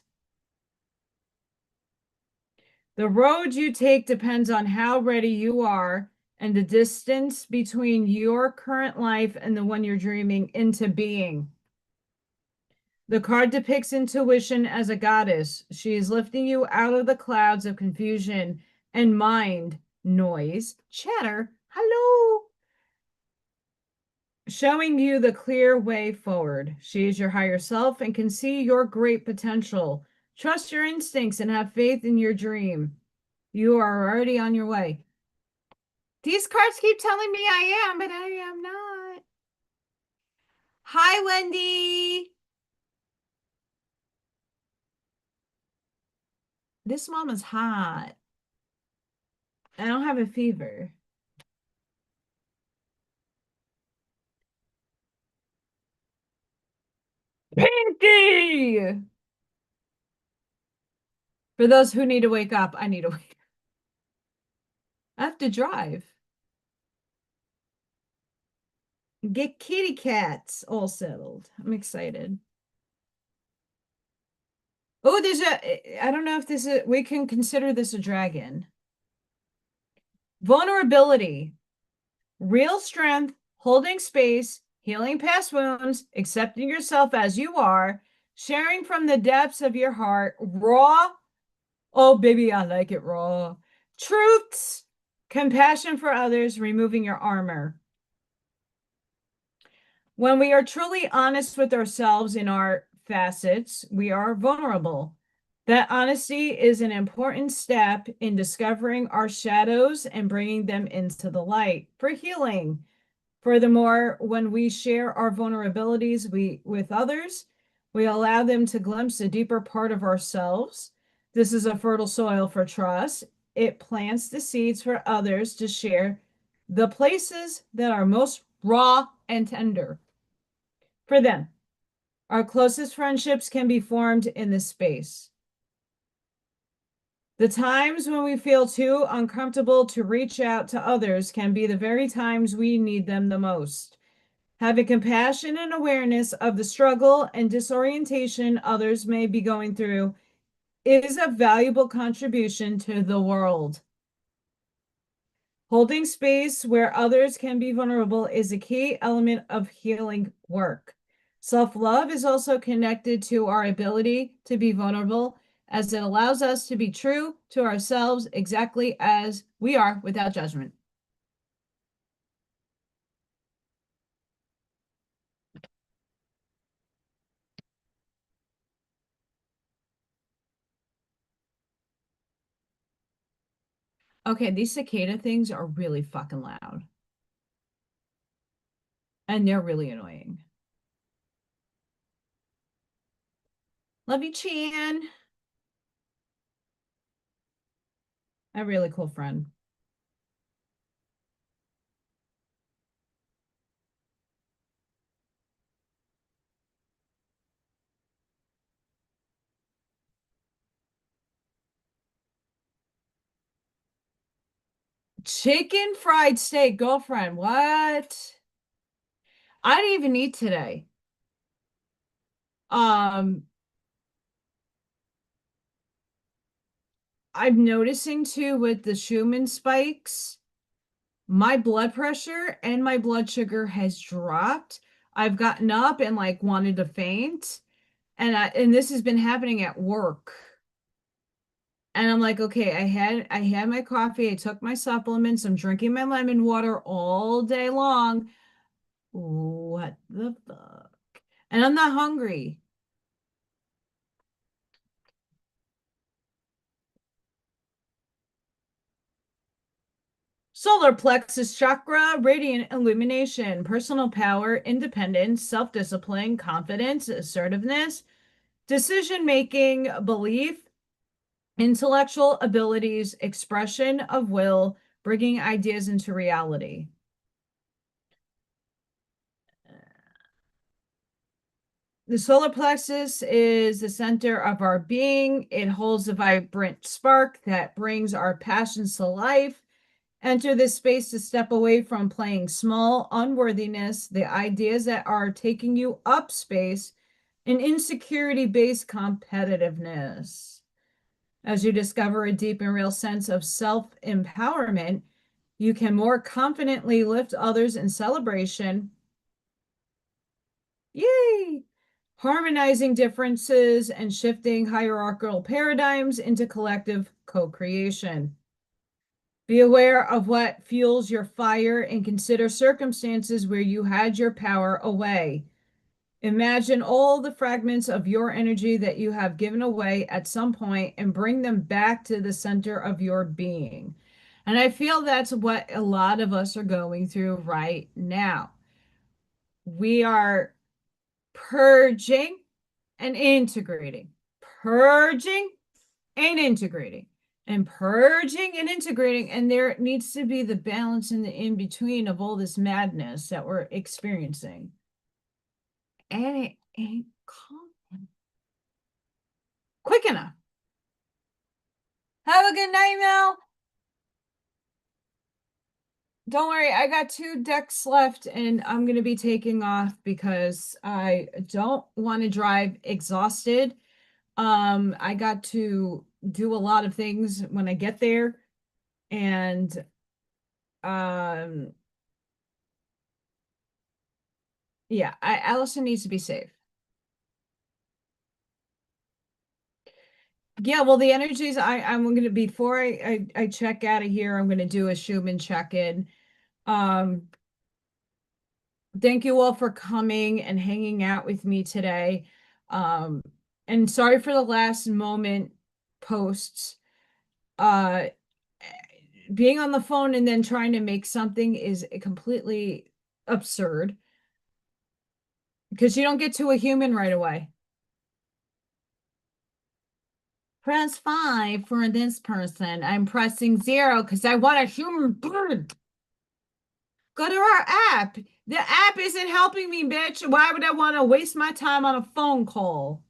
The road you take depends on how ready you are and the distance between your current life and the one you're dreaming into being. The card depicts intuition as a goddess. She is lifting you out of the clouds of confusion and mind noise, chatter, hello, showing you the clear way forward. She is your higher self and can see your great potential. Trust your instincts and have faith in your dream. You are already on your way. These cards keep telling me I am, but I am not. Hi, Wendy. This mama's hot. I don't have a fever. Pinky! For those who need to wake up, I need to wake up. I have to drive. Get kitty cats all settled. I'm excited. Oh, I don't know if we can consider this a dragon. Vulnerability, real strength, holding space, healing past wounds, accepting yourself as you are, sharing from the depths of your heart, raw. Oh, baby, I like it raw. Truths, compassion for others, removing your armor. When we are truly honest with ourselves in our facets, we are vulnerable. That honesty is an important step in discovering our shadows and bringing them into the light for healing. Furthermore, when we share our vulnerabilities with others, we allow them to glimpse a deeper part of ourselves. This is a fertile soil for trust. It plants the seeds for others to share the places that are most raw and tender for them. Our closest friendships can be formed in this space. The times when we feel too uncomfortable to reach out to others can be the very times we need them the most. Having compassion and awareness of the struggle and disorientation others may be going through is a valuable contribution to the world. Holding space where others can be vulnerable is a key element of healing work. Self-love is also connected to our ability to be vulnerable, as it allows us to be true to ourselves exactly as we are without judgment. Okay, these cicada things are really fucking loud. And they're really annoying. Love you, Chan. A really cool friend. Chicken fried steak, girlfriend. What? I didn't even eat today. Um, I'm noticing too with the Schumann spikes, my blood pressure and my blood sugar has dropped. I've gotten up and like wanted to faint. And this has been happening at work. And I'm like, okay, I had my coffee, I took my supplements, I'm drinking my lemon water all day long. What the fuck? And I'm not hungry. Solar plexus chakra, radiant illumination, personal power, independence, self-discipline, confidence, assertiveness, decision making, belief, intellectual abilities, expression of will, bringing ideas into reality. The solar plexus is the center of our being. It holds a vibrant spark that brings our passions to life. Enter this space to step away from playing small, unworthiness, the ideas that are taking you up space, and insecurity based competitiveness. As you discover a deep and real sense of self empowerment, you can more confidently lift others in celebration. Yay! Harmonizing differences and shifting hierarchical paradigms into collective co creation. Be aware of what fuels your fire and consider circumstances where you had your power away. Imagine all the fragments of your energy that you have given away at some point and bring them back to the center of your being. And I feel that's what a lot of us are going through right now. We are purging and integrating, purging and integrating, and purging and integrating. And there needs to be the balance in the in between of all this madness that we're experiencing. And it ain't coming quick enough. Have a good night, Mel. Don't worry, I got 2 decks left and I'm going to be taking off because I don't want to drive exhausted. I got to do a lot of things when I get there, and um yeah, Allison needs to be safe. Yeah, well, the energies I'm going to before I check out of here, I'm going to do a Schumann check-in. Um, thank you all for coming and hanging out with me today. Um, and sorry for the last moment posts. Uh, being on the phone and then trying to make something is completely absurd because you don't get to a human right away. Press 5 for this person. I'm pressing 0 because I want a human bird. Go to our app. The app isn't helping me, bitch. Why would I want to waste my time on a phone call?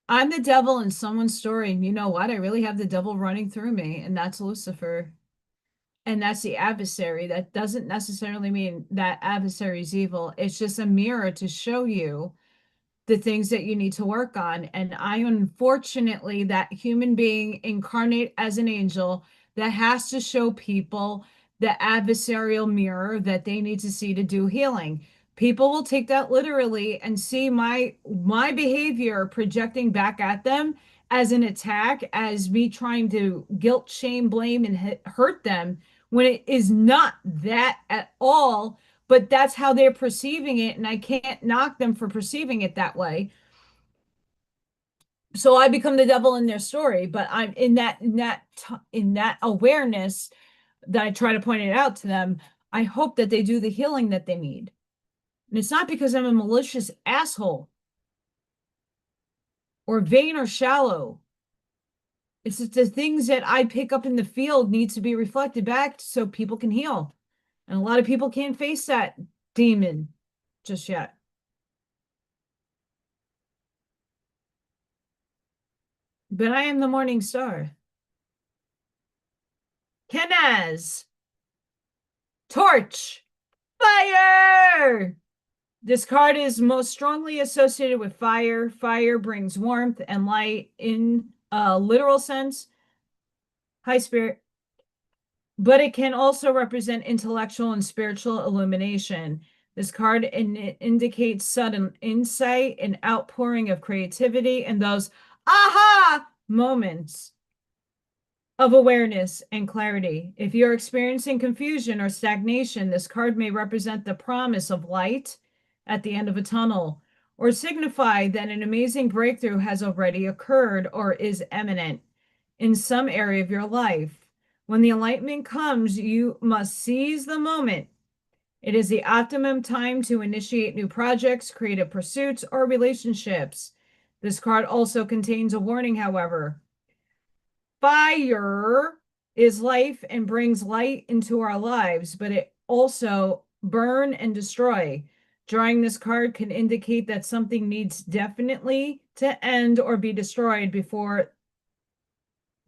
I'm the devil in someone's story. And you know what? I really have the devil running through me, and that's Lucifer. And that's the adversary. That doesn't necessarily mean that adversary is evil. It's just a mirror to show you the things that you need to work on. And I, unfortunately, that human being incarnate as an angel that has to show people the adversarial mirror that they need to see to do healing. People will take that literally and see my behavior projecting back at them as an attack, as me trying to guilt, shame, blame, and hurt them when it is not that at all, but that's how they're perceiving it, and I can't knock them for perceiving it that way. So I become the devil in their story, but I'm in that awareness that I try to point it out to them. I hope that they do the healing that they need. And it's not because I'm a malicious asshole or vain or shallow. It's just the things that I pick up in the field needs to be reflected back so people can heal. And a lot of people can't face that demon just yet. But I am the morning star. Kenaz. Torch. Fire. This card is most strongly associated with fire. Fire brings warmth and light in a literal sense. High spirit. But it can also represent intellectual and spiritual illumination. This card indicates sudden insight and outpouring of creativity and those aha moments of awareness and clarity. If you're experiencing confusion or stagnation, this card may represent the promise of light at the end of a tunnel or signify that an amazing breakthrough has already occurred or is imminent in some area of your life. When the enlightenment comes, you must seize the moment. It is the optimum time to initiate new projects, creative pursuits, or relationships. This card also contains a warning, however. Fire is life and brings light into our lives, but it also burn and destroy. Drawing this card can indicate that something needs definitely to end or be destroyed before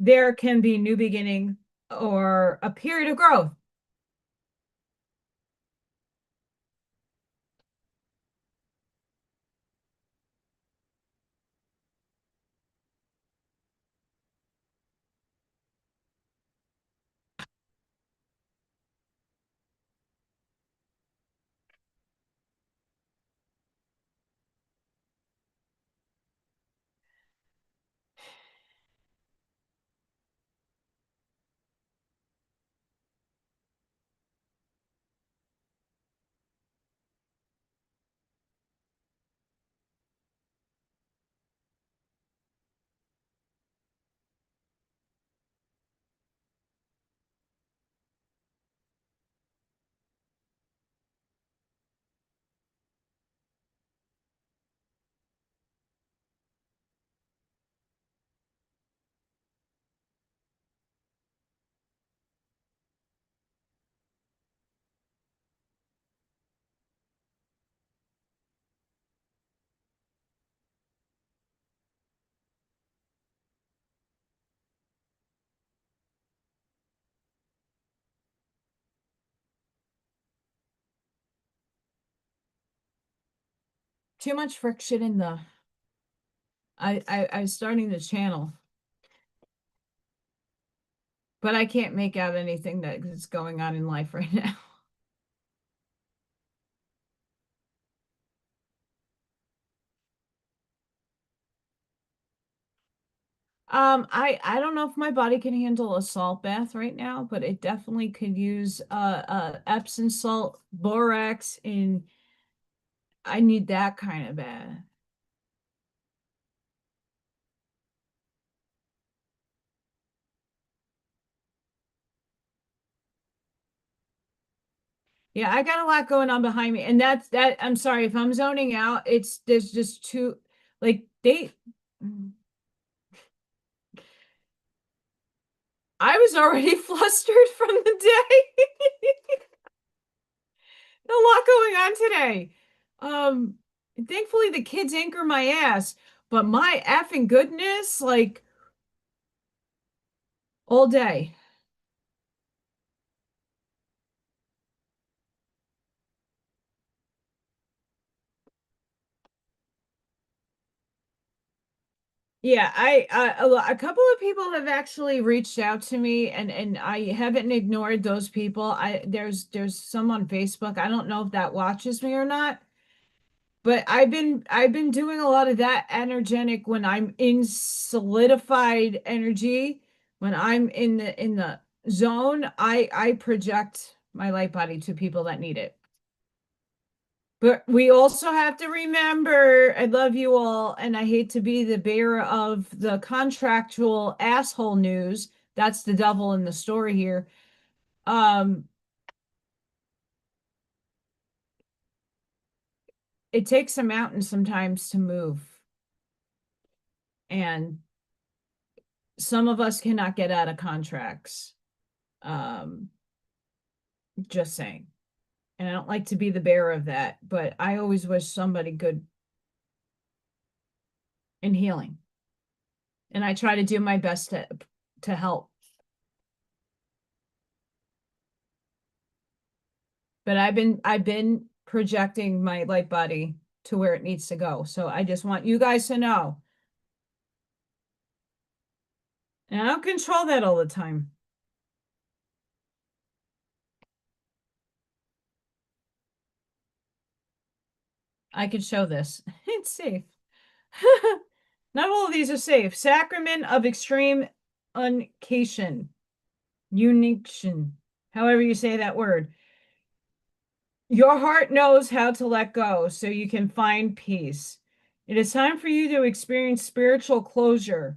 there can be new beginning or a period of growth. Too much friction in the I was starting the channel, but I can't make out anything that is going on in life right now. I don't know if my body can handle a salt bath right now, but it definitely could use Epsom salt, borax, and I need that kind of bath. Yeah, I got a lot going on behind me, and that's that. I'm sorry if I'm zoning out. It's there's just too like they. I was already flustered from the day. A lot going on today. Um, Thankfully the kids anchor my ass, but my effing goodness, like all day. Yeah, a couple of people have actually reached out to me, and I haven't ignored those people. There's some on Facebook. I don't know if that watches me or not, but I've been doing a lot of that energetic when I'm in solidified energy, when I'm in the zone, I project my light body to people that need it. But we also have to remember, I love you all, and I hate to be the bearer of the contractual asshole news. That's the devil in the story here. Um, it takes a mountain sometimes to move, and some of us cannot get out of contracts. Um, just saying. And I don't like to be the bearer of that, but I always wish somebody good in healing. And I try to do my best to help. But I've been projecting my light body to where it needs to go. So I just want you guys to know. And I don't control that all the time. I can show this. It's safe. Not all of these are safe. Sacrament of extreme uncation. Uniction. However you say that word. Your heart knows how to let go so you can find peace. It is time for you to experience spiritual closure.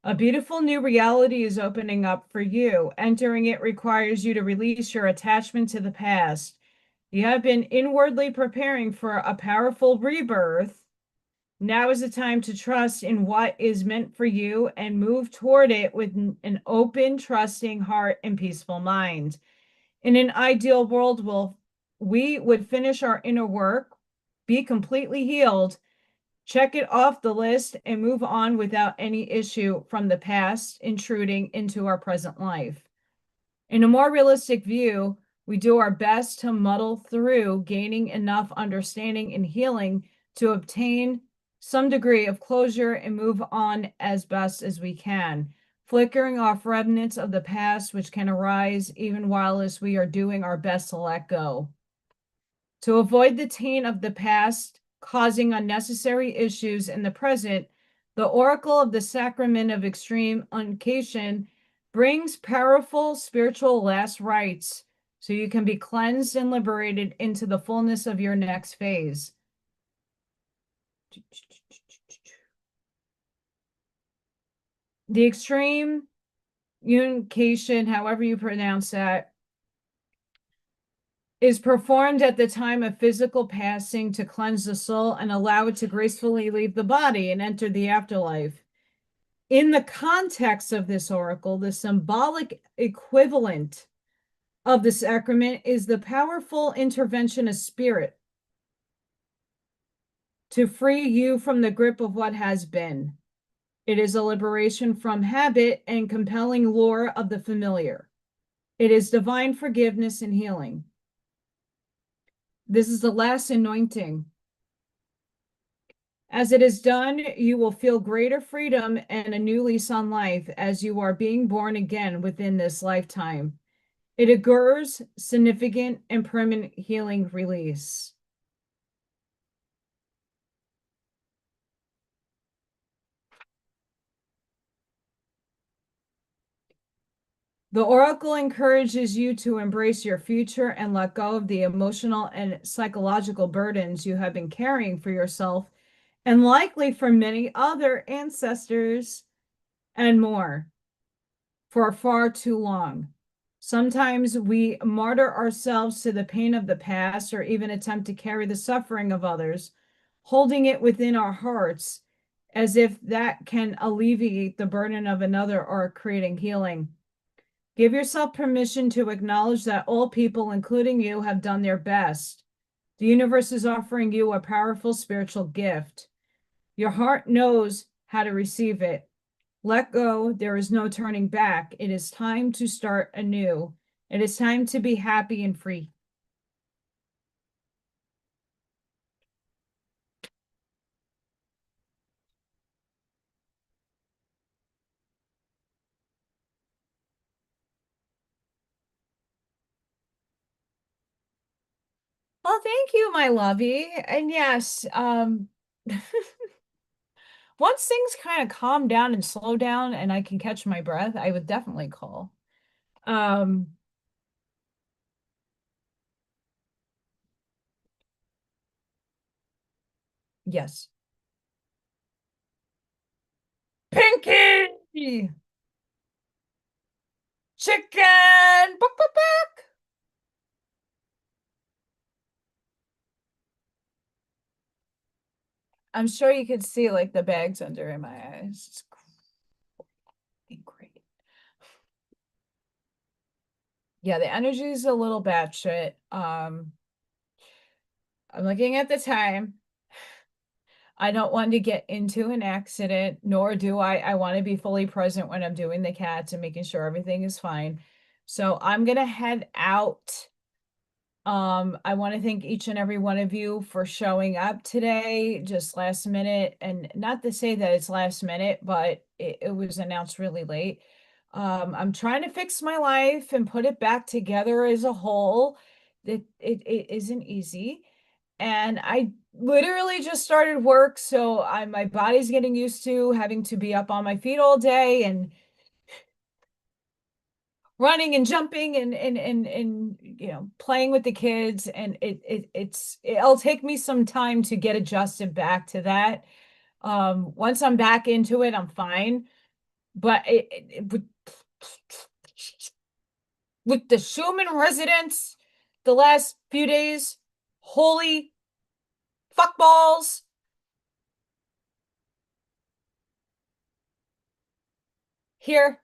A beautiful new reality is opening up for you. Entering it requires you to release your attachment to the past. You have been inwardly preparing for a powerful rebirth. Now is the time to trust in what is meant for you and move toward it with an open, trusting heart and peaceful mind. In an ideal world, we would finish our inner work, be completely healed, check it off the list, and move on without any issue from the past intruding into our present life. In a more realistic view, we do our best to muddle through, gaining enough understanding and healing to obtain some degree of closure and move on as best as we can, flickering off remnants of the past which can arise even while as we are doing our best to let go. To avoid the taint of the past causing unnecessary issues in the present, the Oracle of the Sacrament of Extreme Uncation brings powerful spiritual last rites so you can be cleansed and liberated into the fullness of your next phase. The extreme unication, however you pronounce that, is performed at the time of physical passing to cleanse the soul and allow it to gracefully leave the body and enter the afterlife. In the context of this oracle, the symbolic equivalent of the sacrament is the powerful intervention of spirit to free you from the grip of what has been. It is a liberation from habit and compelling lure of the familiar. It is divine forgiveness and healing. This is the last anointing. As it is done, you will feel greater freedom and a new lease on life as you are being born again within this lifetime. It augurs significant and permanent healing release. The oracle encourages you to embrace your future and let go of the emotional and psychological burdens you have been carrying for yourself and likely for many other ancestors and more for far too long. Sometimes we martyr ourselves to the pain of the past or even attempt to carry the suffering of others, holding it within our hearts as if that can alleviate the burden of another or creating healing. Give yourself permission to acknowledge that all people, including you, have done their best. The universe is offering you a powerful spiritual gift. Your heart knows how to receive it. Let go. There is no turning back. It is time to start anew. It is time to be happy and free. Well, thank you, my lovey. And yes, once things kind of calm down and slow down and I can catch my breath, I would definitely call. Um, yes. Pinky! Chicken! Buck, buck, buck. I'm sure you can see like the bags under my eyes. It's great. Yeah, the energy is a little batshit. I'm looking at the time. I don't want to get into an accident, nor do I want to be fully present when I'm doing the cats and making sure everything is fine. So I'm gonna head out. I want to thank each and every one of you for showing up today, just last minute. And not to say that it's last minute, but it was announced really late. I'm trying to fix my life and put it back together as a whole. It isn't easy. And I literally just started work, so my body's getting used to having to be up on my feet all day and running and jumping and playing with the kids, and it'll take me some time to get adjusted back to that. Once I'm back into it, I'm fine. But with the Schumann residents the last few days, holy fuck balls. Here,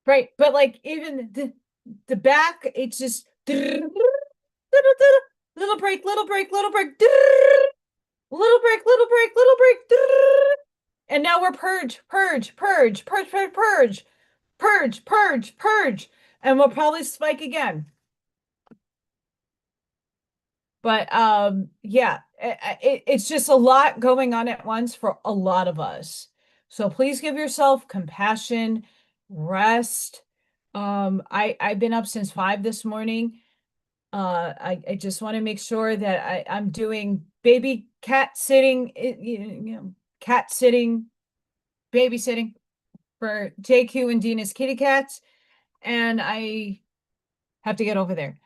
right? But like even the back, it's just little break, little break, little break, little break, little break, little break, and now we're purge, purge, purge, purge, purge, purge, purge, purge, purge, and we'll probably spike again. But yeah, it's just a lot going on at once for a lot of us. So please give yourself compassion, rest. I've been up since 5 this morning. I just want to make sure that I'm doing baby cat sitting, cat sitting, babysitting for JQ and Dina's kitty cats, and I have to get over there.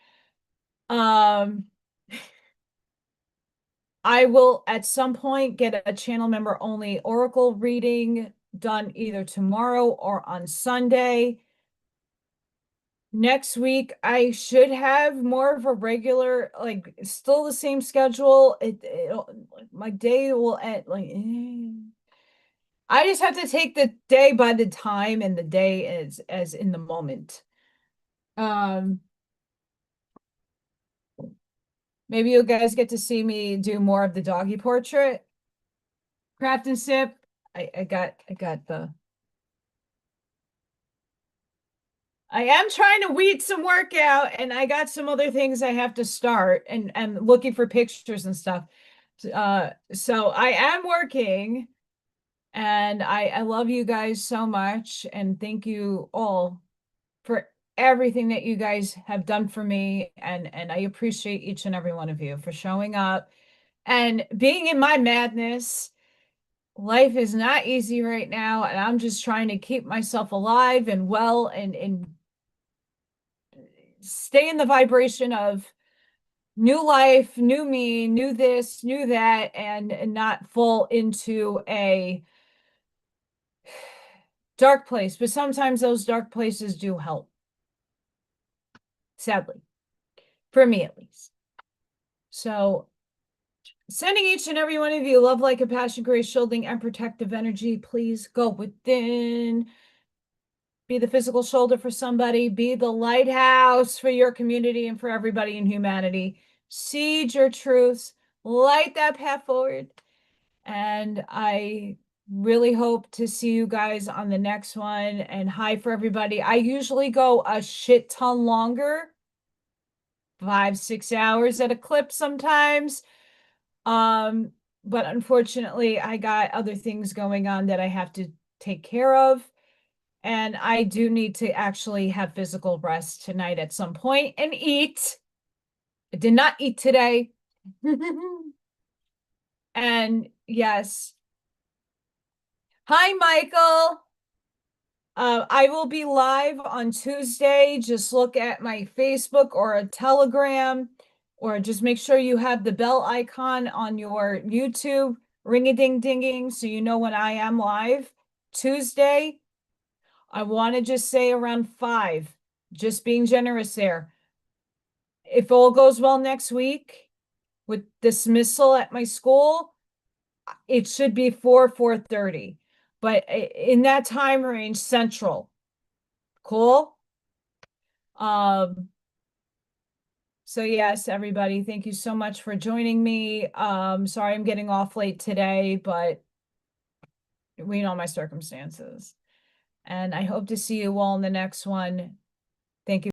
I will at some point get a channel member only oracle reading done either tomorrow or on Sunday. Next week, I should have more of a regular, like still the same schedule. My day will end like I just have to take the day by the time and the day as in the moment. Um, Maybe you guys get to see me do more of the doggy portrait. Craft and sip. I got the I am trying to weed some work out, and I got some other things I have to start and looking for pictures and stuff. So I am working, and I love you guys so much, and thank you all for everything that you guys have done for me, and I appreciate each and every one of you for showing up and being in my madness. Life is not easy right now, and I'm just trying to keep myself alive and well and stay in the vibration of new life, new me, new this, new that, and not fall into a dark place. But sometimes those dark places do help, sadly, for me at least. So, sending each and every one of you love, like, compassion, grace, shielding, and protective energy. Please go within. Be the physical shoulder for somebody. Be the lighthouse for your community and for everybody in humanity. Seed your truths. Light that path forward. And I really hope to see you guys on the next one. And hi for everybody. I usually go a shit ton longer, 5-6 hours at a clip sometimes. But unfortunately, I got other things going on that I have to take care of. And I do need to actually have physical rest tonight at some point and eat. I did not eat today. And yes. Hi, Michael. I will be live on Tuesday. Just look at my Facebook or a Telegram, or just make sure you have the bell icon on your YouTube, ring-a-ding-dinging, so you know when I am live. Tuesday, I want to just say around 5, just being generous there. If all goes well next week with dismissal at my school, it should be 4:30. But in that time range, Central. Cool. So yes, everybody, thank you so much for joining me. Sorry I'm getting off late today, but we know my circumstances. And I hope to see you all in the next one.